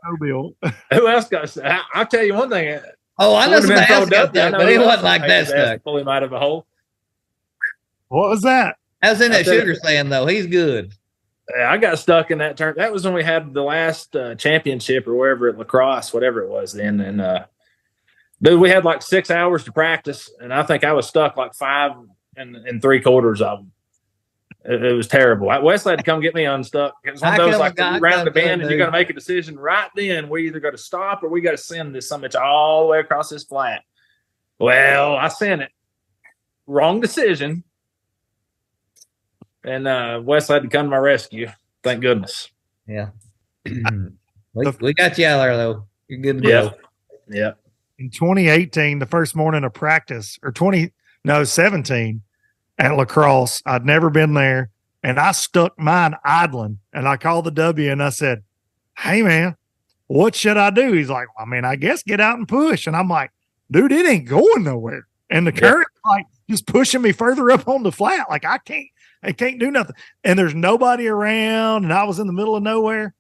Mobile. Who else got stuck? I'll tell you one thing. Oh, I know somebody else got that, but it wasn't like that stuck. Pull him out of a hole. What was that? I was in that sugar sand, though. He's good. Yeah, I got stuck in that turn. That was when we had the last championship or wherever at lacrosse, whatever it was then. And dude, we had like 6 hours to practice, and I think I was stuck like 5 and 3/4 of them. It was terrible. Wesley had to come get me unstuck. It was one of those like round the bend, and you got to make a decision right then. We either got to stop or we got to send this summit all the way across this flat. Well, I sent it. Wrong decision. And Wesley had to come to my rescue. Thank goodness. Yeah. we got you out there, though. You're good to go. Yeah. In 2018, the first morning of practice, or 17 at lacrosse, I'd never been there, and I stuck mine idling, and I called the W and I said, "Hey man, what should I do?" He's like, "I mean, I guess get out and push." And I'm like, "Dude, it ain't going nowhere." And the current like just pushing me further up on the flat. Like I can't do nothing. And there's nobody around, and I was in the middle of nowhere.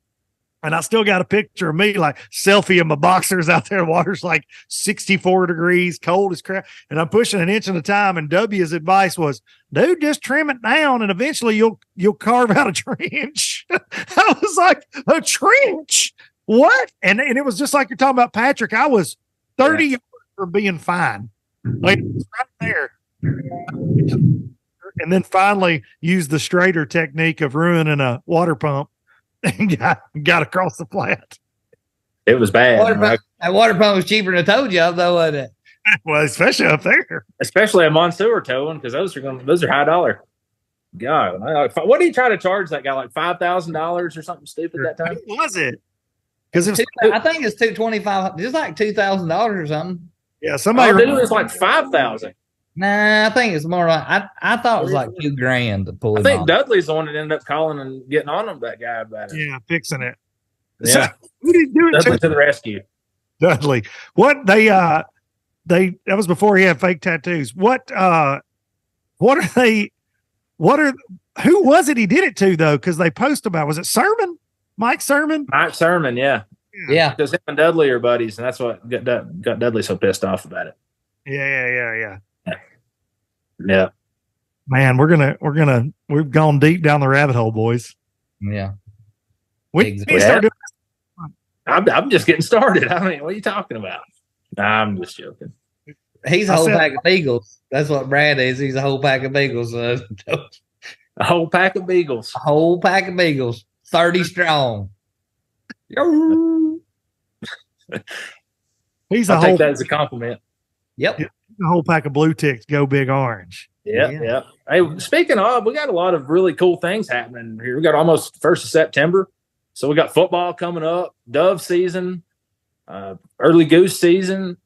And I still got a picture of me, like selfie of my boxers out there. Water's like 64 degrees, cold as crap. And I'm pushing an inch at a time. And W's advice was, dude, just trim it down, and eventually you'll carve out a trench. I was like, a trench? What? And it was just like you're talking about, Patrick. I was 30 yards from being fine. Like right there. And then finally used the Strader technique of ruining a water pump. And got across the flat. It was bad. That water pump was cheaper than a tow job, though, wasn't it? Well, especially up there. Especially a Mansour towing, because those are high dollar. God, what did he try to charge that guy? Like $5,000 or something stupid that time? What was it? Because I think it's $225. It's like $2,000 or something. Yeah, somebody. It was like $5,000. Nah, I think it's more like I thought it was like $2,000 to pull it. I think Dudley's the one that ended up calling and getting on him, that guy about it. Yeah, fixing it. Yeah. So, who did do it Dudley to the rescue. Dudley. What that was before he had fake tattoos. Who was it he did it to though? Because they post about, was it Sermon? Mike Sermon? Mike Sermon, yeah. Yeah. Because him and Dudley are buddies, and that's what got Dudley so pissed off about it. Yeah. Yeah. Man, we've gone deep down the rabbit hole, boys. Yeah. We start doing. I'm just getting started. I mean, what are you talking about? Nah, I'm just joking. He's a whole pack of beagles. That's what Brad is. He's a whole pack of beagles. A whole pack of beagles. A whole pack of beagles. 30 strong. I'll take that as a compliment. Yep. A whole pack of blue ticks, go big orange. Yeah. Hey, speaking of, we got a lot of really cool things happening here. We got almost 1st of September. So we got football coming up, dove season, early goose season,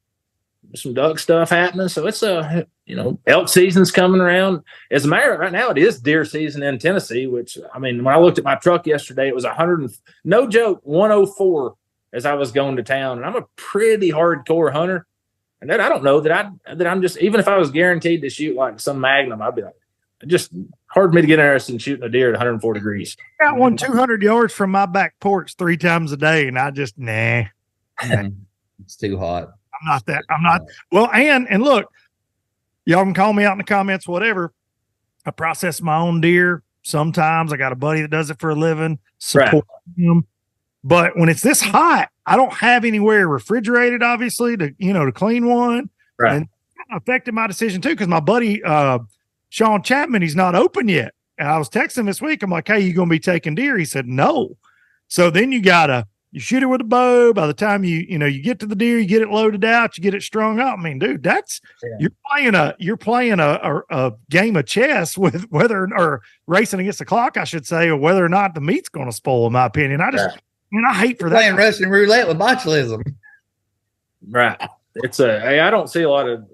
some duck stuff happening. So it's elk season's coming around. As a matter of right now, it is deer season in Tennessee, which, I mean, when I looked at my truck yesterday, it was 104 as I was going to town. And I'm a pretty hardcore hunter. And then I don't know that I'm just, even if I was guaranteed to shoot like some Magnum, I'd be like, just hard for me to get interested in shooting a deer at 104 degrees. I got one 200 yards from my back porch 3 times a day, and I just, nah. It's too hot. I'm not. Well, and look, Y'all can call me out in the comments, whatever. I process my own deer. Sometimes I got a buddy that does it for a living, support him. But when it's this hot, I don't have anywhere refrigerated, obviously, to clean one. Right. And that affected my decision too, because my buddy Sean Chapman, he's not open yet. And I was texting this week. I'm like, hey, you gonna be taking deer? He said no. So then you shoot it with a bow. By the time you get to the deer, you get it loaded out, you get it strung up. I mean, dude, you're playing a game of chess with or racing against the clock, I should say, or whether or not the meat's going to spoil. In my opinion, I hate for that. Playing Russian roulette with botulism. Right. I don't see a lot of.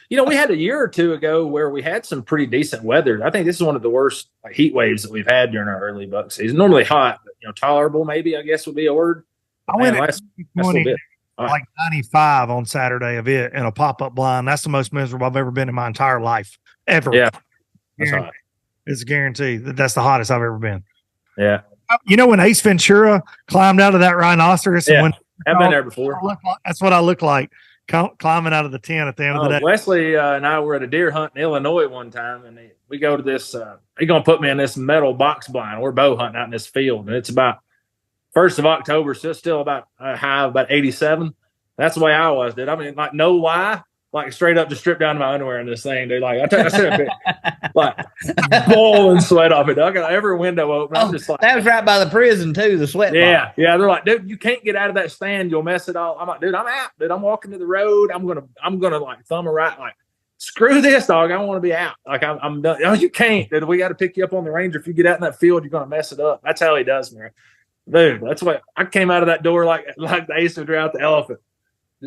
We had a year or two ago where we had some pretty decent weather. I think this is one of the worst heat waves that we've had during our early buck season. Normally hot, but tolerable maybe, I guess would be a word. I went at 95 on Saturday of it in a pop-up blind. That's the most miserable I've ever been in my entire life, ever. Yeah, that's hot. It's a guarantee that's the hottest I've ever been. Yeah. When Ace Ventura climbed out of that rhinoceros, and I've been there before. That's what I look like climbing out of the tent at the end of the day. Wesley and I were at a deer hunt in Illinois one time, and we go to this. He's gonna put me in this metal box blind. We're bow hunting out in this field, and it's about 1st of October, so it's still about a high of about 87. That's the way I was, dude. I mean, like, no lie, like straight up just stripped down to my underwear in this thing, dude. Like, I said, like, boiling sweat off it. I got every window open. I'm just like, that was right by the prison too, the sweat box. Yeah. They're like, dude, you can't get out of that stand. You'll mess it all. I'm like, dude, I'm out, dude. I'm walking to the road. I'm gonna like thumb a right, like, screw this, dog. I want to be out. Like, I'm done. Oh, you can't, dude. We got to pick you up on the Ranger. If you get out in that field, you're gonna mess it up. That's how he does me. Dude, that's what I came out of that door like the Ace Ventura out the elephant.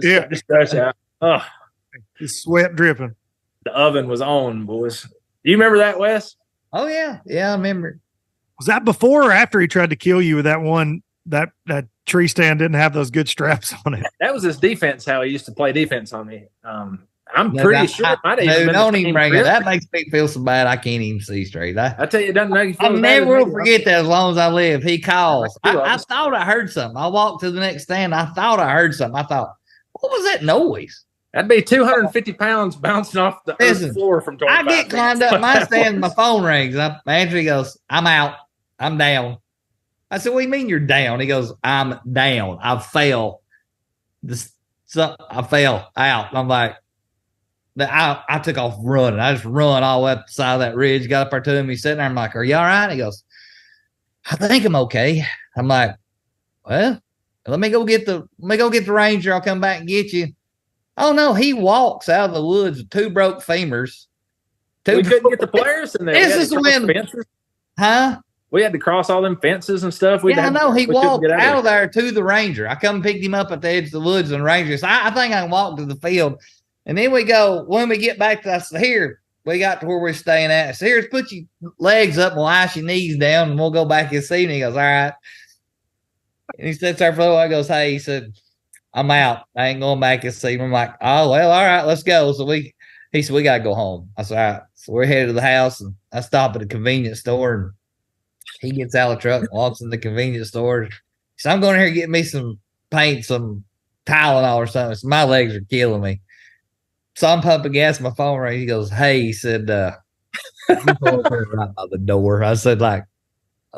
Just fresh out. Oh, just sweat dripping. The oven was on, boys. You remember that, Wes? Oh yeah, I remember. Was that before or after he tried to kill you with that one? That tree stand didn't have those good straps on it. That was his defense. How he used to play defense on me. I'm pretty sure it might have even don't even bring it. That makes me feel so bad. I can't even see straight. I tell you, it doesn't make you feel I never will forget that as long as I live. He calls. I thought I heard something. I walked to the next stand. I thought I heard something. I thought, what was that noise? That'd be 250 pounds bouncing off the earth floor from 25 I get climbed up my stand and my phone rings. And Andrew goes, I'm out. I'm down. I said, what do you mean you're down? He goes, I'm down. I fell. I fell out. And I'm like, I took off running. I just run all the way up the side of that ridge, got up there to him. He's sitting there. I'm like, are you all right? He goes, I think I'm okay. I'm like, well, let me go get the Ranger. I'll come back and get you. Oh no, he walks out of the woods with 2 broke femurs. We couldn't get the players in there. This is when, huh? We had to cross all them fences and stuff. I know. He walked out of there to the Ranger. I come and picked him up at the edge of the woods, and the Ranger said, I think I can walk to the field. And then when we get back to us here, we got to where we're staying at. So here's put your legs up and we'll ice your knees down and we'll go back and see. And he goes, all right. And he sits there for a little while. I goes, hey, he said, I'm out. I ain't going back and see him. I'm like, oh, well, all right, let's go. So he said, we got to go home. I said, all right. So we're headed to the house and I stop at a convenience store and he gets out of the truck and walks in the convenience store. So I'm going in here to get me some paint, some Tylenol or something. So my legs are killing me. So I'm pumping gas, my phone rang. He goes, hey, he said, you pull up here right by the door. I said, like,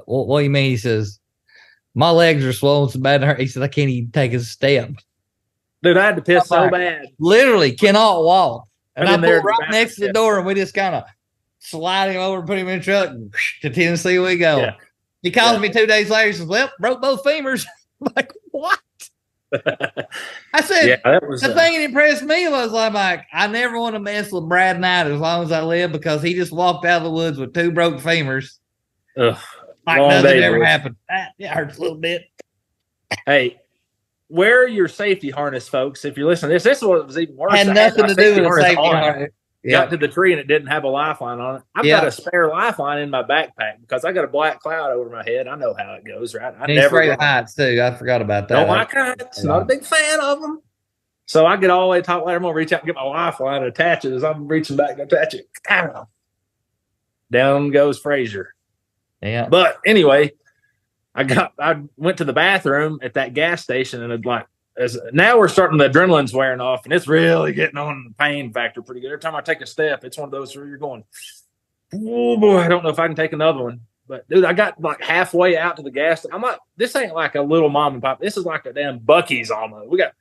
what do you mean? He says, my legs are swollen so bad. He said, I can't even take a step. Dude, I had to piss so bad. Literally cannot walk. And I pulled right back, next to the door and we just kind of slide him over and put him in the truck and to Tennessee we go. Yeah. He calls me 2 days later. He says, well, broke both femurs. I'm like, what? I said, the thing that impressed me was I'm like, I never want to mess with Brad Knight as long as I live because he just walked out of the woods with 2 broke femurs. Ugh, like nothing ever happened. It hurts a little bit. Hey, wear your safety harness, folks. If you're listening to this was even worse. Had nothing to do with a safety harness. Got to the tree and it didn't have a lifeline on it. I've got a spare lifeline in my backpack because I got a black cloud over my head. I know how it goes, right? I never spray the heights too. I forgot about that. Don't like heights. Not a big fan of them. So I get all the way to the top later. I'm gonna reach out and get my lifeline and attach it as I'm reaching back to attach it. Down goes Frazier. Yeah. But anyway, I went to the bathroom at that gas station and as now we're starting, the adrenaline's wearing off, and it's really getting on the pain factor pretty good. Every time I take a step, it's one of those where you're going, oh boy, I don't know if I can take another one. But dude, I got like halfway out to the gas. I'm like, this ain't like a little mom and pop. This is like a damn Buc-ee's almost. We got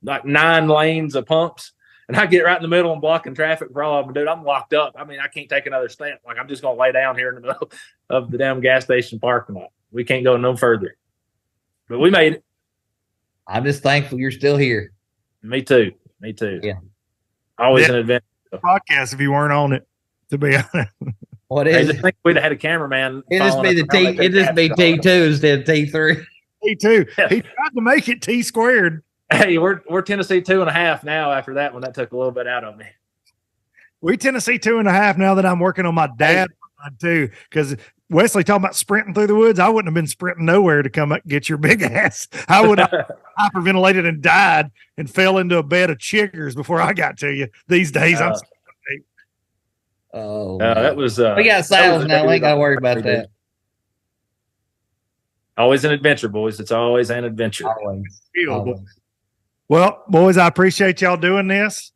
like 9 lanes of pumps, and I get right in the middle and blocking traffic for all of them. Dude, I'm locked up. I mean, I can't take another step. Like, I'm just gonna lay down here in the middle of the damn gas station parking lot. We can't go no further. But we made it. I'm just thankful you're still here. Me too. Me too. Yeah. Always an adventure. Podcast if you weren't on it, to be honest. What I is just it? think we'd have had a cameraman. It just be the T. It just be T2 instead of T3. T2. Yeah. He tried to make it T squared. Hey, we're Tennessee 2.5 now. After that one, that took a little bit out of me. We Tennessee 2.5 now that I'm working on my dad too. Because Wesley talking about sprinting through the woods, I wouldn't have been sprinting nowhere to come up and get your big ass. I would have hyperventilated and died and fell into a bed of chiggers before I got to you. These days, I'm. Oh, that was. we got saddles now. We ain't got to worry about that. Always an adventure, boys. It's always an adventure. Always. Well, boys, I appreciate y'all doing this.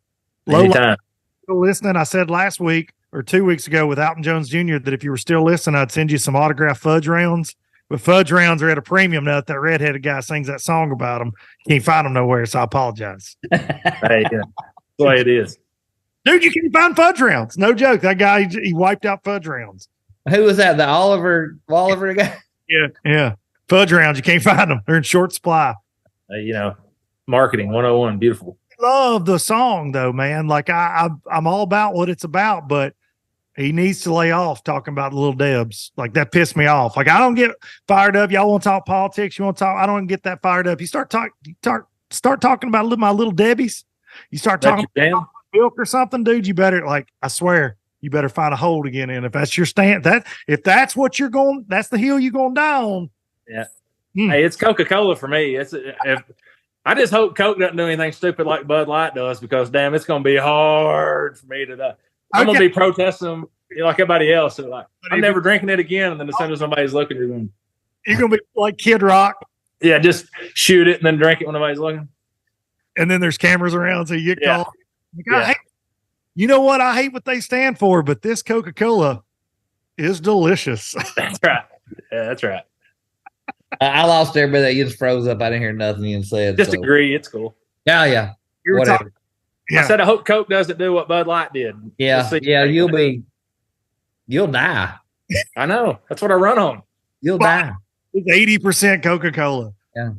Anytime. Still listening. I said last week or 2 weeks ago with Alton Jones Jr. that if you were still listening, I'd send you some autographed fudge rounds. But fudge rounds are at a premium now that redheaded guy sings that song about them. Can't find them nowhere, so I apologize. Hey, yeah. That's the way it is. Dude, you can't find fudge rounds. No joke. That guy, he wiped out fudge rounds. Who was that? The Oliver guy? Yeah. Fudge rounds, you can't find them. They're in short supply. Marketing 101, beautiful. Love the song though, man. Like I'm all about what it's about, but he needs to lay off talking about the little Debs. Like that pissed me off. Like I don't get fired up. Y'all want to talk politics? You want to talk? I don't get that fired up. You start talking about my little Debbies. You start talking about milk or something, dude. You better, like, I swear, you better find a hole to get in. If that's your stand, if that's what you're going, that's the hill you're going to die on. Yeah. Hey, it's Coca-Cola for me. I just hope Coke doesn't do anything stupid like Bud Light does, because damn, it's going to be hard for me to. I'm going to be protesting like everybody else. So like, I'm never drinking it again. And then as soon as somebody's looking, you're going to be like Kid Rock. Yeah, just shoot it and then drink it when nobody's looking. And then there's cameras around, so you get called. Yeah. You know what? I hate what they stand for, but this Coca-Cola is delicious. That's right. Yeah, that's right. I lost everybody that you just froze up. I didn't hear nothing you said. Just agree. It's cool. Yeah. Whatever. Yeah. I said I hope Coke doesn't do what Bud Light did. Yeah. You'll die. I know. That's what I run on. You'll die. It's 80% Coca-Cola. Yeah.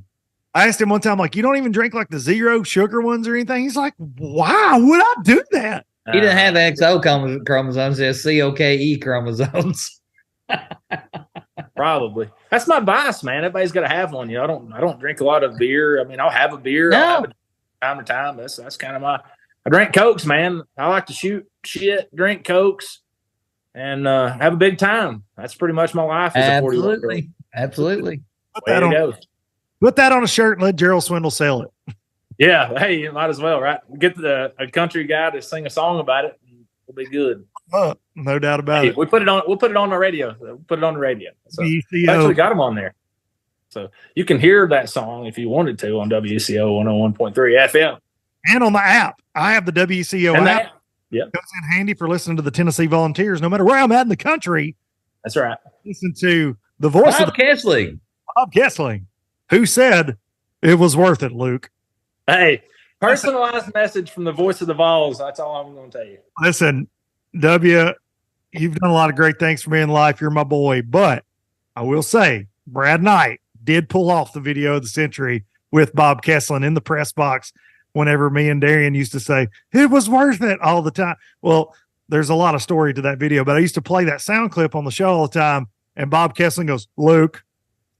I asked him one time, like, you don't even drink like the 0 sugar ones or anything? He's like, why would I do that? He didn't have XO chromosomes, he has COKE chromosomes. Probably. That's my vice, man. Everybody's got to have one. I don't drink a lot of beer. I mean, I'll have a beer. No. I'll have it time to time. That's kind of I drink Cokes, man. I like to shoot shit, drink Cokes, and have a big time. That's pretty much my life as a 41-year-old. Absolutely. Put that on a shirt and let Gerald Swindle sell it. Yeah. Hey, you might as well, right? Get a country guy to sing a song about it. It'll be good. No doubt about it. We'll put it on the radio. We'll put it on the radio. So we actually got them on there. So you can hear that song if you wanted to on WCO 101.3 FM. And on the app. I have the WCO app. Yeah. It goes in handy for listening to the Tennessee Volunteers, no matter where I'm at in the country. That's right. Listen to the voice Bob of Bob Kessling, who said it was worth it, Luke. Hey, personalized message from the voice of the Vols. That's all I'm going to tell you. Listen, W, you've done a lot of great things for me in life. You're my boy. But I will say, Brad Knight did pull off the video of the century with Bob Kessling in the press box whenever me and Darian used to say, it was worth it all the time. Well, there's a lot of story to that video, but I used to play that sound clip on the show all the time. And Bob Kessling goes, Luke,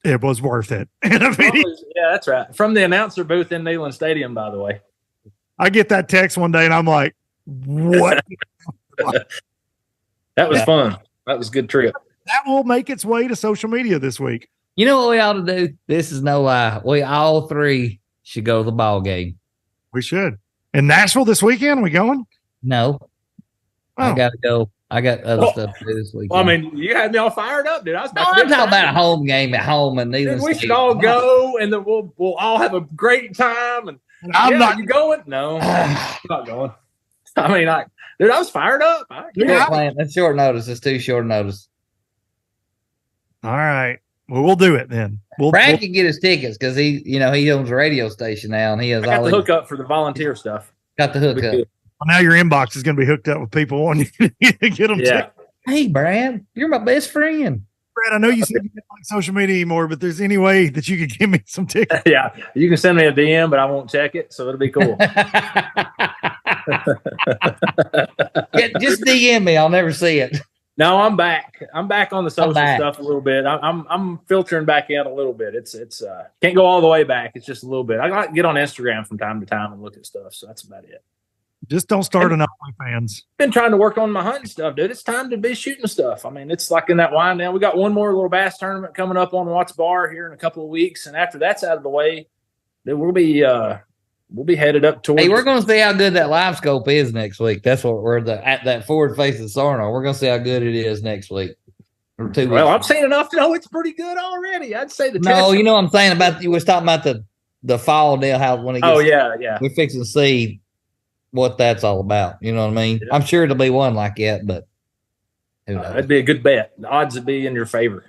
it was worth it. In a video. Yeah, that's right. From the announcer booth in Neyland Stadium, by the way. I get that text one day and I'm like, what? That was fun. That was a good trip. That will make its way to social media this week. You know what we ought to do? This is no lie. We all three should go to the ball game. We should. In Nashville this weekend, we going? No. I got to go. I got other stuff to do this weekend. Well, I mean, you had me all fired up, dude. I was no, about to I'm talking about a home game at home, and dude, we should all go, and then we'll all have a great time. And I'm not. You going? No, I'm not going. I mean, dude, I was fired up. That's short notice. It's too short notice. All right. Well, we'll do it then. Brad can get his tickets because he owns a radio station now, and he has got the hookup for the volunteer stuff. Got the hookup. Well, now your inbox is going to be hooked up with people wanting you to get them. Yeah. Hey, Brad, you're my best friend. Brad, I know you said you didn't like social media anymore, but there's any way that you could give me some tickets? Yeah, you can send me a DM, but I won't check it, so it'll be cool. Just DM me. I'll never see it. No, I'm back. I'm back on the social stuff a little bit. I'm filtering back in a little bit. It's can't go all the way back. It's just a little bit. I got to get on Instagram from time to time and look at stuff. So that's about it. Just don't start an OnlyFans. Been trying to work on my hunting stuff, dude. It's time to be shooting stuff. I mean, it's like in that wind down. We got one more little bass tournament coming up on Watts Bar here in a couple of weeks, and after that's out of the way, then we'll be headed up towards. Hey, we're going to see how good that live scope is next week. That's what we're at that forward facing sonar. We're going to see how good it is next week or 2 weeks. Well, I've seen enough to know it's pretty good already. I'd say the no, you know what I'm saying about you was talking about the fall deal. How when it gets, we're fixing to see what that's all about. You know what I mean? Yeah. I'm sure it'll be one like that, but that'd be a good bet. The odds would be in your favor.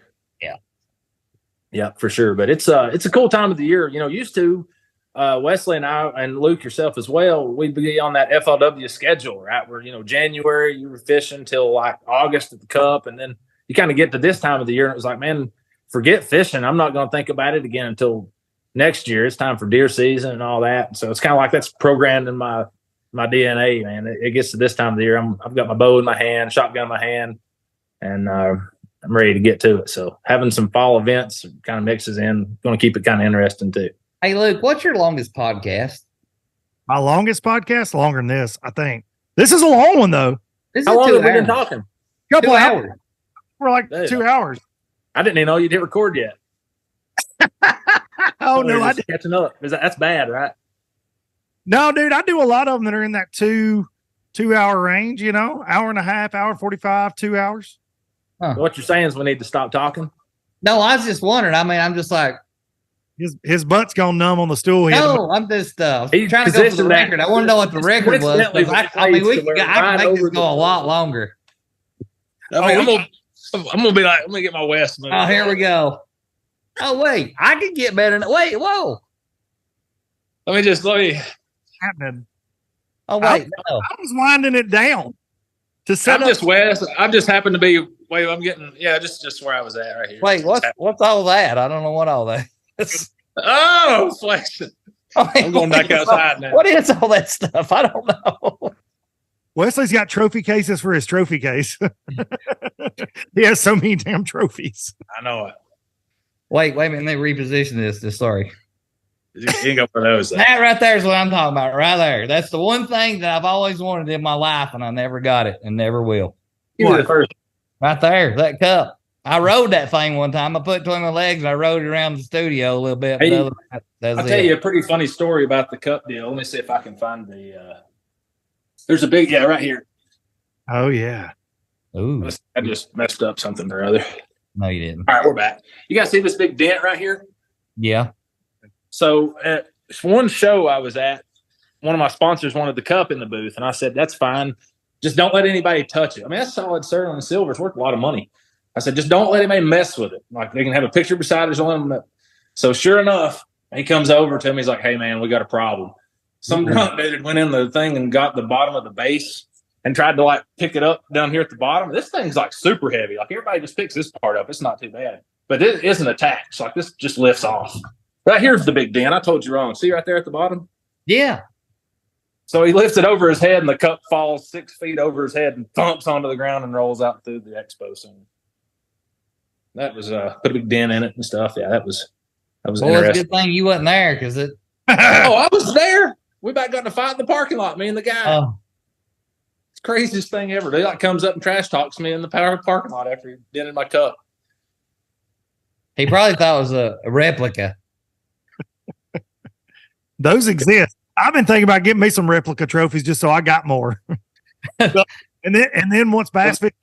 Yeah, for sure. But it's a cool time of the year. You know, used to. Wesley and I and Luke yourself as well, we'd be on that FLW schedule, right? Where, January you were fishing till like August at the Cup. And then you kind of get to this time of the year and it was like, man, forget fishing. I'm not going to think about it again until next year. It's time for deer season and all that. So it's kind of like that's programmed in my DNA, man. It gets to this time of the year. I've got my bow in my hand, shotgun in my hand, and I'm ready to get to it. So having some fall events kind of mixes in, going to keep it kind of interesting too. Hey, Luke, what's your longest podcast? My longest podcast? Longer than this, I think. This is a long one, though. How long have we been talking? Couple hours. We're like 2 hours. I didn't even know you didn't record yet. Oh, no, I didn't. Catching up. That's bad, right? No, dude, I do a lot of them that are in that 2 hour range, hour and a half, hour 45, 2 hours. Huh. So what you're saying is we need to stop talking? No, I was just wondering. I mean, I'm just like, his butt's gone numb on the stool. I'm just trying to go for the record. I want to know what the record was. I mean, I can make this go a lot longer. I mean, I'm gonna be like, let me get my West. Oh, here we go. Oh wait, I can get better. Wait, whoa. Let me happening. Oh wait, I was winding it down to set up. Just West. I just happened to be. Wait, I'm getting. Yeah, just where I was at right here. Wait, what's all that? I don't know what all that. Oh, flexing. I'm going back outside now. What is all that stuff? I don't know. Wesley's got trophy cases for his trophy case. He has so many damn trophies. I know it. Wait a minute. They reposition this. Sorry. You can go for those. That right there is what I'm talking about. Right there. That's the one thing that I've always wanted in my life, and I never got it and never will. The first. Right there, that cup. I rode that thing one time. I put it between my legs and I rode it around the studio a little bit. Hey, I'll tell you a pretty funny story about the cup deal. Let me see if I can find there's a big, right here. Oh, yeah. Ooh. I just messed up something or other. No, you didn't. All right, we're back. You guys see this big dent right here? Yeah. So at one show I was at, one of my sponsors wanted the cup in the booth, and I said, that's fine. Just don't let anybody touch it. I mean, that's solid sterling and silver. It's worth a lot of money. I said, just don't let anybody mess with it. Like, they can have a picture beside it. Just don't let them. So sure enough, he comes over to me. He's like, hey, man, we got a problem. Some drunk dude went in the thing and got the bottom of the base and tried to, like, pick it up down here at the bottom. This thing's, like, super heavy. Like, everybody just picks this part up. It's not too bad. But it isn't attached. Like, this just lifts off. Right here's the big dent. I told you wrong. See right there at the bottom? Yeah. So he lifts it over his head, and the cup falls 6 feet over his head and thumps onto the ground and rolls out through the expo center. That was put a big dent in it and stuff. Yeah, that was interesting. It's a good thing you wasn't there because it. Oh, I was there. We about got in a fight in the parking lot. Me and the guy. Oh. It's the craziest thing ever. He like comes up and trash talks me in the parking lot after he dented my cup. He probably thought it was a replica. Those exist. I've been thinking about getting me some replica trophies just so I got more. And then once bass fishing,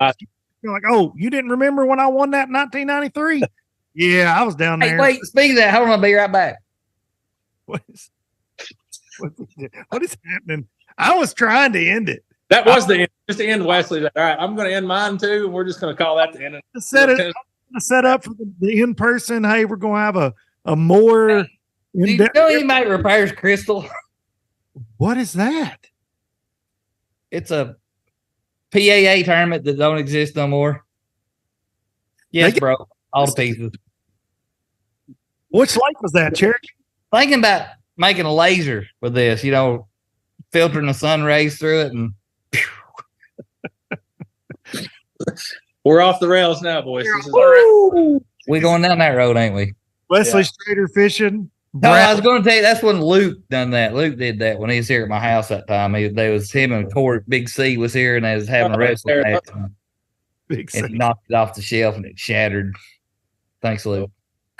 you're like, oh, you didn't remember when I won that in 1993? Yeah, I was down there. Hey, wait, speaking of that, hold on, I'll be right back. What is happening? I was trying to end it. That was the end. Just to end Wesley. All right, I'm going to end mine too, and we're just going to call that the end. Set up for the in person. Hey, we're going to have a more. Do you know anybody repairs crystal? What is that? It's a PAA tournament that don't exist no more. Yes, bro. All the pieces. Which lake was that, Cherokee? Thinking about making a laser with this, filtering the sun rays through it, and we're off the rails now, boys. We're going down that road, ain't we? Wesley Strader fishing. No, I was going to tell you that's when Luke done that. Luke did that when he was here at my house that time. There was him and Big C was here, and they was having a wrestling match. Big C. And he knocked it off the shelf, and it shattered. Thanks, Luke.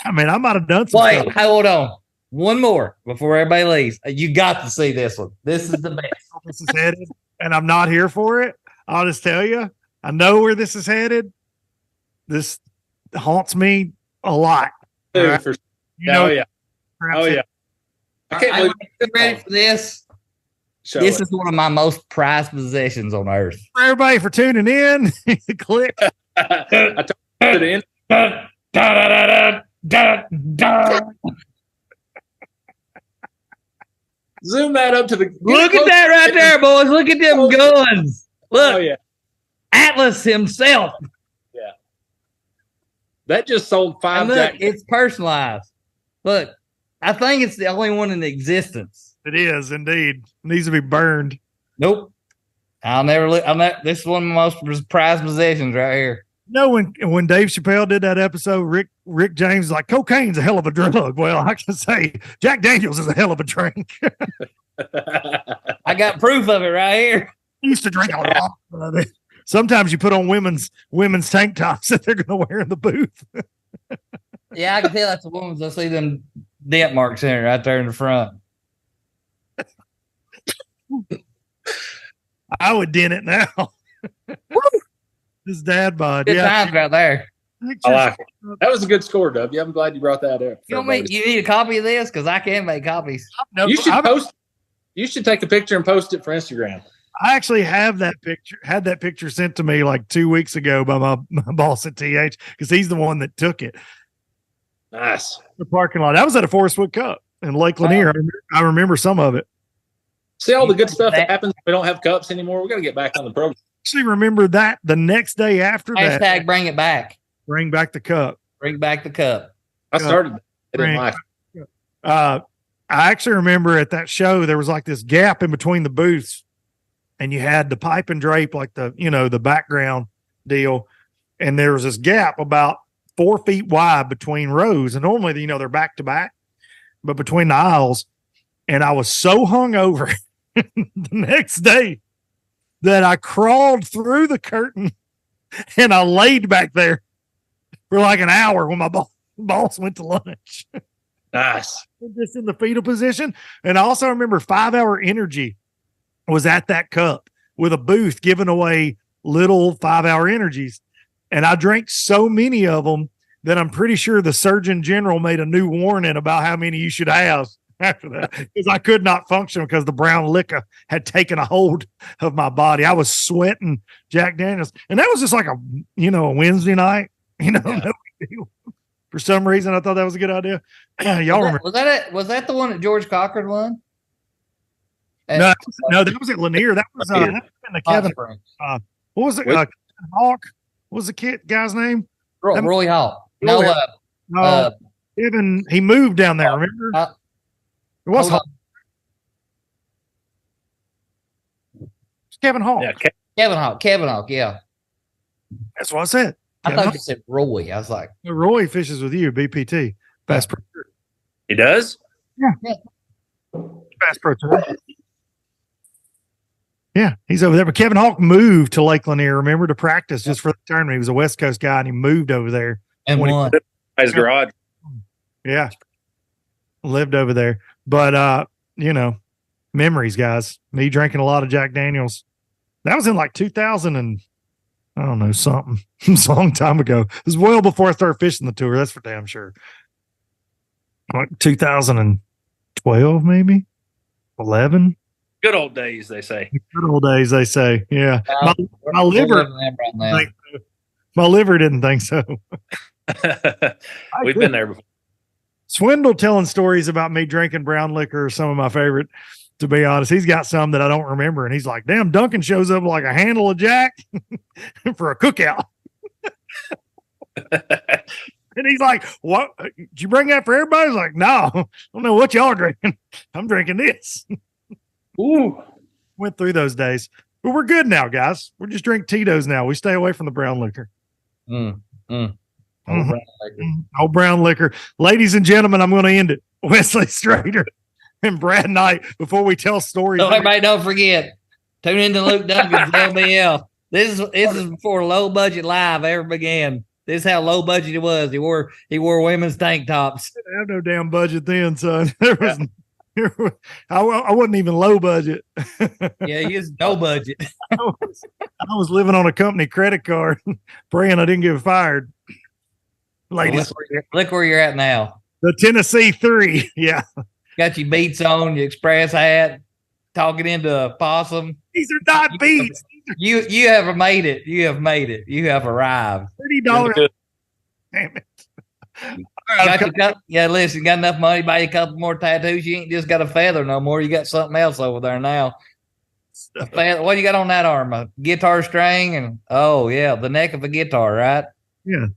I mean, I might have done some Wait, stuff. hold on. One more before everybody leaves. You got to see this one. This is the best. This is headed, and I'm not here for it. I'll just tell you, I know where this is headed. This haunts me a lot. Right? Oh yeah. I can't believe you're ready for this. This is one of my most prized possessions on earth. For everybody for tuning in, click. I told you to end. Zoom that up to the. Look at that right there, boys. Look at them guns. Look. Oh, yeah. Atlas himself. Yeah. That just sold 5. And look, it's personalized. Look, I think it's the only one in existence. It is indeed. It needs to be burned. Nope. I'll never look. This is one of my most prized possessions right here. When Dave Chappelle did that episode, Rick James is like, cocaine's a hell of a drug. Well, I can say Jack Daniels is a hell of a drink. I got proof of it right here. I used to drink a lot of it. Sometimes you put on women's tank tops that they're going to wear in the booth. Yeah, I can tell that's a woman's. I see them dent marks in it right there in the front. I would dent it now. His dad bod. Good times right there. I like it. That was a good score, W. I'm glad you brought that up. You need a copy of this? Because I can make copies. No, you should take a picture and post it for Instagram. I actually have that picture. Had that picture sent to me like 2 weeks ago by my boss at TH because he's the one that took it. Nice. The parking lot. That was at a Forrest Wood Cup in Lake Lanier. I remember some of it. See all the good stuff that happens when we don't have cups anymore. We got to get back on the program. Actually, remember that the next day after that. Hashtag bring it back. Bring back the cup. Bring back the cup. I started that. I didn't like it. I actually remember at that show there was like this gap in between the booths, and you had the pipe and drape like the background deal, and there was this gap about 4 feet wide between rows, and normally they're back to back, but between the aisles, and I was so hungover the next day that I crawled through the curtain and I laid back there for like an hour when my boss went to lunch. Nice. Just in the fetal position. And I also remember 5 Hour Energy was at that cup with a booth giving away little 5 Hour Energies. And I drank so many of them that I'm pretty sure the Surgeon General made a new warning about how many you should have after that, because I could not function because the brown liquor had taken a hold of my body. I was sweating Jack Daniels, and that was just like a Wednesday night. No big deal. For some reason, I thought that was a good idea. Y'all remember? Was that the one that George Cochran won? No, that was at Lanier. That was in the Kevin. What was it? Kevin Hawk. What was the guy's name? Roy Hawk. No, Kevin. He moved down there. Remember? It was Hawk. It's Kevin Hawk. Yeah, Kevin Hawk. Yeah, that's what I said. I thought you said Roy. I was like, Roy fishes with you, BPT. Bass Pro. He does? Yeah. Bass Pro Tour. Yeah, he's over there. But Kevin Hawk moved to Lake Lanier, remember, to practice just for the tournament. He was a West Coast guy, and he moved over there. And won. His garage. Yeah. Lived over there. But, memories, guys. Me drinking a lot of Jack Daniels That was in like 2000 and I don't know, something. It's a long time ago. It was well before I started fishing the tour. That's for damn sure. Like 2012, maybe 11. Good old days, they say. Good old days, they say. Yeah. Well, My we're liver, living them right now. my liver didn't think so. We've been there before. Swindle telling stories about me drinking brown liquor are some of my favorite, to be honest. He's got some that I don't remember, and he's like, damn, Duncan shows up like a handle of Jack for a cookout. And he's like, what? Did you bring that for everybody? He's like, no, I don't know what y'all are drinking. I'm drinking this. Ooh. Went through those days. But we're good now, guys. We're just drink Tito's now. We stay away from the brown liquor. Oh, brown liquor. Ladies and gentlemen, I'm going to end it. Wesley Strader and Brad Knight, before we tell stories. So everybody don't forget, tune into Luke Duncan's LBL. This is before Low Budget Live ever began. This is how low budget it was. He wore women's tank tops. I didn't have no damn budget then, son. I wasn't even low budget. Yeah, he was no budget. I was living on a company credit card, praying I didn't get fired. Ladies, Look where you're at now. the Tennessee 3. Yeah. Got your beats on, your express hat, talking into a possum. These are not beats. You have made it. You have made it. You have arrived. $30. Damn it. Listen, got enough money to buy you a couple more tattoos. You ain't just got a feather no more. You got something else over there now. A feather. What you got on that arm? A guitar string and the neck of a guitar, right? Yeah.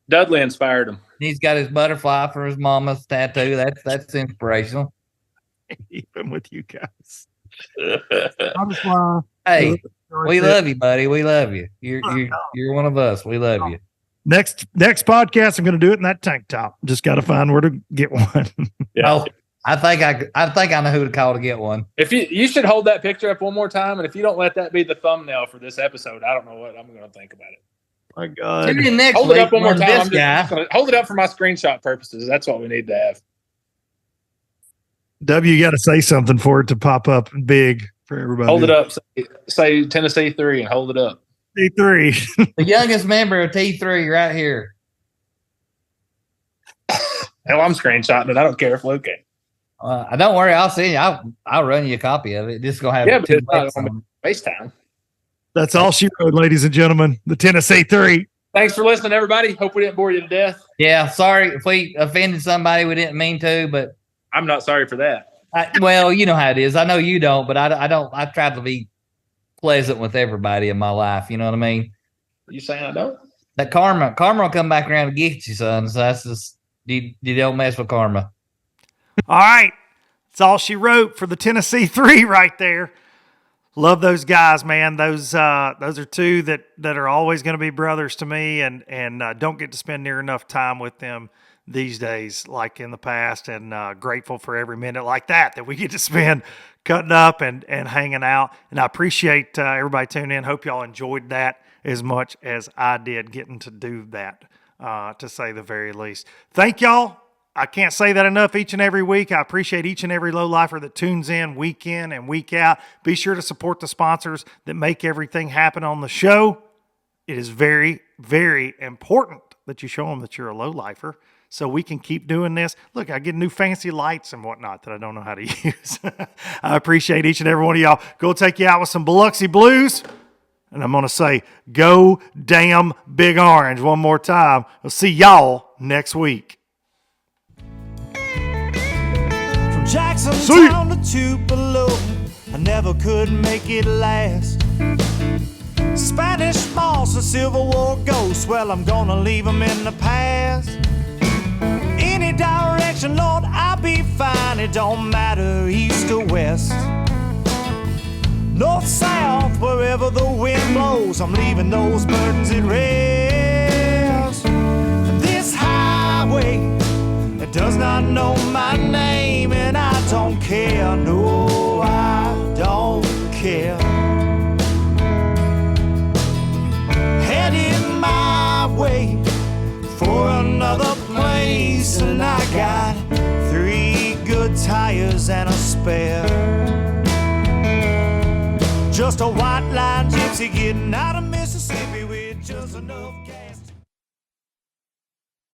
Dudley inspired him. He's got his butterfly for his mama's tattoo. That's inspirational. Even with you guys. Hey, we love you, buddy. We love you. You're one of us. We love you. Next podcast, I'm going to do it in that tank top. Just got to find where to get one. Yeah. Oh, I think I know who to call to get one. If you should hold that picture up one more time, and if you don't let that be the thumbnail for this episode, I don't know what I'm going to think about it. My God. Tune in next Hold week. it up one more time. This I'm guy. just gonna hold it up for my screenshot purposes. That's what we need to have. W, you got to say something for it to pop up big for everybody. Hold it up. Say Tennessee 3 and hold it up. T3. The youngest member of T3 right here. Hell, I'm screenshotting it. I don't care if Luke can. Don't worry. I'll see you. I'll run you a copy of it. Just going to have but it's not links on on FaceTime. That's all she wrote, ladies and gentlemen. The Tennessee 3. Thanks for listening, everybody. Hope we didn't bore you to death. Yeah, sorry if we offended somebody. We didn't mean to, but I'm not sorry for that. well, you know how it is. I know you don't, but I don't. I try to be pleasant with everybody in my life. You know what I mean? You saying I don't? That karma will come back around to get you, son. So that's just you don't mess with karma. All right. That's all she wrote for the Tennessee 3 right there. Love those guys, man. Those are two that are always going to be brothers to me, and don't get to spend near enough time with them these days like in the past, and grateful for every minute like that we get to spend cutting up and hanging out. And I appreciate everybody tuning in. Hope y'all enjoyed that as much as I did getting to do that, to say the very least. Thank y'all. I can't say that enough each and every week. I appreciate each and every low-lifer that tunes in and week out. Be sure to support the sponsors that make everything happen on the show. It is very, very important that you show them that you're a low-lifer so we can keep doing this. Look, I get new fancy lights and whatnot that I don't know how to use. I appreciate each and every one of y'all. Go take you out with some Biloxi Blues. And I'm going to say, go damn Big Orange one more time. I'll see y'all next week. Jacksontown to Tupelo, I never could make it last. Spanish moss and Civil War ghosts, well, I'm gonna leave them in the past. Any direction, Lord, I'll be fine. It don't matter east or west, north, south, wherever the wind blows, I'm leaving those burdens at rest. This highway, it does not know my name, and I don't care, no, I don't care. Heading my way for another place, and I got 3 good tires and a spare. Just a white line gypsy getting out of Mississippi with just enough